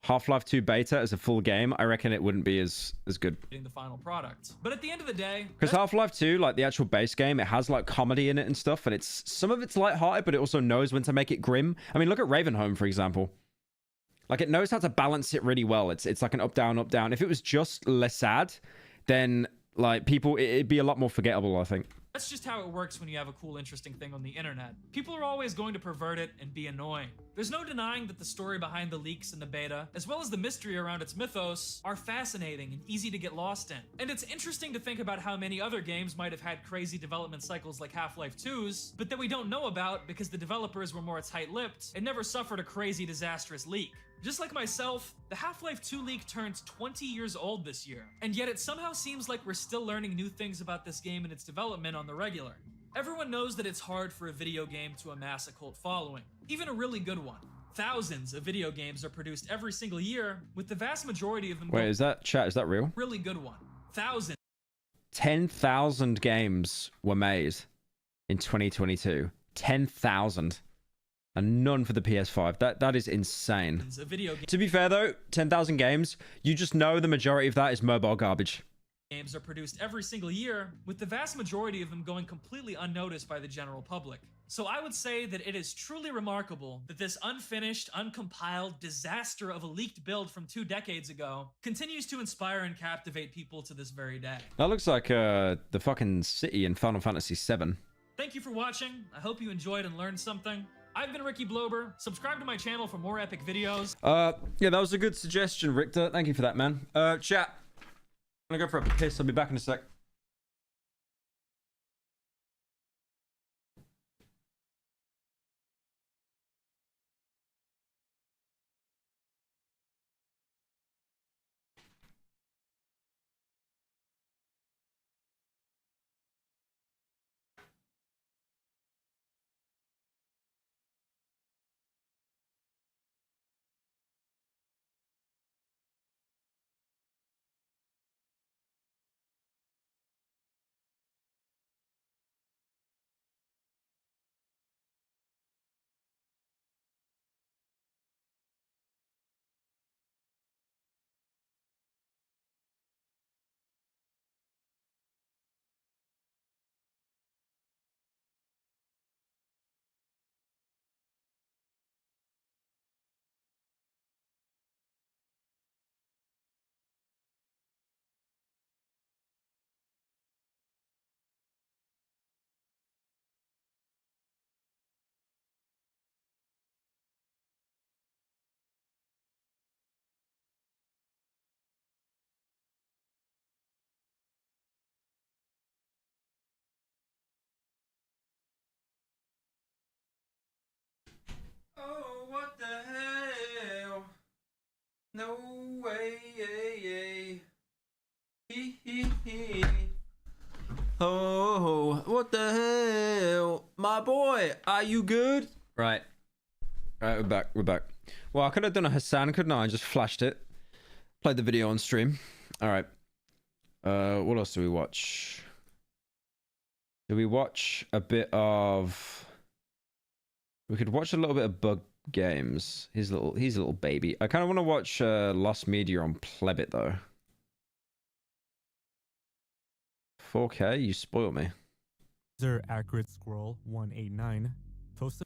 Speaker 1: Half-Life 2 beta as a full game, I reckon it wouldn't be as good.
Speaker 20: The final product. But at the end of the day,
Speaker 1: because Half-Life 2, like the actual base game, it has like comedy in it and stuff, and it's some of it's lighthearted, but it also knows when to make it grim. I mean, look at Ravenholm, for example. Like it knows how to balance it really well. It's like an up down up down. If it was just less sad, then like people, it'd be a lot more forgettable, I think.
Speaker 20: That's just how it works when you have a cool, interesting thing on the internet. People are always going to pervert it and be annoying. There's no denying that the story behind the leaks in the beta, as well as the mystery around its mythos, are fascinating and easy to get lost in. And it's interesting to think about how many other games might have had crazy development cycles like Half-Life 2's, but that we don't know about because the developers were more tight-lipped and never suffered a crazy, disastrous leak. Just like myself, the Half-Life 2 leak turns 20 years old this year, and yet it somehow seems like we're still learning new things about this game and its development on the regular. Everyone knows that it's hard for a video game to amass a cult following, even a really good one. Thousands of video games are produced every single year, with the vast majority of them—
Speaker 1: Wait, is that chat? Is that real?
Speaker 20: Really good one. Thousands.
Speaker 1: 10,000 games were made in 2022. 10,000. And none for the PS5. That is insane. To be fair though, 10,000 games, you just know the majority of that is mobile garbage.
Speaker 20: Games are produced every single year, with the vast majority of them going completely unnoticed by the general public. So I would say that it is truly remarkable that this unfinished, uncompiled disaster of a leaked build from 2 decades ago continues to inspire and captivate people to this very day.
Speaker 1: That looks like the fucking city in Final Fantasy VII.
Speaker 20: Thank you for watching. I hope you enjoyed and learned something. I've been Ricky Blober. Subscribe to my channel for more epic videos.
Speaker 1: Yeah, that was a good suggestion, Richter. Thank you for that, man. Chat. I'm gonna go for a piss. I'll be back in a sec. No way. Oh, what the hell? My boy, are you good? Right. Alright, we're back. Well, I could have done a Hassan, couldn't I? I just flashed it. Played the video on stream. Alright. What else do we watch? Do we watch a bit of... We could watch a little bit of Bug Games. He's a little baby. I kind of want to watch Lost Media on Plebit, though. 4K? You spoil me.
Speaker 7: User Accurate Squirrel 189 posted.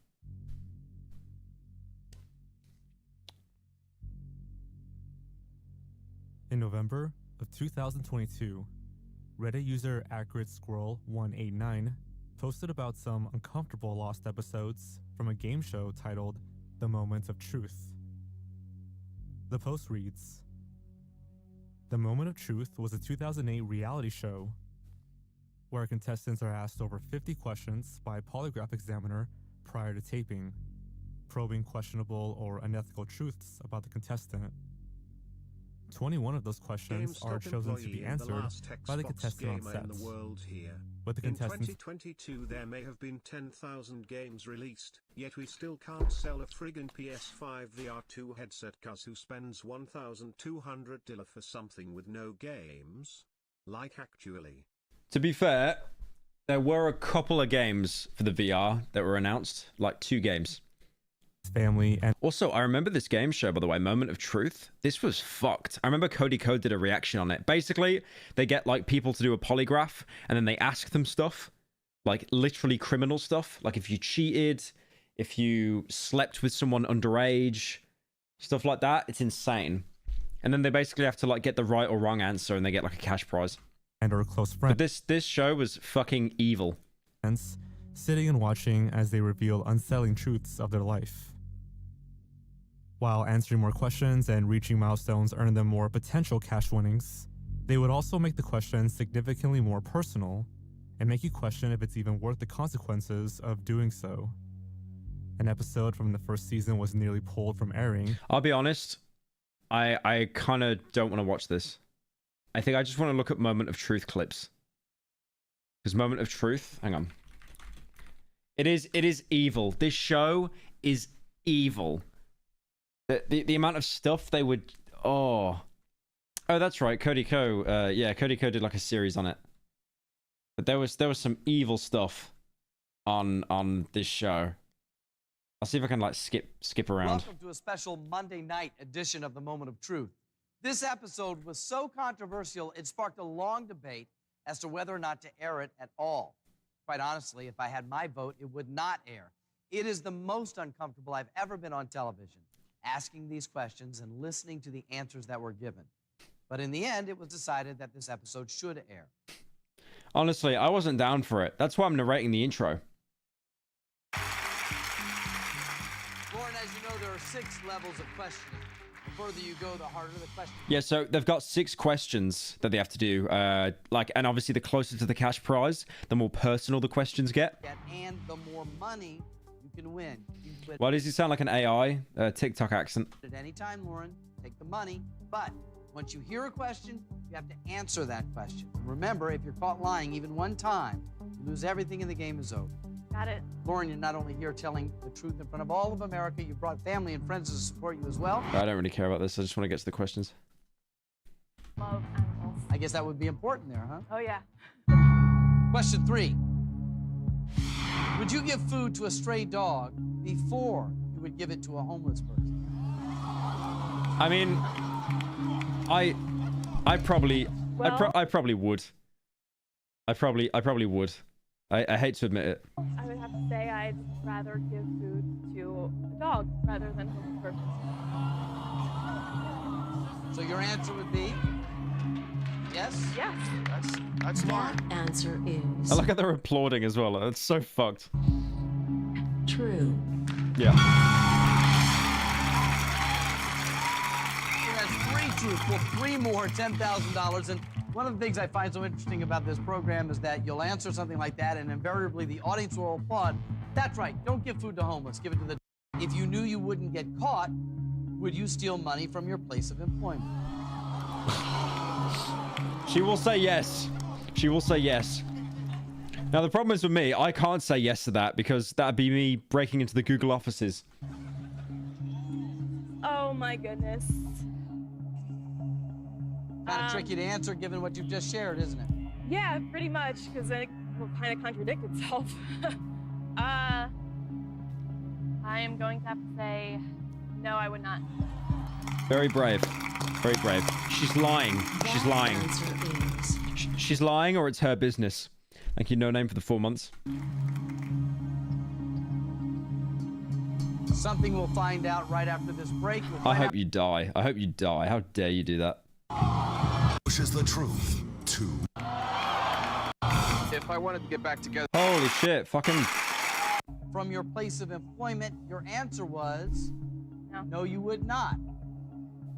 Speaker 7: In November of 2022, Reddit user Accurate Squirrel 189 posted about some uncomfortable lost episodes from a game show titled The Moment of Truth. The post reads, The Moment of Truth was a 2008 reality show where contestants are asked over 50 questions by a polygraph examiner prior to taping, probing questionable or unethical truths about the contestant. 21 of those questions are chosen to be answered by the contestant on set. With the contestants...
Speaker 2: In 2022 there may have been 10,000 games released, yet we still can't sell a friggin' PS5 VR2 headset cuz who spends $1,200 for something with no games? Like actually.
Speaker 1: To be fair, there were a couple of games for the VR that were announced, like 2 games.
Speaker 7: Family and
Speaker 1: also, I remember this game show, by the way, Moment of Truth. This was fucked. I remember Cody Code did a reaction on it. Basically, they get like people to do a polygraph and then they ask them stuff, like literally criminal stuff, like if you cheated, if you slept with someone underage, stuff like that. It's insane. And then they basically have to like get the right or wrong answer and they get like a cash prize.
Speaker 7: And or close friends.
Speaker 1: But this show was fucking evil.
Speaker 7: Sitting and watching as they reveal unsettling truths of their life. While answering more questions and reaching milestones earn them more potential cash winnings, they would also make the questions significantly more personal and make you question if it's even worth the consequences of doing so. An episode from the first season was nearly pulled from airing.
Speaker 1: I'll be honest, I kind of don't want to watch this. I think I just want to look at Moment of Truth clips. Because Moment of Truth, hang on. It is evil. This show is evil. The amount of stuff they would... Oh, that's right. Cody Co. Yeah, Cody Co did like a series on it. But there was some evil stuff on this show. I'll see if I can like skip around.
Speaker 22: Welcome to a special Monday night edition of The Moment of Truth. This episode was so controversial, it sparked a long debate as to whether or not to air it at all. Quite honestly, if I had my vote, it would not air. It is the most uncomfortable I've ever been on television, asking these questions and listening to the answers that were given. But in the end, it was decided that this episode should air.
Speaker 1: Honestly, I wasn't down for it. That's why I'm narrating the intro.
Speaker 22: Lauren, as you know, there are 6 levels of questioning. The further you go, the harder the question.
Speaker 1: Yeah, so they've got 6 questions that they have to do. And obviously the closer to the cash prize, the more personal the questions get.
Speaker 22: And the more money you can win.
Speaker 1: Why does he sound like an AI TikTok accent?
Speaker 22: At any time, Lauren, take the money. But once you hear a question, you have to answer that question. Remember, if you're caught lying even one time, you lose everything and the game is over.
Speaker 23: Got it.
Speaker 22: Lauren, you're not only here telling the truth in front of all of America, you brought family and friends to support you as well.
Speaker 1: I don't really care about this. I just want to get to the questions.
Speaker 23: Love animals.
Speaker 22: I guess that would be important there, huh?
Speaker 23: Oh, yeah.
Speaker 22: Question 3. Would you give food to a stray dog before you would give it to a homeless person?
Speaker 1: I mean, I probably would. I probably would. I hate to admit it.
Speaker 23: I would have to say I'd rather give food to a dog rather than a homeless person.
Speaker 22: So your answer would be yes?
Speaker 23: Yes.
Speaker 22: That's smart.
Speaker 10: Answer is
Speaker 1: I like how they're applauding as well. It's so fucked.
Speaker 10: true.
Speaker 1: Yeah.
Speaker 22: So that's 3 truths. Well, 3 more, $10,000. And one of the things I find so interesting about this program is that you'll answer something like that, and invariably the audience will applaud. That's right. Don't give food to homeless. Give it to the... If you knew you wouldn't get caught, Would you steal money from your place of employment?
Speaker 1: She will say yes. She will say yes. Now, the problem is with me, I can't say yes to that because that'd be me breaking into the Google offices.
Speaker 23: Oh my goodness.
Speaker 22: Kind of tricky to answer given what you've just shared, isn't it?
Speaker 23: Yeah, pretty much, because it will kind of contradict itself. I am going to have to say, no, I would not.
Speaker 1: Very brave. Very brave. She's lying. She's lying. She's lying, or it's her business. Thank you, No Name, for the 4 months.
Speaker 22: Something we'll find out right after this break.
Speaker 1: I hope you die. I hope you die. How dare you do that?
Speaker 3: Pushes the truth to.
Speaker 5: If I wanted to get back together.
Speaker 1: Holy shit. Fucking.
Speaker 22: From your place of employment, your answer was no, you would not.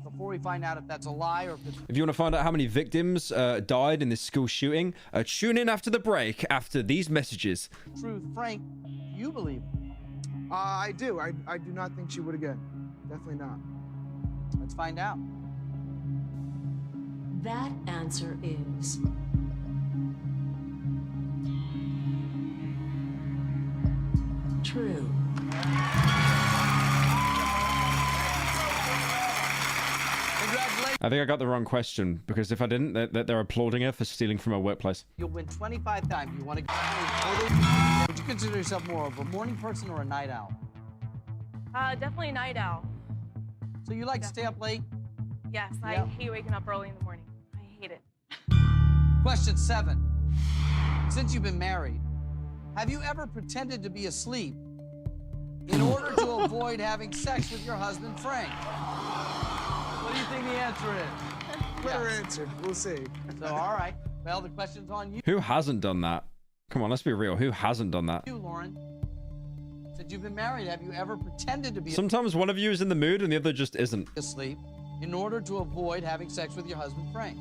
Speaker 22: Before we find out if that's a lie or if it's...
Speaker 1: If you want to find out how many victims died in this school shooting, tune in after the break, after these messages.
Speaker 22: Truth, Frank, you believe it?
Speaker 5: I do. I do not think she would again. Definitely not.
Speaker 22: Let's find out.
Speaker 19: That answer is true.
Speaker 1: I think I got the wrong question, because if I didn't, they're applauding her for stealing from her workplace.
Speaker 22: You'll win 25 times. You want to... Would you consider yourself more of a morning person or a night owl?
Speaker 23: Definitely a night owl.
Speaker 22: So you like to stay up late?
Speaker 23: Yes, I hate waking up early in the morning. I hate it.
Speaker 22: Question 7. Since you've been married, have you ever pretended to be asleep in order to avoid having sex with your husband, Frank? What do you think the answer is?
Speaker 5: Clear answer. We'll see.
Speaker 22: So, all right. Well, the question's on you.
Speaker 1: Who hasn't done that? Come on, let's be real. Who hasn't done that?
Speaker 22: You, Lauren. Since you've been married, have you ever pretended to be
Speaker 1: Sometimes one of you is in the mood and the other just isn't.
Speaker 22: asleep in order to avoid having sex with your husband, Frank?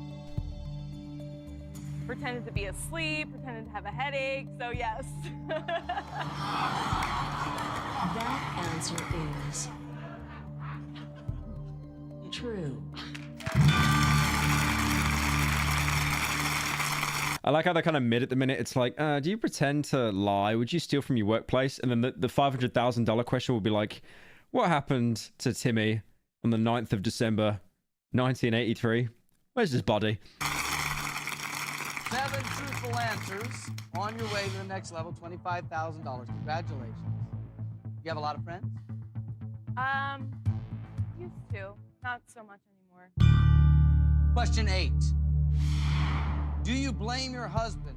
Speaker 23: Pretended to be asleep, pretended to have a headache, so yes.
Speaker 19: That answer is true.
Speaker 1: I like how they're kind of mid at the minute. It's like, do you pretend to lie? Would you steal from your workplace? And then the $500,000 question will be like, what happened to Timmy on the 9th of December, 1983? Where's his body?
Speaker 22: 7 truthful answers. On your way to the next level, $25,000. Congratulations. You have a lot of friends?
Speaker 23: Used to. Not so much anymore.
Speaker 22: Question 8. Do you blame your husband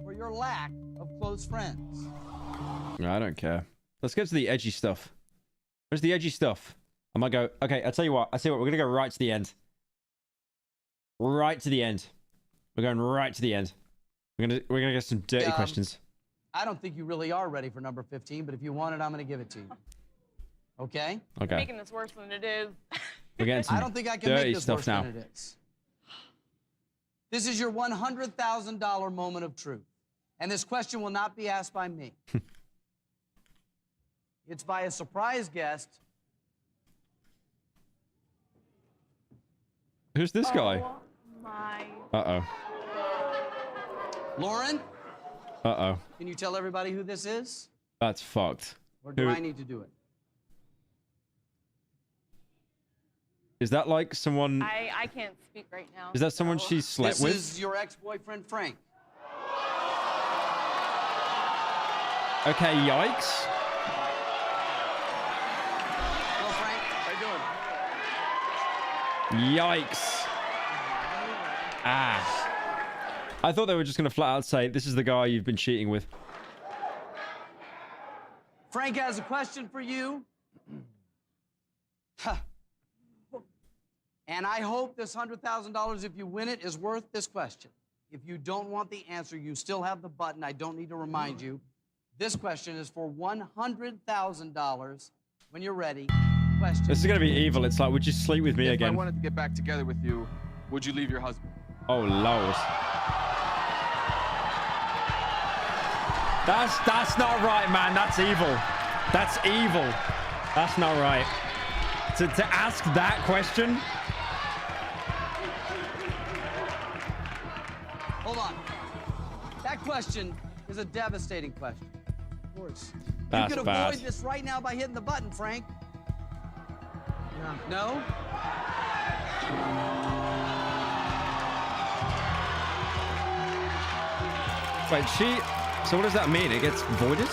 Speaker 22: for your lack of close friends?
Speaker 1: No, I don't care. Let's get to the edgy stuff. Where's the edgy stuff? I might go, okay, I'll tell you what. We're going to go right to the end. Right to the end. We're going right to the end. We're gonna get some dirty questions.
Speaker 22: I don't think you really are ready for number 15, but if you want it, I'm going to give it to you. Okay?
Speaker 1: Okay.
Speaker 23: You're making this worse than it is.
Speaker 1: We're getting some
Speaker 22: I don't think I can
Speaker 1: dirty
Speaker 22: make this
Speaker 1: stuff
Speaker 22: worse
Speaker 1: now.
Speaker 22: than it is. This is your $100,000 moment of truth. And this question will not be asked by me. It's by a surprise guest.
Speaker 1: Who's this guy?
Speaker 23: Oh my.
Speaker 1: Uh-oh.
Speaker 22: Lauren,
Speaker 1: Uh-oh.
Speaker 22: can you tell everybody who this is?
Speaker 1: That's fucked.
Speaker 22: Or do
Speaker 1: Who-
Speaker 22: I need to do it?
Speaker 1: Is that like someone...
Speaker 23: I can't speak right now.
Speaker 1: Is that someone she slept
Speaker 22: This
Speaker 1: with?
Speaker 22: is your ex-boyfriend, Frank.
Speaker 1: Okay, yikes.
Speaker 22: Hello, Frank. How you doing?
Speaker 1: Yikes. Ah. I thought they were just going to flat out say, this is the guy you've been cheating with.
Speaker 22: Frank has a question for you. And I hope this $100,000, if you win it, is worth this question. If you don't want the answer, you still have the button. I don't need to remind you. This question is for $100,000. When you're ready, question.
Speaker 1: This is going to be evil. It's like, would you sleep with me
Speaker 5: If
Speaker 1: again?
Speaker 5: I wanted to get back together with you, would you leave your husband?
Speaker 1: Oh, Lord. That's not right, man. That's evil. That's evil. That's not right. to ask that question.
Speaker 22: Hold on. That question is a devastating question.
Speaker 5: Of course.
Speaker 1: That's
Speaker 22: you could
Speaker 1: bad.
Speaker 22: avoid this right now by hitting the button, Frank. No?
Speaker 1: Wait, so what does that mean? It gets voided?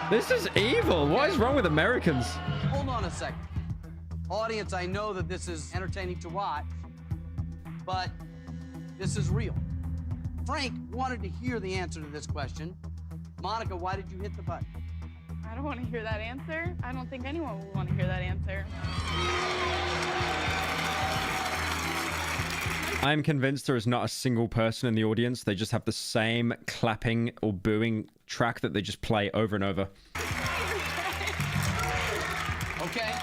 Speaker 1: This is evil. What is wrong with Americans?
Speaker 22: Hold on a second. Audience, I know that this is entertaining to watch, but this is real. Frank wanted to hear the answer to this question. Monica, why did you hit the button?
Speaker 23: I don't want to hear that answer. I don't think anyone will want to hear that answer.
Speaker 1: I'm convinced there is not a single person in the audience. They just have the same clapping or booing track that they just play over and over.
Speaker 22: Okay,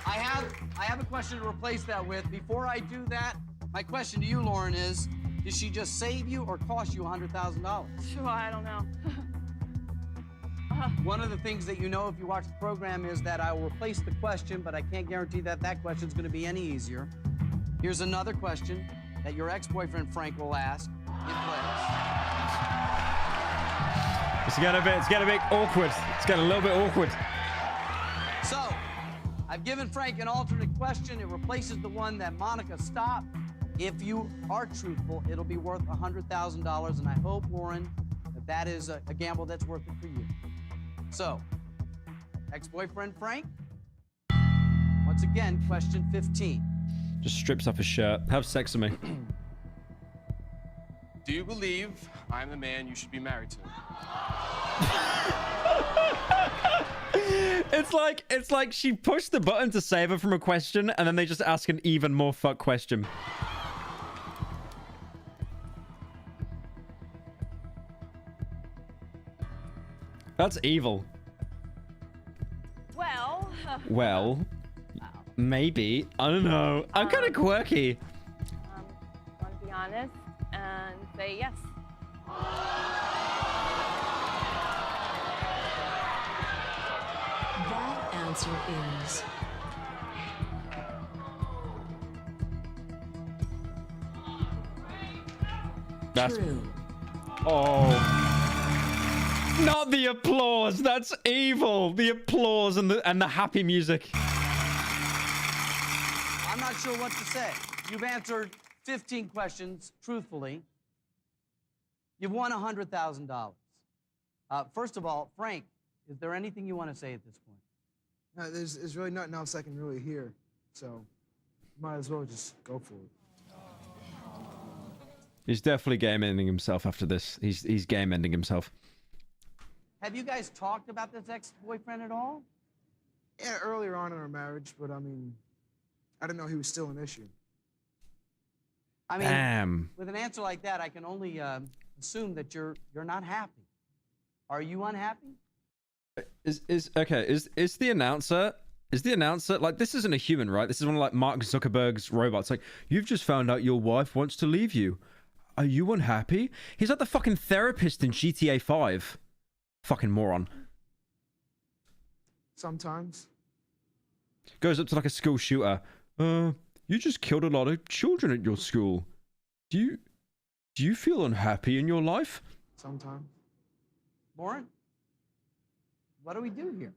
Speaker 22: I have a question to replace that with. Before I do that, my question to you, Lauren, is, did she just save you or cost you $100,000?
Speaker 23: Well, I don't know.
Speaker 22: One of the things that you know if you watch the program is that I will replace the question, but I can't guarantee that that question is going to be any easier. Here's another question that your ex-boyfriend Frank will ask in place.
Speaker 1: It's getting a bit awkward. It's getting a little bit awkward.
Speaker 22: So, I've given Frank an alternate question. It replaces the one that Monica stopped. If you are truthful, it'll be worth $100,000, and I hope, Lauren, that is a gamble that's worth it for you. So, ex-boyfriend Frank, once again, question 15.
Speaker 1: Just strips off his shirt. Have sex with me.
Speaker 6: Do you believe I'm the man you should be married to?
Speaker 1: It's like she pushed the button to save her from a question, and then they just ask an even more fuck question. That's evil.
Speaker 23: Well,
Speaker 1: maybe. I don't know. I'm kind of quirky.
Speaker 23: I want to be honest and say yes.
Speaker 19: That answer is true.
Speaker 1: Oh. Not the applause. That's evil. The applause and the happy music.
Speaker 22: I'm not sure what to say. You've answered 15 questions truthfully. You've won $100,000. First of all, Frank, is there anything you want to say at this point?
Speaker 5: No, there's really nothing else I can really hear, so might as well just go for it.
Speaker 1: He's definitely game ending himself after this. He's game ending himself.
Speaker 22: Have you guys talked about this ex-boyfriend at all?
Speaker 5: Yeah, earlier on in our marriage, but I mean, I didn't know he was still an issue.
Speaker 22: I mean,
Speaker 1: Damn.
Speaker 22: with an answer like that, I can only assume that you're not happy. Are you unhappy?
Speaker 1: Is the announcer like, this isn't a human, right? This is one of like Mark Zuckerberg's robots. Like, you've just found out your wife wants to leave you. Are you unhappy? He's like the fucking therapist in GTA 5. Fucking moron.
Speaker 5: Sometimes.
Speaker 1: Goes up to like a school shooter. You just killed a lot of children at your school. Do you feel unhappy in your life?
Speaker 5: Sometimes.
Speaker 22: Lauren, what do we do here?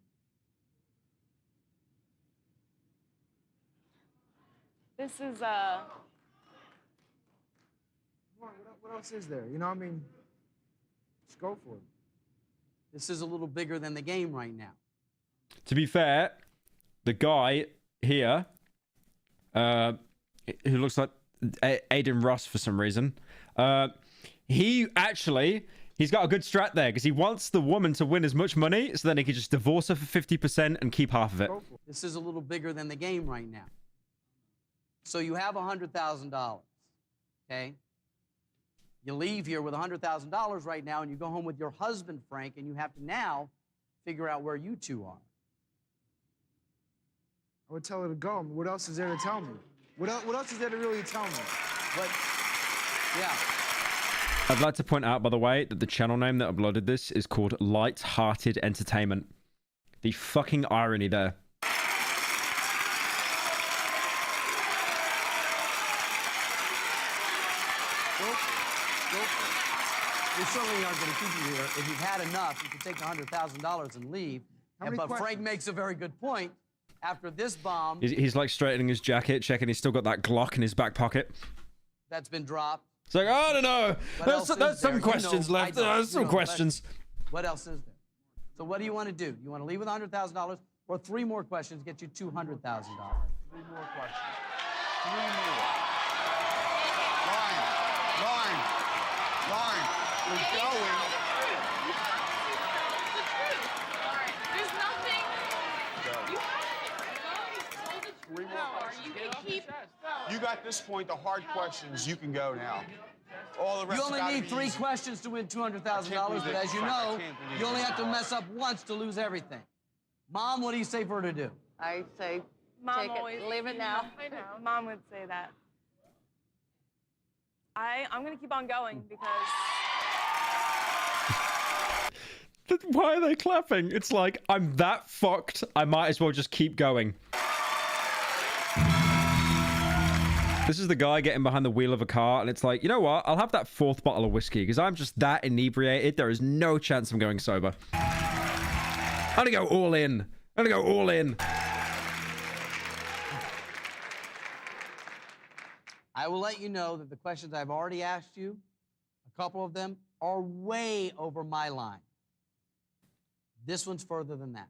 Speaker 23: This is
Speaker 5: What else is there? You know, I mean, just go for it.
Speaker 22: This is a little bigger than the game right now.
Speaker 1: To be fair, the guy here, who looks like Aiden Ross for some reason, he's got a good strat there because he wants the woman to win as much money so then he can just divorce her for 50% and keep half of it.
Speaker 22: This is a little bigger than the game right now. So you have $100,000, okay? You leave here with $100,000 right now and you go home with your husband, Frank, and you have to now figure out where you two are.
Speaker 5: I would tell her to go. What else is there to tell me? What else is there to really tell me?
Speaker 22: But, yeah.
Speaker 1: I'd like to point out, by the way, that the channel name that uploaded this is called Light-Hearted Entertainment. The fucking irony there.
Speaker 22: We certainly aren't going to keep you here. If you've had enough, you can take the $100,000 and leave. But Frank makes a very good point. After this bomb...
Speaker 1: He's like straightening his jacket, checking he's still got that Glock in his back pocket.
Speaker 22: That's been dropped.
Speaker 1: It's like, I don't know. There's some questions left. There's some questions.
Speaker 22: What else is there? So what do you want to do? You want to leave with $100,000 or 3 more questions get you $200,000? 3 more questions. 3 more.
Speaker 9: Line. We're going.
Speaker 23: There's nothing.
Speaker 9: You got this point, the hard questions. You can go now. All the rest
Speaker 22: You only need 3 questions to win $200,000, but as you know, you only have to mess up once to lose everything. Mom, what do you say for her to do?
Speaker 23: I say, take it, leave it now. I know. Mom would say that. I'm going to keep on going because...
Speaker 1: Why are they clapping? It's like, I'm that fucked, I might as well just keep going. This is the guy getting behind the wheel of a car, and it's like, you know what? I'll have that 4th bottle of whiskey, because I'm just that inebriated. There is no chance I'm going sober. I'm gonna go all in. I'm gonna go all in.
Speaker 22: I will let you know that the questions I've already asked you, a couple of them, are way over my line. This one's further than that.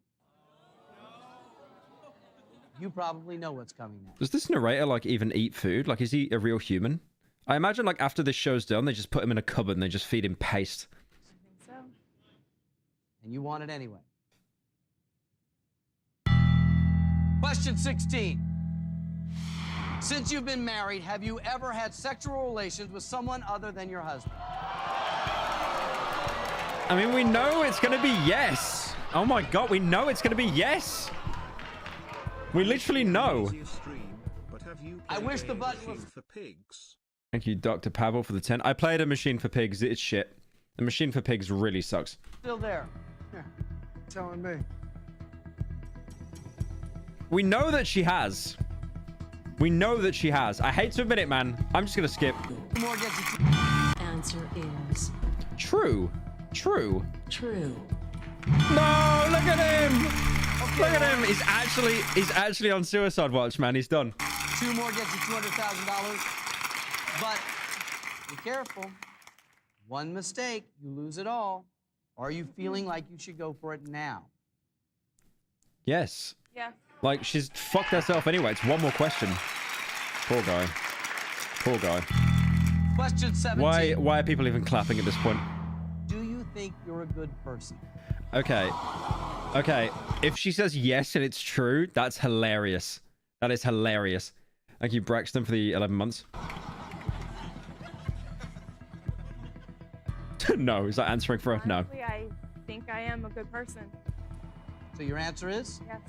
Speaker 22: You probably know what's coming next.
Speaker 1: Does this narrator, like, even eat food? Like, is he a real human? I imagine, like, after this show's done, they just put him in a cupboard and they just feed him paste.
Speaker 23: I think so.
Speaker 22: And you want it anyway. Question 16. Since you've been married, have you ever had sexual relations with someone other than your husband?
Speaker 1: I mean, we know it's going to be yes. Oh my god, we know it's going to be yes. We literally know.
Speaker 22: I wish the button was
Speaker 2: for pigs.
Speaker 1: Thank you, Dr. Pavel, for the 10. I played a Machine for Pigs. It's shit. The Machine for Pigs really sucks.
Speaker 22: Still there.
Speaker 5: Yeah, telling me.
Speaker 1: We know that she has. We know that she has. I hate to admit it, man. I'm just going to skip.
Speaker 22: More gets you.
Speaker 19: Answer is
Speaker 1: True. True.
Speaker 19: true.
Speaker 1: No, look at him. Look at him. He's actually on suicide watch, man. He's done.
Speaker 22: 2 more gets you $200,000. But be careful. One mistake, you lose it all. Are you feeling like you should go for it now?
Speaker 1: Yes.
Speaker 23: Yeah.
Speaker 1: Like, she's fucked herself anyway. It's one more question. Poor guy. Poor guy.
Speaker 22: Question 17.
Speaker 1: Why are people even clapping at this point?
Speaker 22: Do you think you're a good person?
Speaker 1: Okay. Okay. If she says yes and it's true, that's hilarious. That is hilarious. Thank you, Braxton, for the 11 months. No. Is that answering for a no?
Speaker 23: Honestly, I think I am a good person.
Speaker 22: So your answer is?
Speaker 23: Yes.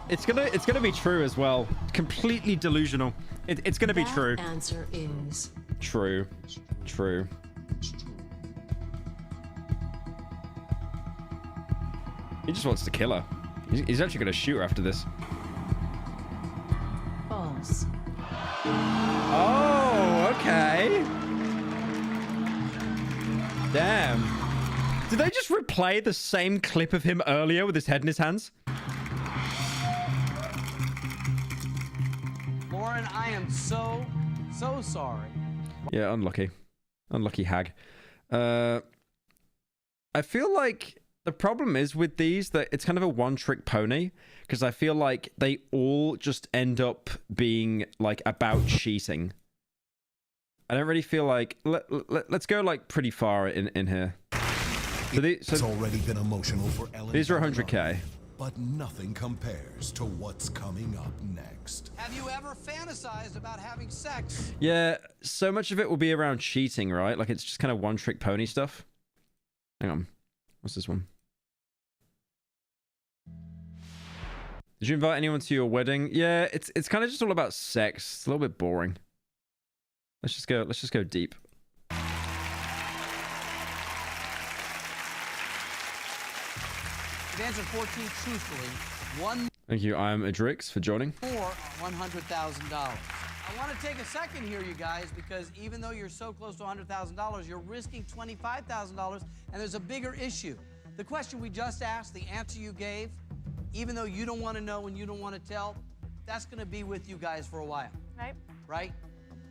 Speaker 1: It's gonna be true as well. Completely delusional. It's gonna be true.
Speaker 19: Answer is
Speaker 1: True. True. He just wants to kill her. He's actually gonna shoot her after this.
Speaker 19: false.
Speaker 1: Oh, okay. Damn. Did they just replay the same clip of him earlier with his head in his hands?
Speaker 22: Lauren, I am so sorry.
Speaker 1: Yeah, unlucky. Unlucky hag. I feel like the problem is with these that it's kind of a one-trick pony, because I feel like they all just end up being like about cheating. I don't really feel like let's go like pretty far in here. So
Speaker 3: it's already been emotional for Ellen.
Speaker 1: These are 100K.
Speaker 3: But nothing compares to what's coming up next.
Speaker 22: Have you ever fantasized about having sex?
Speaker 1: Yeah, so much of it will be around cheating, right? Like it's just kind of one-trick pony stuff. Hang on. What's this one? Did you invite anyone to your wedding? Yeah, it's kind of just all about sex. It's a little bit boring. Let's just go deep.
Speaker 22: You've answered 14 truthfully. One
Speaker 1: Thank you. I'm Adrix for joining.
Speaker 22: more, $100,000. I want to take a second here, you guys, because even though you're so close to $100,000, you're risking $25,000, and there's a bigger issue. The question we just asked, the answer you gave, even though you don't want to know and you don't want to tell, that's going to be with you guys for a while.
Speaker 23: Right?
Speaker 22: Right?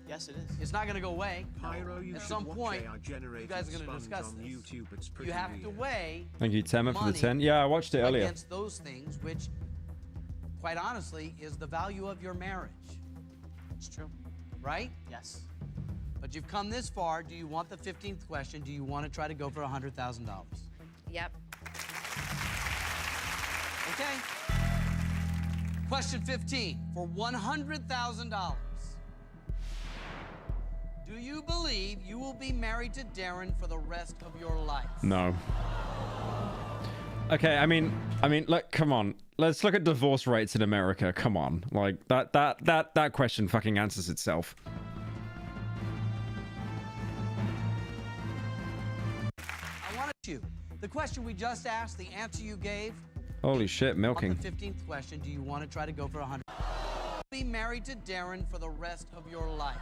Speaker 22: Yes, it is. It's not going to go away.
Speaker 2: Pyro, you
Speaker 22: At
Speaker 2: should
Speaker 22: some
Speaker 2: watch
Speaker 22: point,
Speaker 2: AI
Speaker 22: you guys are going to
Speaker 2: sponge
Speaker 22: discuss
Speaker 2: on
Speaker 22: this.
Speaker 2: YouTube. It's pretty
Speaker 22: You have to
Speaker 2: weird.
Speaker 22: weigh
Speaker 1: Thank you, Tema, for the
Speaker 22: money
Speaker 1: 10. Yeah, I watched it earlier.
Speaker 22: against those things, which, quite honestly, is the value of your marriage.
Speaker 11: It's true.
Speaker 22: Right?
Speaker 11: Yes.
Speaker 22: But you've come this far. Do you want the 15th question? Do you want to try to go for $100,000?
Speaker 23: Yep.
Speaker 22: Okay. Question 15 for $100,000. Do you believe you will be married to Darren for the rest of your life?
Speaker 1: No. Okay, I mean, look, come on. Let's look at divorce rates in America. Come on, like that question fucking answers itself.
Speaker 22: I wanted you. The question we just asked, the answer you gave.
Speaker 1: Holy shit, milking.
Speaker 22: On the 15th question, do you want to try to go for 100? Be married to Darren for the rest of your life.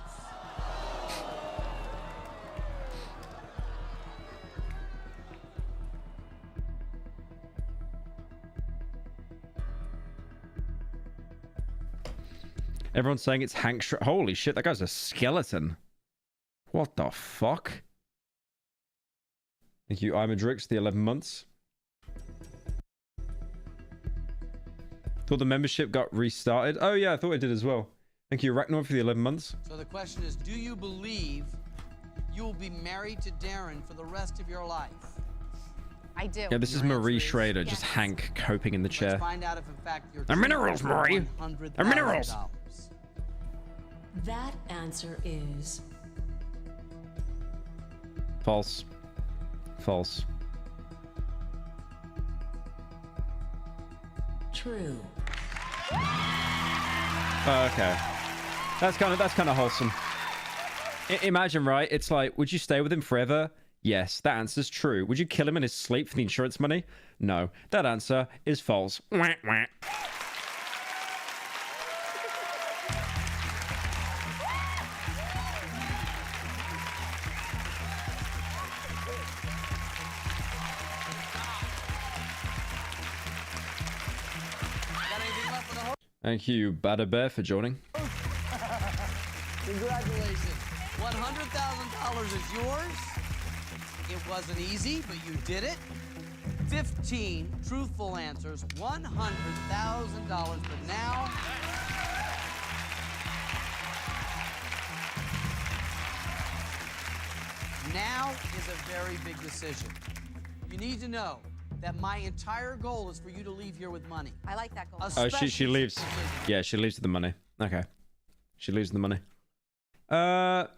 Speaker 1: Everyone's saying it's Hank Holy shit, that guy's a skeleton. What the fuck? Thank you, I'm Adrix, the 11 months. Thought the membership got restarted. Oh yeah, I thought it did as well. Thank you, Arachnor, for the 11 months.
Speaker 22: So the question is, do you believe you will be married to Darren for the rest of your life?
Speaker 23: I do.
Speaker 1: Yeah, this is Marie Schrader, just Hank coping in the chair.
Speaker 22: Let's find out if in fact you're
Speaker 1: They're minerals, Marie. They're minerals.
Speaker 19: That answer is
Speaker 1: False. False.
Speaker 19: true.
Speaker 1: Okay. That's kind of wholesome. Imagine, right? It's like, would you stay with him forever? Yes, that answer's true. Would you kill him in his sleep for the insurance money? No. That answer is false. Wah, wah. Thank you, Bada Bear, for joining.
Speaker 22: Congratulations. $100,000 is yours. It wasn't easy, but you did it. 15 truthful answers, $100,000. But now, is a very big decision. You need to know that my entire goal is for you to leave here with money.
Speaker 23: I like that goal.
Speaker 1: Oh, she leaves. Yeah, she leaves with the money. Okay. She leaves with the money. I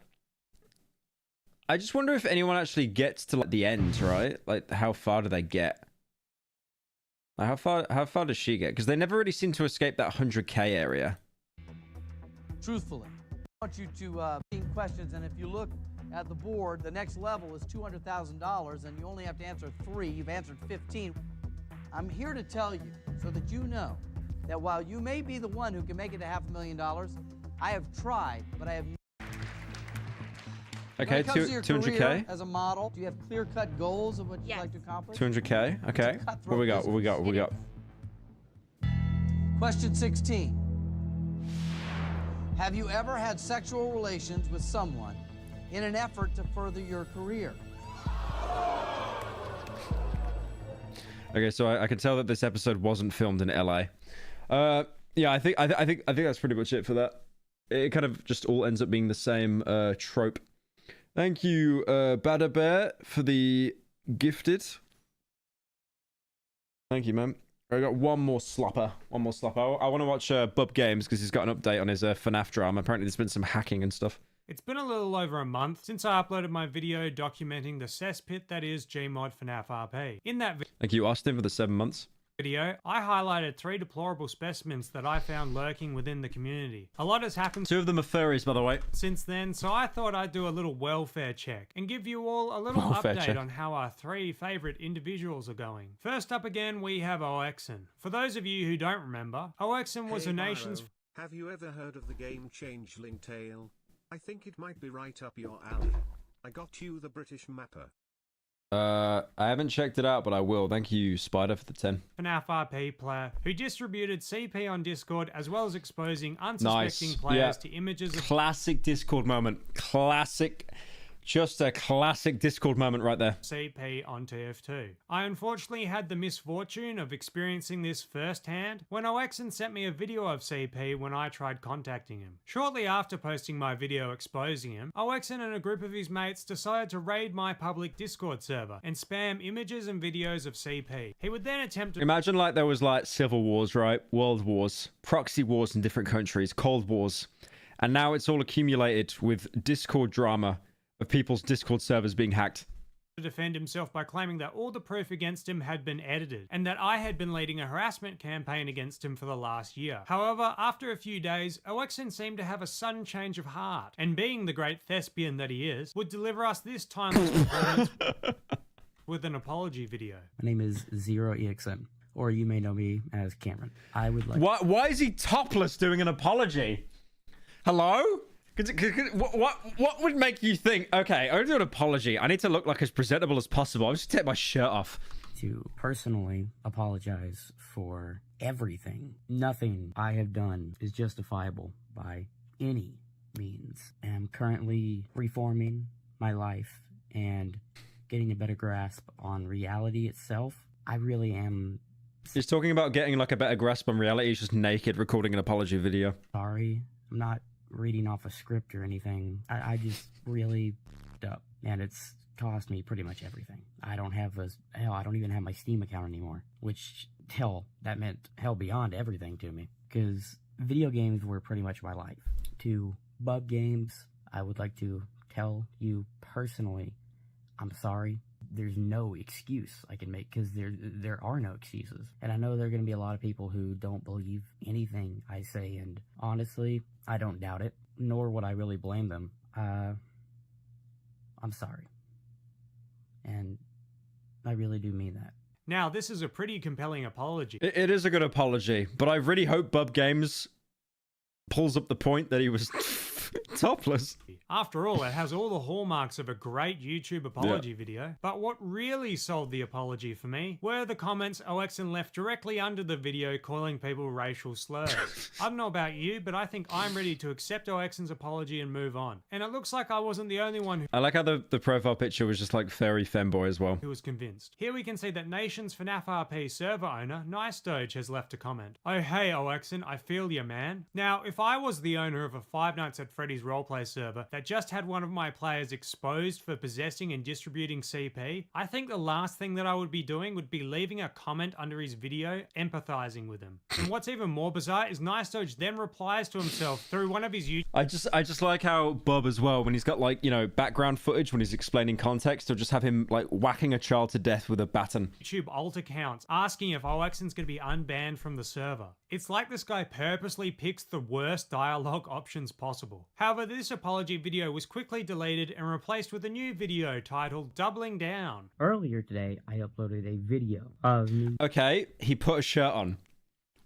Speaker 1: just wonder if anyone actually gets to like the end, right? Like, how far do they get? Like, how far does she get? Because they never really seem to escape that 100k area.
Speaker 22: Truthfully, I want you to questions, and if you look at the board, the next level is $200,000, and you only have to answer 3. You've answered 15. I'm here to tell you, so that you know, that while you may be the one who can make it to $500,000, I have tried, but I have.
Speaker 1: Okay, 200k.
Speaker 22: As a model, do you have clear-cut goals of what you'd like to accomplish?
Speaker 1: 200k. Okay. What we got? What we got? What we got?
Speaker 22: Question 16. Have you ever had sexual relations with someone in an effort to further your career?
Speaker 1: Okay, so I can tell that this episode wasn't filmed in LA. Yeah, I think that's pretty much it for that. It kind of just all ends up being the same trope. Thank you, Bada Bear, for the gifted. Thank you, man. I got one more slapper. I want to watch Bub Games because he's got an update on his FNAF drama. Apparently, there's been some hacking and stuff.
Speaker 12: It's been a little over a month since I uploaded my video documenting the cesspit that is Gmod FNAF RP. In that video,
Speaker 1: Thank you, Austin, for the 7 months.
Speaker 12: video, I highlighted 3 deplorable specimens that I found lurking within the community. A lot has happened
Speaker 1: 2 of them are furries, by the way.
Speaker 12: since then, so I thought I'd do a little welfare check and give you all a little
Speaker 1: Welfare
Speaker 12: update
Speaker 1: check.
Speaker 12: on how our 3 favorite individuals are going. First up again, we have Oexen. For those of you who don't remember, Oexen was
Speaker 2: Hey,
Speaker 12: a nation's...
Speaker 2: Pyro, have you ever heard of the game Changeling Tale? I think it might be right up your alley. I got you the British mapper.
Speaker 1: I haven't checked it out, but I will. Thank you, Spider, for the 10.
Speaker 12: FNAF RP player who distributed CP on Discord as well as exposing unsuspecting
Speaker 1: Nice.
Speaker 12: players
Speaker 1: Yeah.
Speaker 12: to images of
Speaker 1: Classic Discord moment. Classic. Just a classic Discord moment right there.
Speaker 12: CP on TF2. I unfortunately had the misfortune of experiencing this firsthand when Oexen sent me a video of CP when I tried contacting him. Shortly after posting my video exposing him, Oexen and a group of his mates decided to raid my public Discord server and spam images and videos of CP. He would then attempt to...
Speaker 1: Imagine like there was like civil wars, right? World wars, proxy wars in different countries, cold wars. And now it's all accumulated with Discord drama of people's Discord servers being hacked.
Speaker 12: to defend himself by claiming that all the proof against him had been edited and that I had been leading a harassment campaign against him for the last year. However, after a few days, Oexen seemed to have a sudden change of heart, and being the great thespian that he is, would deliver us this timeless performance with an apology video.
Speaker 11: My name is ZeroEXM, or you may know me as Cameron. I would like...
Speaker 1: Why is he topless doing an apology? Hello? What would make you think, okay, I'm going to do an apology. I need to look like as presentable as possible. I'm just going to take my shirt off.
Speaker 11: To personally apologize for everything. Nothing I have done is justifiable by any means. I'm currently reforming my life and getting a better grasp on reality itself. I really am...
Speaker 1: He's talking about getting like a better grasp on reality. He's just naked recording an apology video.
Speaker 11: Sorry, I'm not reading off a script or anything. I just really f***ed up, and it's cost me pretty much everything. I don't have I don't even have my Steam account anymore, which, hell, that meant hell beyond everything to me, because video games were pretty much my life. To bug games, I would like to tell you personally, I'm sorry. There's no excuse I can make, because there are no excuses. And I know there are going to be a lot of people who don't believe anything I say, and honestly, I don't doubt it, nor would I really blame them. I'm sorry. And I really do mean that.
Speaker 12: Now, this is a pretty compelling apology.
Speaker 1: It is a good apology, but I really hope Bub Games pulls up the point that he was topless.
Speaker 12: After all, it has all the hallmarks of a great YouTube apology video. But what really sold the apology for me were the comments Oexen left directly under the video calling people racial slurs. I don't know about you, but I think I'm ready to accept Oexen's apology and move on. And it looks like I wasn't the only one
Speaker 1: I like how the profile picture was just like furry femboy as well.
Speaker 12: who was convinced. Here we can see that Nation's FNAF RP server owner, Nice Doge, has left a comment. Oh hey Oexen, I feel ya man. Now, if I was the owner of a Five Nights at Freddy's roleplay server that just had one of my players exposed for possessing and distributing CP, I think the last thing that I would be doing would be leaving a comment under his video empathizing with him. And what's even more bizarre is Nice Doge then replies to himself through one of his YouTube
Speaker 1: I just like how Bub as well, when he's got like, you know, background footage when he's explaining context, he'll just have him like whacking a child to death with a baton.
Speaker 12: alt accounts asking if Oexen's going to be unbanned from the server. It's like this guy purposely picks the worst dialogue options possible. However, this apology video was quickly deleted and replaced with a new video titled Doubling Down.
Speaker 11: Earlier today, I uploaded a video of me...
Speaker 1: Okay, he put a shirt on.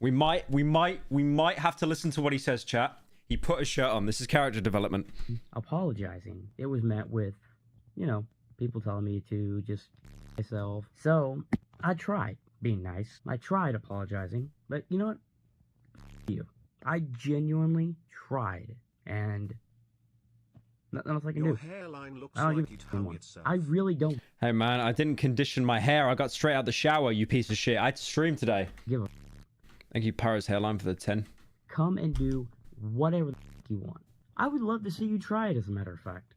Speaker 1: We might have to listen to what he says, chat. He put a shirt on. This is character development.
Speaker 11: apologizing. It was met with, you know, people telling me to just myself. So, I tried being nice. I tried apologizing. But you know what? You. I genuinely tried. And nothing else I can
Speaker 2: Your
Speaker 11: do.
Speaker 2: hairline looks
Speaker 11: I don't
Speaker 2: like
Speaker 11: give
Speaker 2: it
Speaker 11: a
Speaker 2: hung
Speaker 11: one.
Speaker 2: itself.
Speaker 11: I really don't
Speaker 1: Hey man, I didn't condition my hair. I got straight out the shower, you piece of shit. I had to stream today.
Speaker 11: give a...
Speaker 1: Thank you, Pyro's hairline, for the 10.
Speaker 11: Come and do whatever the you want. I would love to see you try it, as a matter of fact.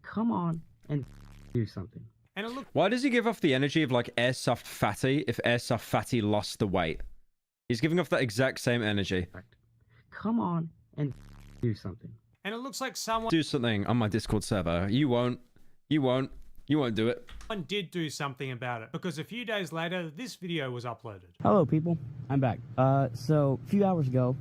Speaker 11: Come on and do something.
Speaker 12: And it looked
Speaker 1: Why does he give off the energy of like Airsoft Fatty if Airsoft Fatty lost the weight? He's giving off that exact same energy.
Speaker 11: Come on and do something.
Speaker 12: and it looks like someone
Speaker 1: Do something on my Discord server. You won't. You won't. You won't do it.
Speaker 12: Someone did do something about it, because a few days later, this video was uploaded.
Speaker 11: Hello, people. I'm back. So a few hours ago,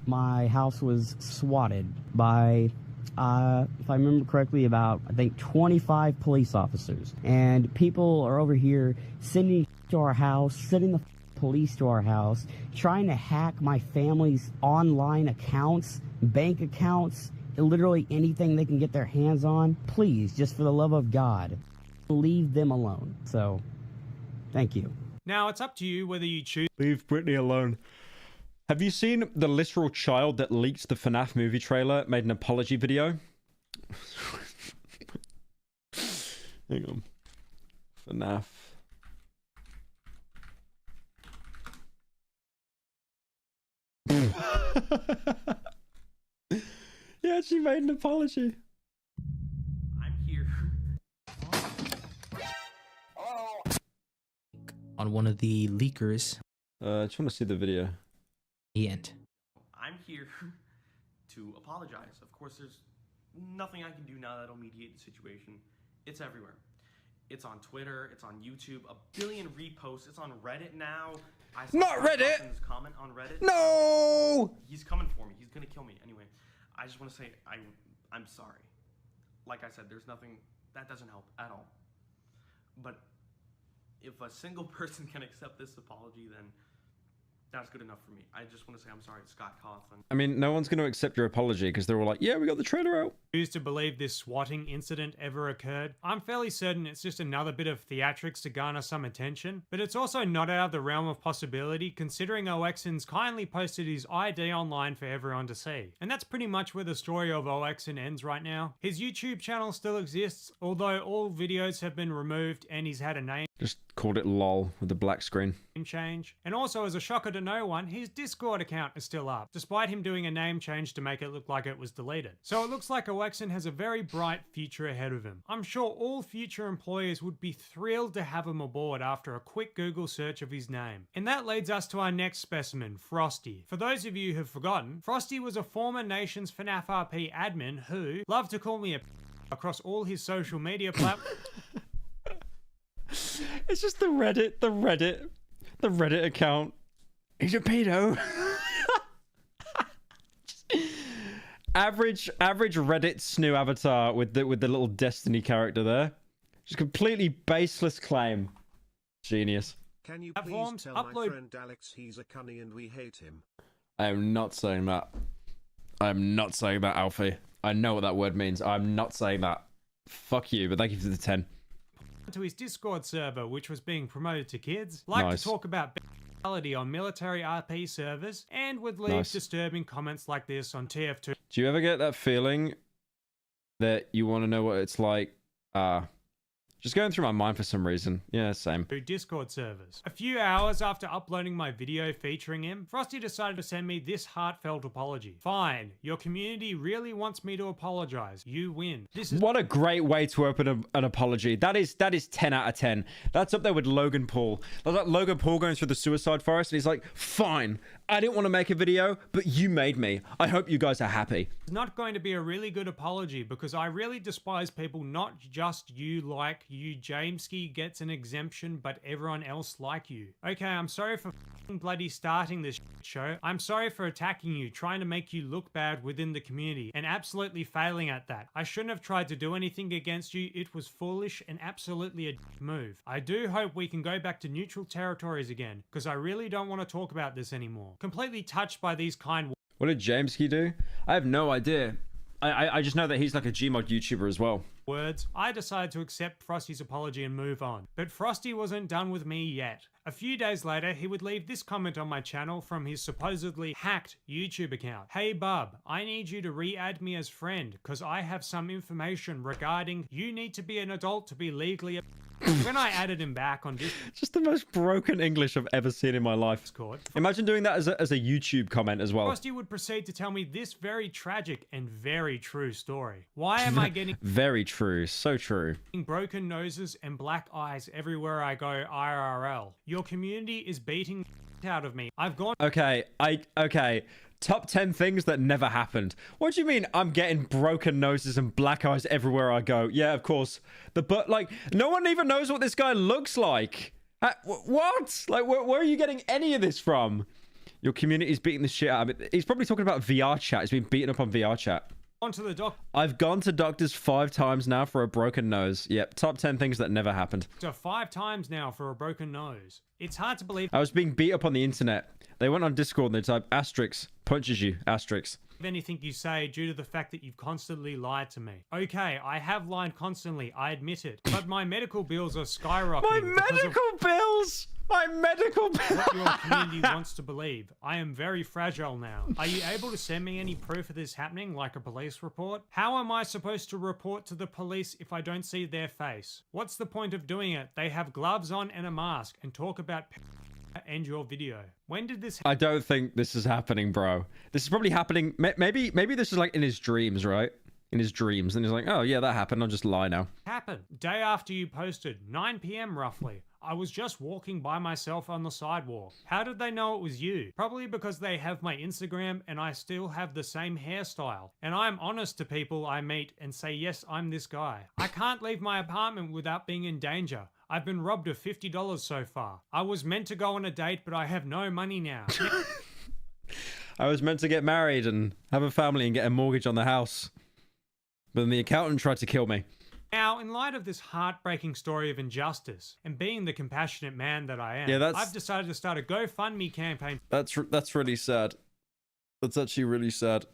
Speaker 11: my house was swatted by, if I remember correctly, about, I think, 25 police officers. And people are over here sending to our house, sending the police to our house, trying to hack my family's online accounts, bank accounts, literally anything they can get their hands on. Please, just for the love of God, leave them alone. So, thank you.
Speaker 12: Now, it's up to you whether you choose.
Speaker 1: Leave Britney alone. Have you seen the literal child that leaked the FNAF movie trailer, made an apology video? Hang on. FNAF. Yeah, she made an apology.
Speaker 15: I'm here. On one of the leakers.
Speaker 1: I just want to see the video.
Speaker 15: The end.
Speaker 16: I'm here to apologize. Of course, there's nothing I can do now that'll mediate the situation. It's everywhere. It's on Twitter. It's on YouTube. 1 billion reposts. It's on Reddit now. I saw
Speaker 1: Not Reddit!
Speaker 16: His comment on Reddit.
Speaker 1: No!
Speaker 16: He's coming for me. He's gonna kill me. Anyway, I just want to say I'm sorry. Like I said, there's nothing that doesn't help at all. But if a single person can accept this apology, then that's good enough for me. I just want to say I'm sorry to Scott Cawthon.
Speaker 1: I mean, no one's going to accept your apology because they're all like, yeah, we got the trailer out.
Speaker 12: Choose to believe this swatting incident ever occurred. I'm fairly certain it's just another bit of theatrics to garner some attention, but it's also not out of the realm of possibility considering Oxen's kindly posted his ID online for everyone to see. And that's pretty much where the story of Oxen ends right now. His YouTube channel still exists, although all videos have been removed and he's had a name
Speaker 1: Just called it LOL with the black screen.
Speaker 12: change. And also, as a shocker to no one, his Discord account is still up, despite him doing a name change to make it look like it was deleted. So it looks like Oxen has a very bright future ahead of him. I'm sure all future employers would be thrilled to have him aboard after a quick Google search of his name. And that leads us to our next specimen, Frosty. For those of you who've forgotten, Frosty was a former Nation's FNAF RP admin who loved to call me a across all his social media platforms.
Speaker 1: It's just the Reddit account. He's a pedo. average Reddit snoo avatar with the little Destiny character there. Just completely baseless claim. Genius.
Speaker 2: Can you please tell my friend Alex he's a cunny and we hate him?
Speaker 1: I am not saying that. I am not saying that, Alfie. I know what that word means. I'm not saying that. Fuck you, but thank you for the 10.
Speaker 12: To his Discord server, which was being promoted to kids, like
Speaker 1: Nice.
Speaker 12: to talk about bestiality on military RP servers, and would leave
Speaker 1: Nice.
Speaker 12: disturbing comments like this on TF2.
Speaker 1: Do you ever get that feeling that you want to know what it's like? Just going through my mind for some reason. Yeah, same.
Speaker 12: Discord servers. A few hours after uploading my video featuring him, Frosty decided to send me this heartfelt apology. Fine, your community really wants me to apologize. You win. This is
Speaker 1: What a great way to open an apology. That is 10 out of 10. That's up there with Logan Paul. That's like Logan Paul going through the suicide forest and he's like, fine, I didn't want to make a video, but you made me. I hope you guys are happy.
Speaker 12: not going to be a really good apology because I really despise people, not just you like you. Jameski gets an exemption, but everyone else like you. Okay, I'm sorry for bloody starting this show. I'm sorry for attacking you, trying to make you look bad within the community, and absolutely failing at that. I shouldn't have tried to do anything against you. It was foolish and absolutely a move. I do hope we can go back to neutral territories again, because I really don't want to talk about this anymore. Completely touched by these kind words.
Speaker 1: What did Jameski do? I have no idea. I just know that he's like a Gmod YouTuber as well.
Speaker 12: I decided to accept Frosty's apology and move on. But Frosty wasn't done with me yet. A few days later, he would leave this comment on my channel from his supposedly hacked YouTube account. Hey bub, I need you to re-add me as friend, cause I have some information regarding you need to be an adult to be legally a When I added him back on Discord,
Speaker 1: Just the most broken English I've ever seen in my life. Imagine doing that as a YouTube comment as well.
Speaker 12: Frosty would proceed to tell me this very tragic and very true story. Why am I getting
Speaker 1: Very true. So true.
Speaker 12: broken noses and black eyes everywhere I go IRL? Your community is beating out of me. I've gone
Speaker 1: Okay, Top 10 things that never happened. What do you mean I'm getting broken noses and black eyes everywhere I go? Yeah, of course. But like, no one even knows what this guy looks like. What? Like, where are you getting any of this from? Your community's beating the shit out of it. He's probably talking about VR chat. He's been beaten up on VR chat.
Speaker 12: Onto the doc.
Speaker 1: I've gone to doctors 5 times now for a broken nose. Yep, top 10 things that never happened.
Speaker 12: So 5 times now for a broken nose. It's hard to believe.
Speaker 1: I was being beat up on the internet. They went on Discord and they type asterisk, punches you, asterisk.
Speaker 12: Anything you say due to the fact that you've constantly lied to me. Okay, I have lied constantly, I admit it. But my medical bills are skyrocketing.
Speaker 1: My medical bills! My medical bills!
Speaker 12: What your community wants to believe. I am very fragile now. Are you able to send me any proof of this happening, like a police report? How am I supposed to report to the police if I don't see their face? What's the point of doing it? They have gloves on and a mask and talk about end your video. When did this
Speaker 1: I don't think this is happening, bro. This is probably happening. Maybe this is like in his dreams, right? In his dreams. And he's like, oh yeah, that happened. I'll just lie now.
Speaker 12: happen? Day after you posted, 9 p.m. roughly. I was just walking by myself on the sidewalk. How did they know it was you? Probably because they have my Instagram and I still have the same hairstyle. And I'm honest to people I meet and say, yes, I'm this guy. I can't leave my apartment without being in danger. I've been robbed of $50 so far. I was meant to go on a date, but I have no money now.
Speaker 1: I was meant to get married and have a family and get a mortgage on the house. But then the accountant tried to kill me.
Speaker 12: Now, in light of this heartbreaking story of injustice, and being the compassionate man that I am,
Speaker 1: Yeah,
Speaker 12: I've decided to start a GoFundMe campaign.
Speaker 1: That's really sad. That's actually really sad.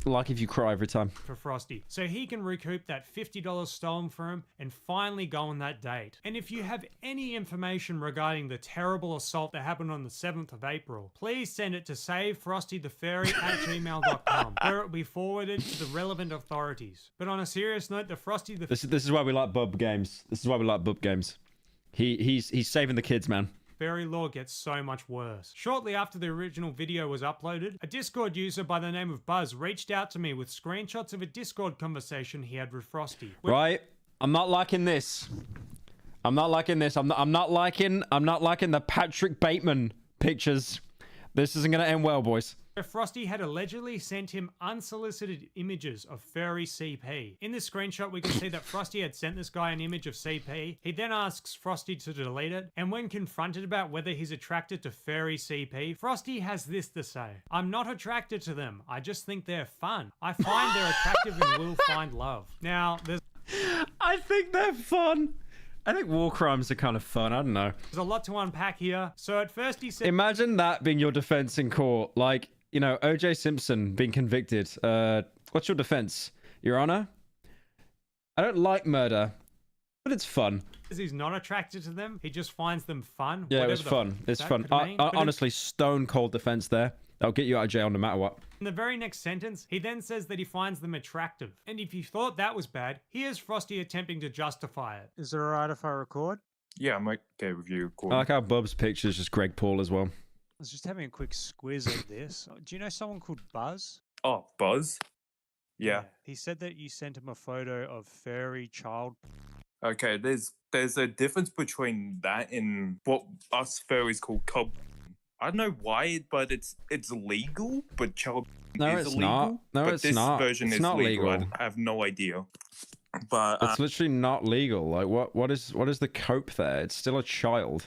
Speaker 1: Like if you cry every time.
Speaker 12: For Frosty, so he can recoup that $50 stolen from him and finally go on that date. And if you have any information regarding the terrible assault that happened on the 7th of April, please send it to savefrostythefairy@gmail.com, where it will be forwarded to the relevant authorities. But on a serious note, the Frosty the
Speaker 1: This is why we like bub games. This is why we like bub games. He's saving the kids, man.
Speaker 12: Fairy lore gets so much worse. Shortly after the original video was uploaded, a Discord user by the name of Buzz reached out to me with screenshots of a Discord conversation he had with Frosty.
Speaker 1: Right? I'm not liking this. I'm not liking this. I'm not liking the Patrick Bateman pictures. This isn't gonna end well, boys.
Speaker 12: Frosty had allegedly sent him unsolicited images of furry CP. In this screenshot, we can see that Frosty had sent this guy an image of CP. He then asks Frosty to delete it, and when confronted about whether he's attracted to furry CP, Frosty has this to say: I'm not attracted to them, I just think they're fun. I find they're attractive and will find love. Now,
Speaker 1: I think they're fun. I think war crimes are kind of fun. I don't know.
Speaker 12: There's a lot to unpack here. So at first he said...
Speaker 1: Imagine that being your defense in court. Like, you know, O.J. Simpson being convicted. What's your defense? Your Honor? I don't like murder, but it's fun.
Speaker 12: He's not attracted to them. He just finds them fun.
Speaker 1: Yeah, it was fun. It's fun. Honestly, stone cold defense there. That'll get you out of jail no matter what.
Speaker 12: In the very next sentence, he then says that he finds them attractive. And if you thought that was bad, here's Frosty attempting to justify it.
Speaker 4: Is it alright if I record?
Speaker 17: Yeah, I'm okay with you recording.
Speaker 1: I like how Bub's picture is just Greg Paul as well.
Speaker 4: I was just having a quick squiz at this. Do you know someone called Buzz?
Speaker 17: Oh, Buzz? Yeah.
Speaker 4: He said that you sent him a photo of furry child.
Speaker 17: Okay, there's a difference between that and what us furries call cub. I don't know why, but it's legal, but child
Speaker 1: No,
Speaker 17: is
Speaker 1: it's
Speaker 17: illegal.
Speaker 1: not. No,
Speaker 17: but
Speaker 1: it's
Speaker 17: this
Speaker 1: not.
Speaker 17: version
Speaker 1: It's
Speaker 17: is
Speaker 1: not
Speaker 17: legal.
Speaker 1: legal.
Speaker 17: I have no idea. But
Speaker 1: It's literally not legal. Like, what is the cope there? It's still a child.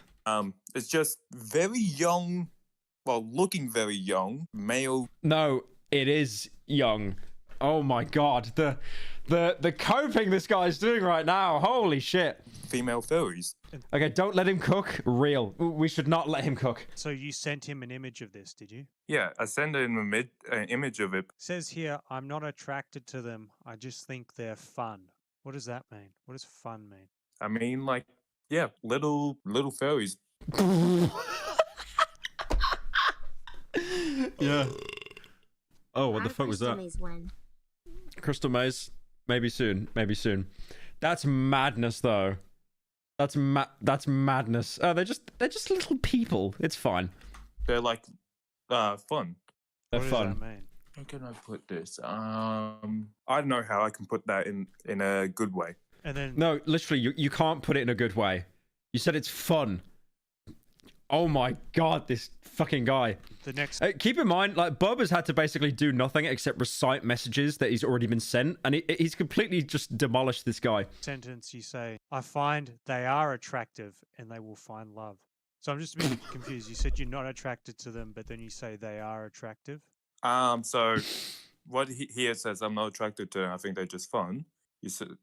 Speaker 17: it's just very young, well, looking very young, male.
Speaker 1: No, it is young. Oh my god, the coping this guy's doing right now. Holy shit.
Speaker 17: Female furries.
Speaker 1: Okay, don't let him cook. Real. We should not let him cook.
Speaker 4: So you sent him an image of this, did you?
Speaker 17: Yeah, I sent him an image of it.
Speaker 4: Says here, I'm not attracted to them. I just think they're fun. What does that mean? What does fun mean?
Speaker 17: I mean, like, yeah, little furries.
Speaker 1: Yeah. Oh, what the fuck was that?
Speaker 10: When?
Speaker 1: Crystal Maze. Maybe soon. Maybe soon. That's madness, though. That's madness. Oh, they're just little people. It's fine.
Speaker 17: They're like fun.
Speaker 1: They're
Speaker 4: what
Speaker 1: fun.
Speaker 4: Does that mean?
Speaker 17: How can I put this? I don't know how I can put that in a good way.
Speaker 4: And then
Speaker 1: No, literally, you can't put it in a good way. You said it's fun. Oh my god, this fucking guy.
Speaker 4: The next...
Speaker 1: Keep in mind, like, Bub has had to basically do nothing except recite messages that he's already been sent, and he's completely just demolished this guy.
Speaker 4: Sentence you say, I find they are attractive and they will find love. So I'm just a bit confused. You said you're not attracted to them, but then you say they are attractive?
Speaker 17: So what he here says, I'm not attracted to them. I think they're just fun. You said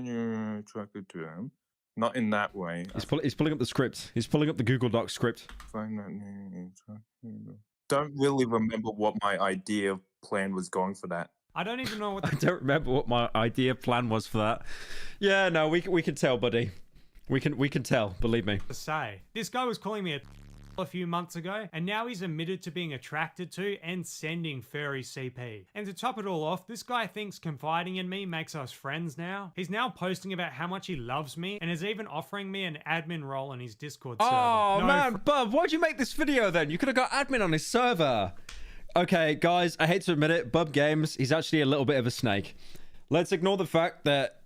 Speaker 17: you're attracted to them. Not in that way.
Speaker 1: He's pulling up the script. He's pulling up the Google Docs script.
Speaker 17: Don't really remember what my idea plan was going for that.
Speaker 12: I don't even know what
Speaker 1: I don't remember what my idea plan was for that. Yeah, no, we can tell, buddy. We can tell, believe me.
Speaker 12: to say. This guy was calling me a few months ago, and now he's admitted to being attracted to and sending furry CP. And to top it all off, this guy thinks confiding in me makes us friends now. He's now posting about how much he loves me and is even offering me an admin role on his Discord server.
Speaker 1: Oh, man, Bub, why'd you make this video then? You could have got admin on his server. Okay, guys, I hate to admit it, Bub Games, he's actually a little bit of a snake. Let's ignore the fact that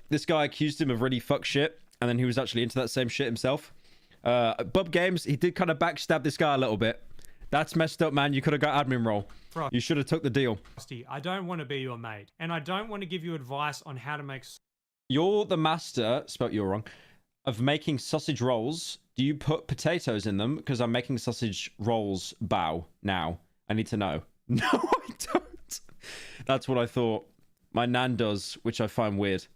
Speaker 1: this guy accused him of really fuck shit, and then he was actually into that same shit himself. Bub Games, he did kind of backstab this guy a little bit. That's messed up, man. You could have got admin role. You should have took the deal.
Speaker 12: I don't want to be your mate, and I don't want to give you advice on how to make...
Speaker 1: You're the master, spelt you're wrong, of making sausage rolls. Do you put potatoes in them? Because I'm making sausage rolls bow now. I need to know. No, I don't. That's what I thought. My nan does, which I find weird.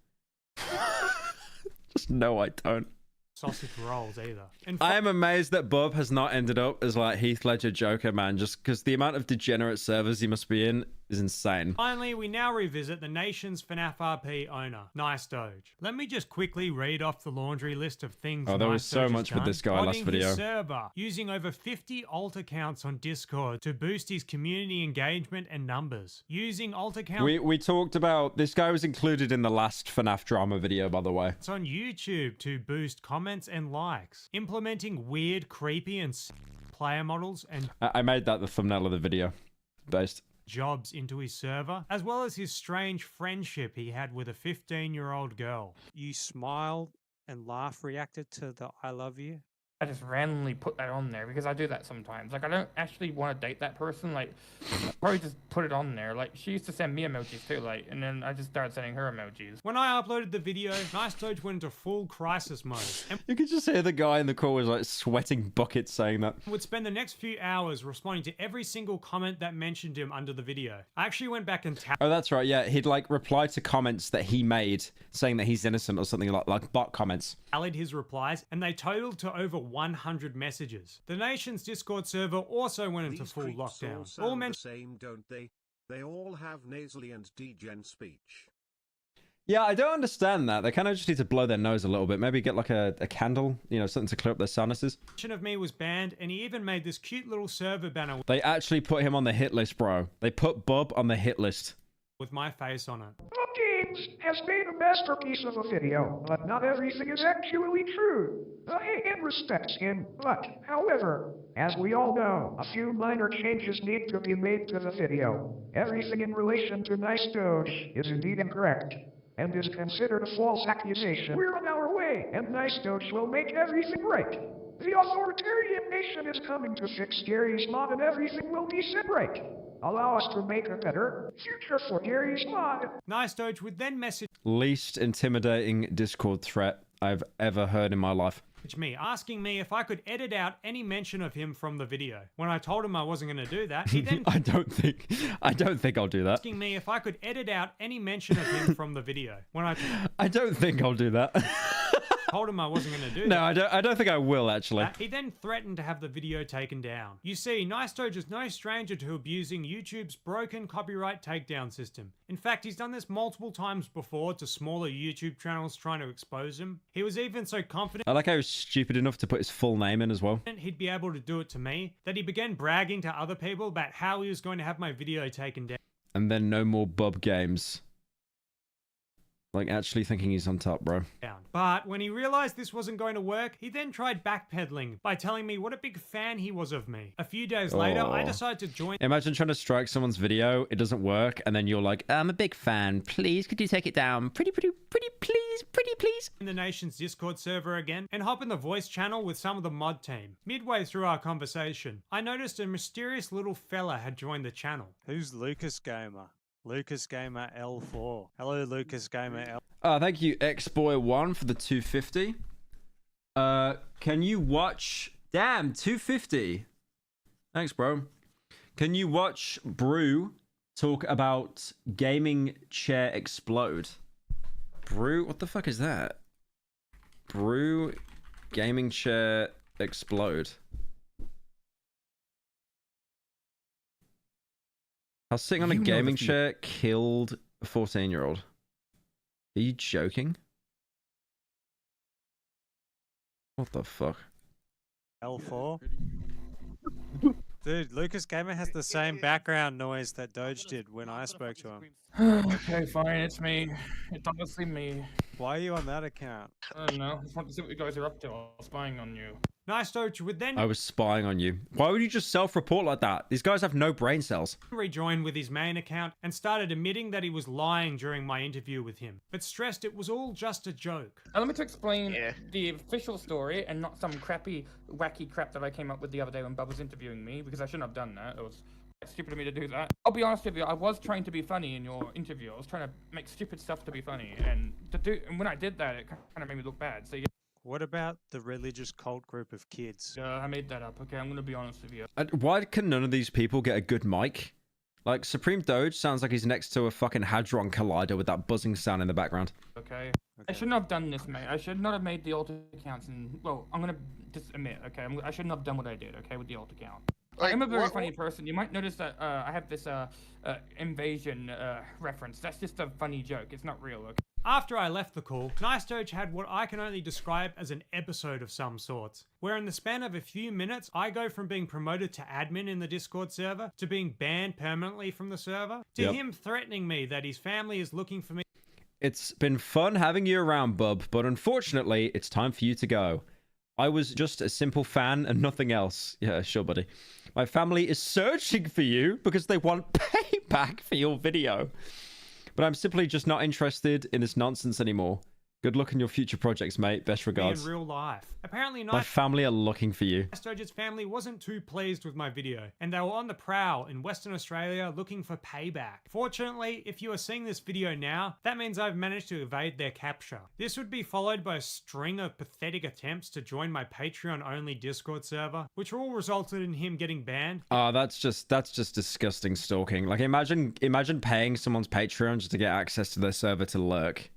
Speaker 1: Just no, I don't.
Speaker 12: Sausage rolls either.
Speaker 1: I am amazed that Bub has not ended up as like Heath Ledger Joker, man, just because the amount of degenerate servers he must be in is insane.
Speaker 12: Finally, we now revisit the nation's FNAF RP owner, Nice Doge. Let me just quickly read off the laundry list of things.
Speaker 1: Oh, there was so much with this guy last video.
Speaker 12: His server, using over 50 alt accounts on Discord to boost his community engagement and numbers. Using alt accounts.
Speaker 1: We talked about this guy was included in the last FNAF drama video, by the way.
Speaker 12: It's on YouTube to boost comments and likes. Implementing weird, creepy, and player models and
Speaker 1: I made that the thumbnail of the video. Based.
Speaker 12: Jobs into his server, as well as his strange friendship he had with a 15-year-old girl.
Speaker 4: You smiled and laugh reacted to the I love you?
Speaker 13: I just randomly put that on there because I do that sometimes. Like, I don't actually want to date that person. Like, I probably just put it on there. Like, she used to send me emojis too, like, and then I just started sending her emojis.
Speaker 12: When I uploaded the video, Nice Doge went into full crisis mode. And
Speaker 1: you could just hear the guy in the call was like sweating buckets saying that.
Speaker 12: Would spend the next few hours responding to every single comment that mentioned him under the video. I actually went back and
Speaker 1: Oh, that's right. Yeah, he'd like reply to comments that he made saying that he's innocent or something like bot comments.
Speaker 12: Tallied his replies, and they totaled to over 100 messages. The nation's Discord server also went into full lockdown.
Speaker 2: All sound the same, don't they? They all have nasally and degen speech.
Speaker 1: Yeah, I don't understand that. They kind of just need to blow their nose a little bit. Maybe get like a candle, you know, something to clear up their sinuses.
Speaker 12: Mention of me was banned, and he even made this cute little server banner.
Speaker 1: They actually put him on the hit list, bro. They put Bub on the hit list.
Speaker 12: With my face on it.
Speaker 14: Games has made a masterpiece of a video, but not everything is actually true. In respects in, but, however, as we all know, a few minor changes need to be made to the video. Everything in relation to Nice Doge is indeed incorrect, and is considered a false accusation. We're on our way, and Nice Doge will make everything right. The authoritarian nation is coming to fix Gary's mod, and everything will be set right. Allow us to make a better future for Gary's mod.
Speaker 12: Nice Doge would then message
Speaker 1: Least intimidating Discord threat I've ever heard in my life.
Speaker 12: Me, asking me if I could edit out any mention of him from the video. When I told him I wasn't going to do that, he then
Speaker 1: I don't think I'll do that.
Speaker 12: Asking me if I could edit out any mention of him from the video. When
Speaker 1: I don't think I'll do that.
Speaker 12: Told him I wasn't going to do that.
Speaker 1: No, I don't think I will, actually.
Speaker 12: He then threatened to have the video taken down. You see, Nice Doge is no stranger to abusing YouTube's broken copyright takedown system. In fact, he's done this multiple times before to smaller YouTube channels trying to expose him. He was even so confident
Speaker 1: I like how he was stupid enough to put his full name in as well.
Speaker 12: He'd be able to do it to me, that he began bragging to other people about how he was going to have my video taken down.
Speaker 1: And then no more Bub Games. Like, actually thinking he's on top, bro.
Speaker 12: But when he realized this wasn't going to work, he then tried backpedaling by telling me what a big fan he was of me. A few days later, I decided to join.
Speaker 1: Imagine trying to strike someone's video, it doesn't work, and then you're like, I'm a big fan. Please, could you take it down? Pretty please.
Speaker 12: In the nation's Discord server again and hop in the voice channel with some of the mod team. Midway through our conversation, I noticed a mysterious little fella had joined the channel.
Speaker 4: Who's Lucas Gamer? Lucas Gamer L4. Hello, Lucas Gamer L.
Speaker 1: Thank you, Xboy1 for the 250. Can you watch... Damn, 250. Thanks, bro. Can you watch Brew talk about gaming chair explode? Brew? What the fuck is that? Brew gaming chair explode. How sitting on a gaming chair killed a 14-year-old. Are you joking? What the fuck?
Speaker 4: L4? Dude, Lucas Gamer has the same background noise that Doge did when I spoke to him.
Speaker 13: Okay, fine, it's me. It's honestly me.
Speaker 4: Why are you on that account?
Speaker 13: I don't know. I just want to see what you guys are up to. I was spying on you.
Speaker 12: Nice Doge would then
Speaker 1: I was spying on you. Why would you just self-report like that? These guys have no brain cells.
Speaker 12: rejoined with his main account and started admitting that he was lying during my interview with him, but stressed it was all just a joke.
Speaker 13: Allow me to explain the official story and not some crappy, wacky crap that I came up with the other day when Bub was interviewing me, because I shouldn't have done that. It was stupid of me to do that. I'll be honest with you, I was trying to be funny in your interview. I was trying to make stupid stuff to be funny, and when I did that, it kind of made me look bad. So yeah.
Speaker 4: What about the religious cult group of kids?
Speaker 13: I made that up. Okay, I'm gonna be honest with you.
Speaker 1: Why can none of these people get a good mic? Like, Supreme Doge sounds like he's next to a fucking Hadron Collider with that buzzing sound in the background.
Speaker 13: Okay. I shouldn't have done this, mate. I should not have made the alt accounts, and well, I'm gonna just admit, okay, I shouldn't have done what I did, okay, with the alt account.
Speaker 8: Like,
Speaker 13: I'm a very funny person. You might notice that I have this invasion reference. That's just a funny joke. It's not real, okay?
Speaker 12: After I left the call, Nice Doge had what I can only describe as an episode of some sorts, where in the span of a few minutes, I go from being promoted to admin in the Discord server to being banned permanently from the server, to him threatening me that his family is looking for me.
Speaker 1: It's been fun having you around, bub, but unfortunately, it's time for you to go. I was just a simple fan and nothing else. Yeah, sure, buddy. My family is searching for you because they want payback for your video. But I'm simply just not interested in this nonsense anymore. Good luck in your future projects, mate. Best regards.
Speaker 12: In real life. Apparently
Speaker 1: My family are looking for you.
Speaker 12: Nice Doge's family wasn't too pleased with my video, and they were on the prowl in Western Australia looking for payback. Fortunately, if you are seeing this video now, that means I've managed to evade their capture. This would be followed by a string of pathetic attempts to join my Patreon-only Discord server, which all resulted in him getting banned.
Speaker 1: Oh, that's just disgusting stalking. Like, imagine paying someone's Patreon just to get access to their server to lurk.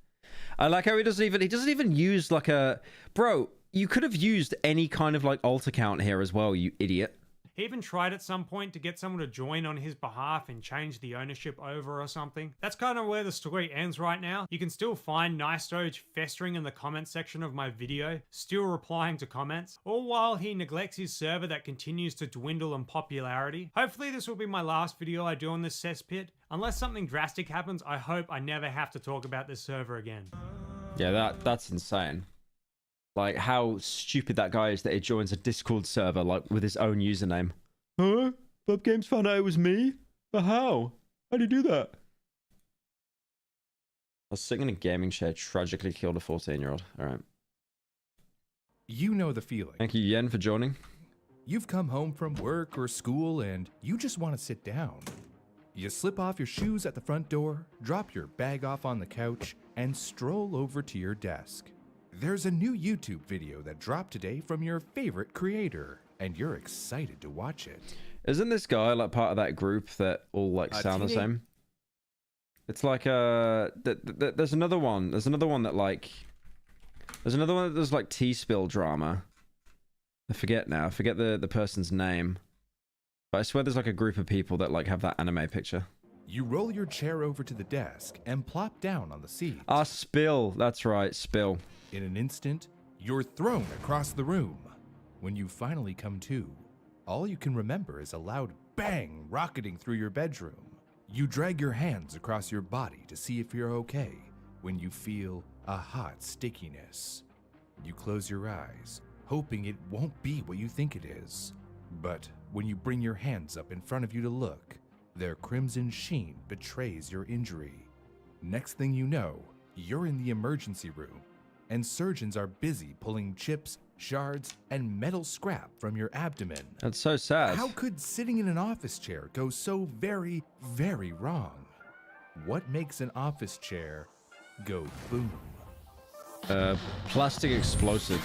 Speaker 1: I like how he doesn't even use like a... Bro, you could have used any kind of like alt account here as well, you idiot.
Speaker 12: He even tried at some point to get someone to join on his behalf and change the ownership over or something. That's kind of where the story ends right now. You can still find Nice Doge festering in the comments section of my video, still replying to comments, all while he neglects his server that continues to dwindle in popularity. Hopefully this will be my last video I do on this cesspit. Unless something drastic happens, I hope I never have to talk about this server again.
Speaker 1: Yeah, that's insane. Like, how stupid that guy is that he joins a Discord server, like, with his own username. Huh? Bub Games found out it was me? But how? How do you do that? I was sitting in a gaming chair, tragically killed a 14-year-old. Alright.
Speaker 18: You know the feeling.
Speaker 1: Thank you, Yen, for joining.
Speaker 18: You've come home from work or school and you just want to sit down. You slip off your shoes at the front door, drop your bag off on the couch, and stroll over to your desk. There's a new YouTube video that dropped today from your favorite creator, and you're excited to watch it.
Speaker 1: Isn't this guy like part of that group that all like sound the same? It's like there's another one. There's another one that like there's another one that does like T-spill drama. I forget now. I forget the person's name. But I swear there's like a group of people that like have that anime picture.
Speaker 18: You roll your chair over to the desk and plop down on the seat.
Speaker 1: Ah, Spill. That's right, Spill.
Speaker 18: In an instant, you're thrown across the room. When you finally come to, all you can remember is a loud bang rocketing through your bedroom. You drag your hands across your body to see if you're okay when you feel a hot stickiness. You close your eyes, hoping it won't be what you think it is. But when you bring your hands up in front of you to look, their crimson sheen betrays your injury. Next thing you know, you're in the emergency room, and surgeons are busy pulling chips, shards, and metal scrap from your abdomen.
Speaker 1: That's so sad.
Speaker 18: How could sitting in an office chair go so very, very wrong? What makes an office chair go boom?
Speaker 1: Plastic explosive.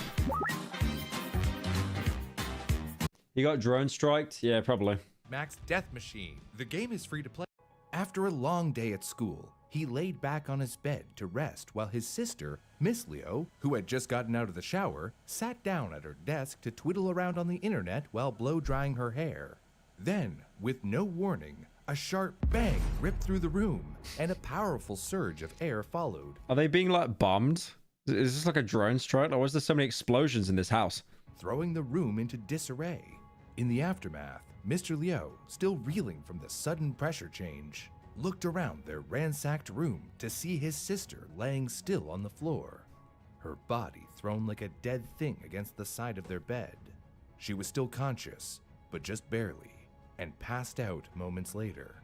Speaker 1: You got drone striked? Yeah, probably.
Speaker 18: Max Death Machine. The game is free to play. After a long day at school, he laid back on his bed to rest while his sister, Miss Leo, who had just gotten out of the shower, sat down at her desk to twiddle around on the internet while blow-drying her hair. Then, with no warning, a sharp bang ripped through the room, and a powerful surge of air followed.
Speaker 1: Are they being, like, bombed? Is this like a drone strike? Or was there so many explosions in this house?
Speaker 18: Throwing the room into disarray. In the aftermath, Mr. Leo, still reeling from the sudden pressure change, looked around their ransacked room to see his sister laying still on the floor, her body thrown like a dead thing against the side of their bed. She was still conscious, but just barely, and passed out moments later.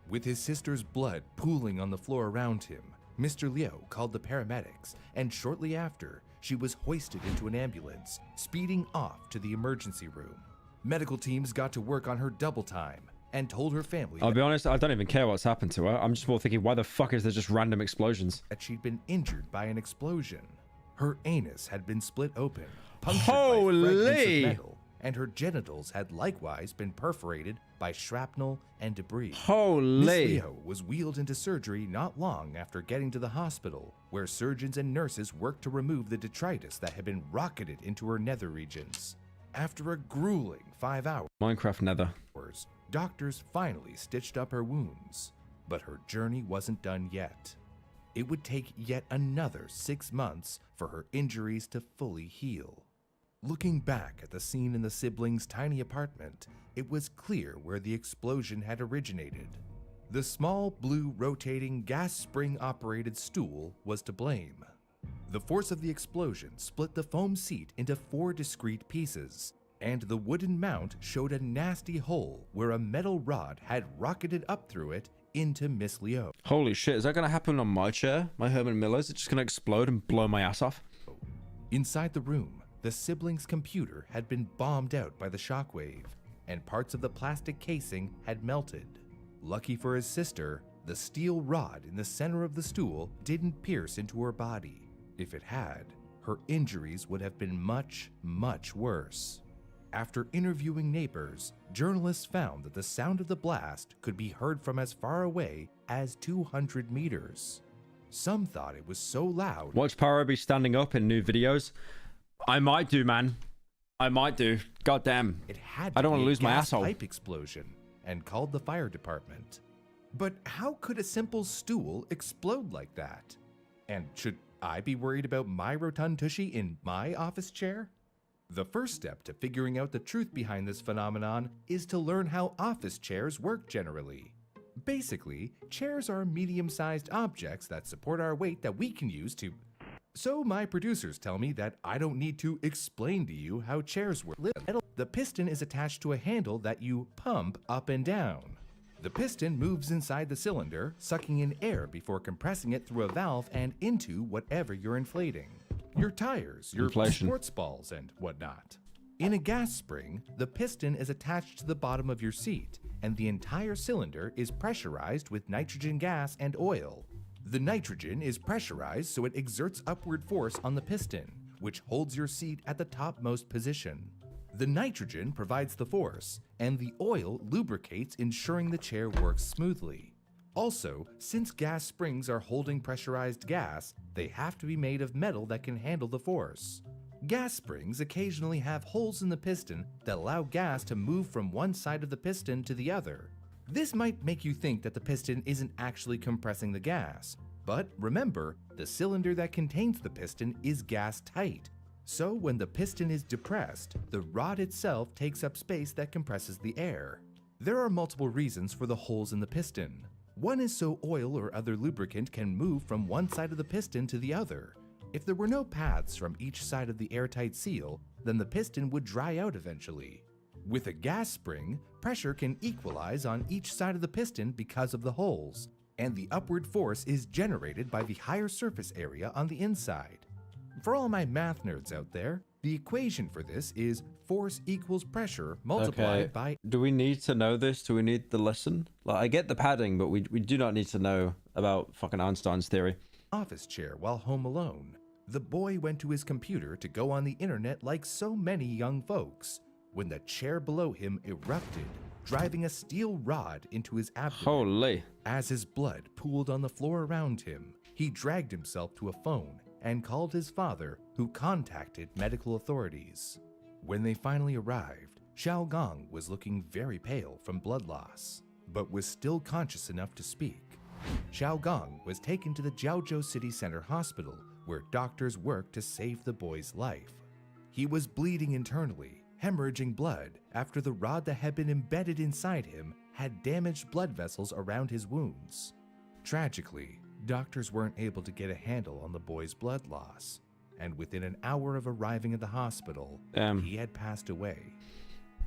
Speaker 18: With his sister's blood pooling on the floor around him, Mr. Leo called the paramedics, and shortly after, she was hoisted into an ambulance, speeding off to the emergency room. Medical teams got to work on her double time and told her family
Speaker 1: I'll be honest, I don't even care what's happened to her. I'm just more thinking, why the fuck is there just random explosions?
Speaker 18: that she'd been injured by an explosion. Her anus had been split open, punctured by fragments
Speaker 1: Holy!
Speaker 18: of metal, and her genitals had likewise been perforated by shrapnel and debris.
Speaker 1: Holy!
Speaker 18: Miss Leo was wheeled into surgery not long after getting to the hospital, where surgeons and nurses worked to remove the detritus that had been rocketed into her nether regions. After a grueling 5 hours,
Speaker 1: Minecraft Nether.
Speaker 18: doctors finally stitched up her wounds, but her journey wasn't done yet. It would take yet another 6 months for her injuries to fully heal. Looking back at the scene in the siblings' tiny apartment, it was clear where the explosion had originated. The small blue rotating gas spring-operated stool was to blame. The force of the explosion split the foam seat into 4 discrete pieces, and the wooden mount showed a nasty hole where a metal rod had rocketed up through it into Miss Leo.
Speaker 1: Holy shit, is that gonna happen on my chair? My Herman Miller? Is it just gonna explode and blow my ass off?
Speaker 18: Inside the room, the siblings' computer had been bombed out by the shockwave, and parts of the plastic casing had melted. Lucky for his sister, the steel rod in the center of the stool didn't pierce into her body. If it had, her injuries would have been much, much worse. After interviewing neighbors, journalists found that the sound of the blast could be heard from as far away as 200 meters. Some thought it was so loud.
Speaker 1: Watch Pyro be standing up in new videos. I might do, man. I might do. God damn.
Speaker 18: It had
Speaker 1: I don't want
Speaker 18: be
Speaker 1: to
Speaker 18: a
Speaker 1: lose my
Speaker 18: gas
Speaker 1: asshole.
Speaker 18: pipe explosion, and called the fire department. But how could a simple stool explode like that? And should I be worried about my rotund tushy in my office chair? The first step to figuring out the truth behind this phenomenon is to learn how office chairs work generally. Basically, chairs are medium-sized objects that support our weight that we can use to... So my producers tell me that I don't need to explain to you how chairs work. The piston is attached to a handle that you pump up and down. The piston moves inside the cylinder, sucking in air before compressing it through a valve and into whatever you're inflating. Your tires, your
Speaker 1: Inflation.
Speaker 18: sports balls, and whatnot. In a gas spring, the piston is attached to the bottom of your seat, and the entire cylinder is pressurized with nitrogen gas and oil. The nitrogen is pressurized so it exerts upward force on the piston, which holds your seat at the topmost position. The nitrogen provides the force, and the oil lubricates, ensuring the chair works smoothly. Also, since gas springs are holding pressurized gas, they have to be made of metal that can handle the force. Gas springs occasionally have holes in the piston that allow gas to move from one side of the piston to the other. This might make you think that the piston isn't actually compressing the gas, but remember, the cylinder that contains the piston is gas tight. So when the piston is depressed, the rod itself takes up space that compresses the air. There are multiple reasons for the holes in the piston. One is so oil or other lubricant can move from one side of the piston to the other. If there were no paths from each side of the airtight seal, then the piston would dry out eventually. With a gas spring, pressure can equalize on each side of the piston because of the holes, and the upward force is generated by the higher surface area on the inside. For all my math nerds out there, the equation for this is force equals pressure multiplied by...
Speaker 1: Do we need to know this? Do we need the lesson? Like, I get the padding, but we do not need to know about fucking Einstein's theory.
Speaker 18: Office chair while home alone. The boy went to his computer to go on the internet like so many young folks, when the chair below him erupted, driving a steel rod into his abdomen.
Speaker 1: Holy.
Speaker 18: As his blood pooled on the floor around him, he dragged himself to a phone and called his father, who contacted medical authorities. When they finally arrived, Xiao Gong was looking very pale from blood loss, but was still conscious enough to speak. Xiao Gong was taken to the Jiaozhou City Center Hospital, where doctors worked to save the boy's life. He was bleeding internally, hemorrhaging blood after the rod that had been embedded inside him had damaged blood vessels around his wounds. Tragically, doctors weren't able to get a handle on the boy's blood loss, and within an hour of arriving at the hospital, he had passed away.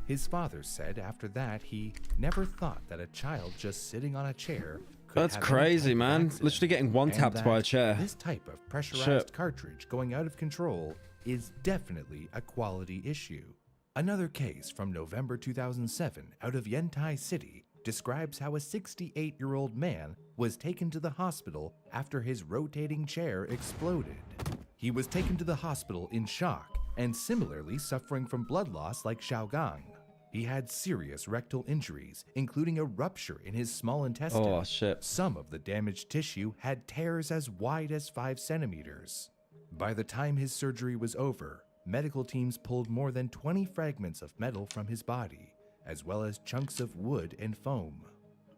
Speaker 18: His father said after that he never thought that a child just sitting on a chair could
Speaker 1: That's
Speaker 18: have
Speaker 1: crazy,
Speaker 18: any type of
Speaker 1: man.
Speaker 18: accident,
Speaker 1: Literally getting one-tapped
Speaker 18: and
Speaker 1: by a
Speaker 18: that
Speaker 1: chair.
Speaker 18: This type of pressurized
Speaker 1: Shit.
Speaker 18: cartridge going out of control is definitely a quality issue. Another case from November 2007 out of Yantai City describes how a 68-year-old man was taken to the hospital after his rotating chair exploded. He was taken to the hospital in shock and similarly suffering from blood loss like Xiaogang. He had serious rectal injuries, including a rupture in his small intestine.
Speaker 1: Oh, shit.
Speaker 18: Some of the damaged tissue had tears as wide as 5 centimeters. By the time his surgery was over, medical teams pulled more than 20 fragments of metal from his body, as well as chunks of wood and foam.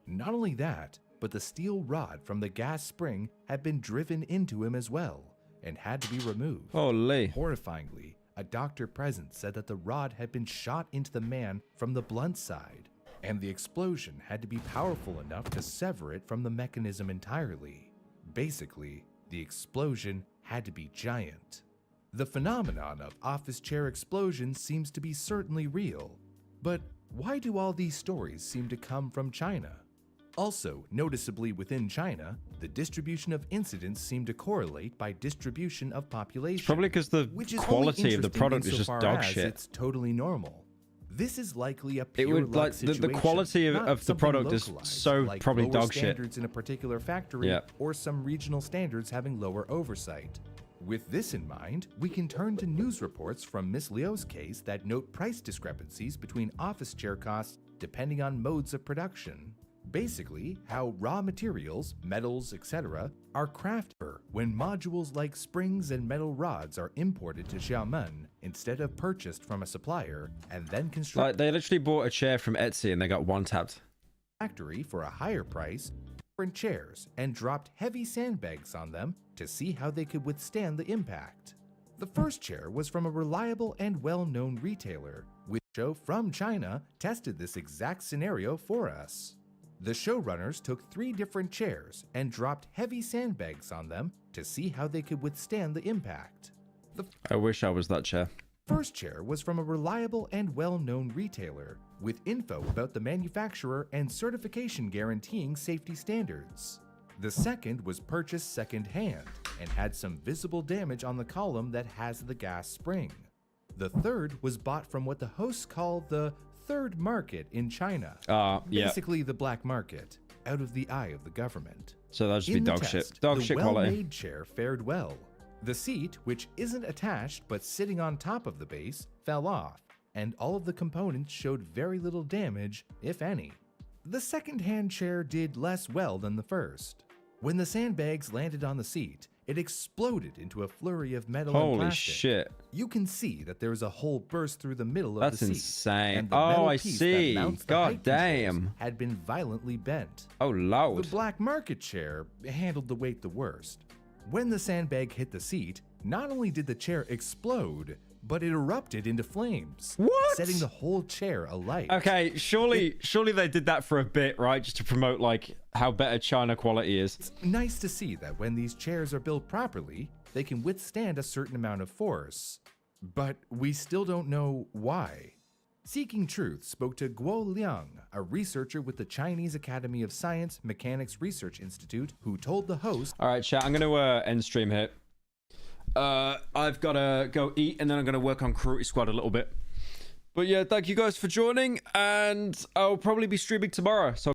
Speaker 18: Not only that, but the steel rod from the gas spring had been driven into him as well, and had to be removed.
Speaker 1: Holy.
Speaker 18: Horrifyingly, a doctor present said that the rod had been shot into the man from the blunt side, and the explosion had to be powerful enough to sever it from the mechanism entirely. Basically, the explosion had to be giant. The phenomenon of office chair explosions seems to be certainly real, but why do all these stories seem to come from China? Also, noticeably within China, the distribution of incidents seem to correlate by distribution of population.
Speaker 1: Probably because the
Speaker 18: which is
Speaker 1: quality
Speaker 18: only
Speaker 1: of the
Speaker 18: interesting
Speaker 1: product is just
Speaker 18: insofar
Speaker 1: dog
Speaker 18: as
Speaker 1: shit.
Speaker 18: It's totally normal. This is likely a pure
Speaker 1: It would
Speaker 18: luck
Speaker 1: like the
Speaker 18: situation,
Speaker 1: quality
Speaker 18: not
Speaker 1: of the
Speaker 18: something
Speaker 1: product is
Speaker 18: localized,
Speaker 1: so
Speaker 18: like
Speaker 1: probably
Speaker 18: lower
Speaker 1: dog shit.
Speaker 18: standards in a particular factory
Speaker 1: Yeah.
Speaker 18: or some regional standards having lower oversight. With this in mind, we can turn to news reports from Miss Liu's case that note price discrepancies between office chair costs depending on modes of production. Basically, how raw materials, metals, etc., are crafted when modules like springs and metal rods are imported to Xiamen instead of purchased from a supplier and then
Speaker 1: Like,
Speaker 18: constructed
Speaker 1: they literally bought a chair from Etsy and they got one-tapped.
Speaker 18: factory for a higher price, different chairs, and dropped heavy sandbags on them to see how they could withstand the impact. The first chair was from a reliable and well-known retailer, which show from China tested this exact scenario for us. The showrunners took 3 different chairs and dropped heavy sandbags on them to see how they could withstand the impact. The
Speaker 1: I wish I was that chair.
Speaker 18: first chair was from a reliable and well-known retailer, with info about the manufacturer and certification guaranteeing safety standards. The second was purchased second-hand and had some visible damage on the column that has the gas spring. The third was bought from what the hosts call the third market in China.
Speaker 1: Yeah.
Speaker 18: Basically the black market, out of the eye of the government.
Speaker 1: So that'll just be
Speaker 18: In the
Speaker 1: dog shit.
Speaker 18: test,
Speaker 1: Dog
Speaker 18: the
Speaker 1: shit quality.
Speaker 18: well-made chair fared well. The seat, which isn't attached but sitting on top of the base, fell off, and all of the components showed very little damage, if any. The second-hand chair did less well than the first. When the sandbags landed on the seat, it exploded into a flurry of metal and
Speaker 1: Holy
Speaker 18: plastic.
Speaker 1: shit.
Speaker 18: You can see that there is a hole burst through the middle of
Speaker 1: That's
Speaker 18: the seat.
Speaker 1: insane.
Speaker 18: And the
Speaker 1: Oh,
Speaker 18: metal
Speaker 1: I
Speaker 18: piece
Speaker 1: see.
Speaker 18: That mounts the
Speaker 1: God
Speaker 18: height controls
Speaker 1: damn.
Speaker 18: had been violently bent.
Speaker 1: Oh, Lord.
Speaker 18: The black market chair handled the weight the worst. When the sandbag hit the seat, not only did the chair explode, but it erupted into flames,
Speaker 1: What?
Speaker 18: setting the whole chair alight.
Speaker 1: Okay, surely they did that for a bit, right? Just to promote like how better China quality is.
Speaker 18: It's nice to see that when these chairs are built properly, they can withstand a certain amount of force. But we still don't know why. Seeking Truth spoke to Guo Liang, a researcher with the Chinese Academy of Science Mechanics Research Institute, who told the host...
Speaker 1: All right, chat, I'm going to end stream here. I've got to go eat, and then I'm going to work on Cruelty Squad a little bit. But yeah, thank you guys for joining, and I'll probably be streaming tomorrow. So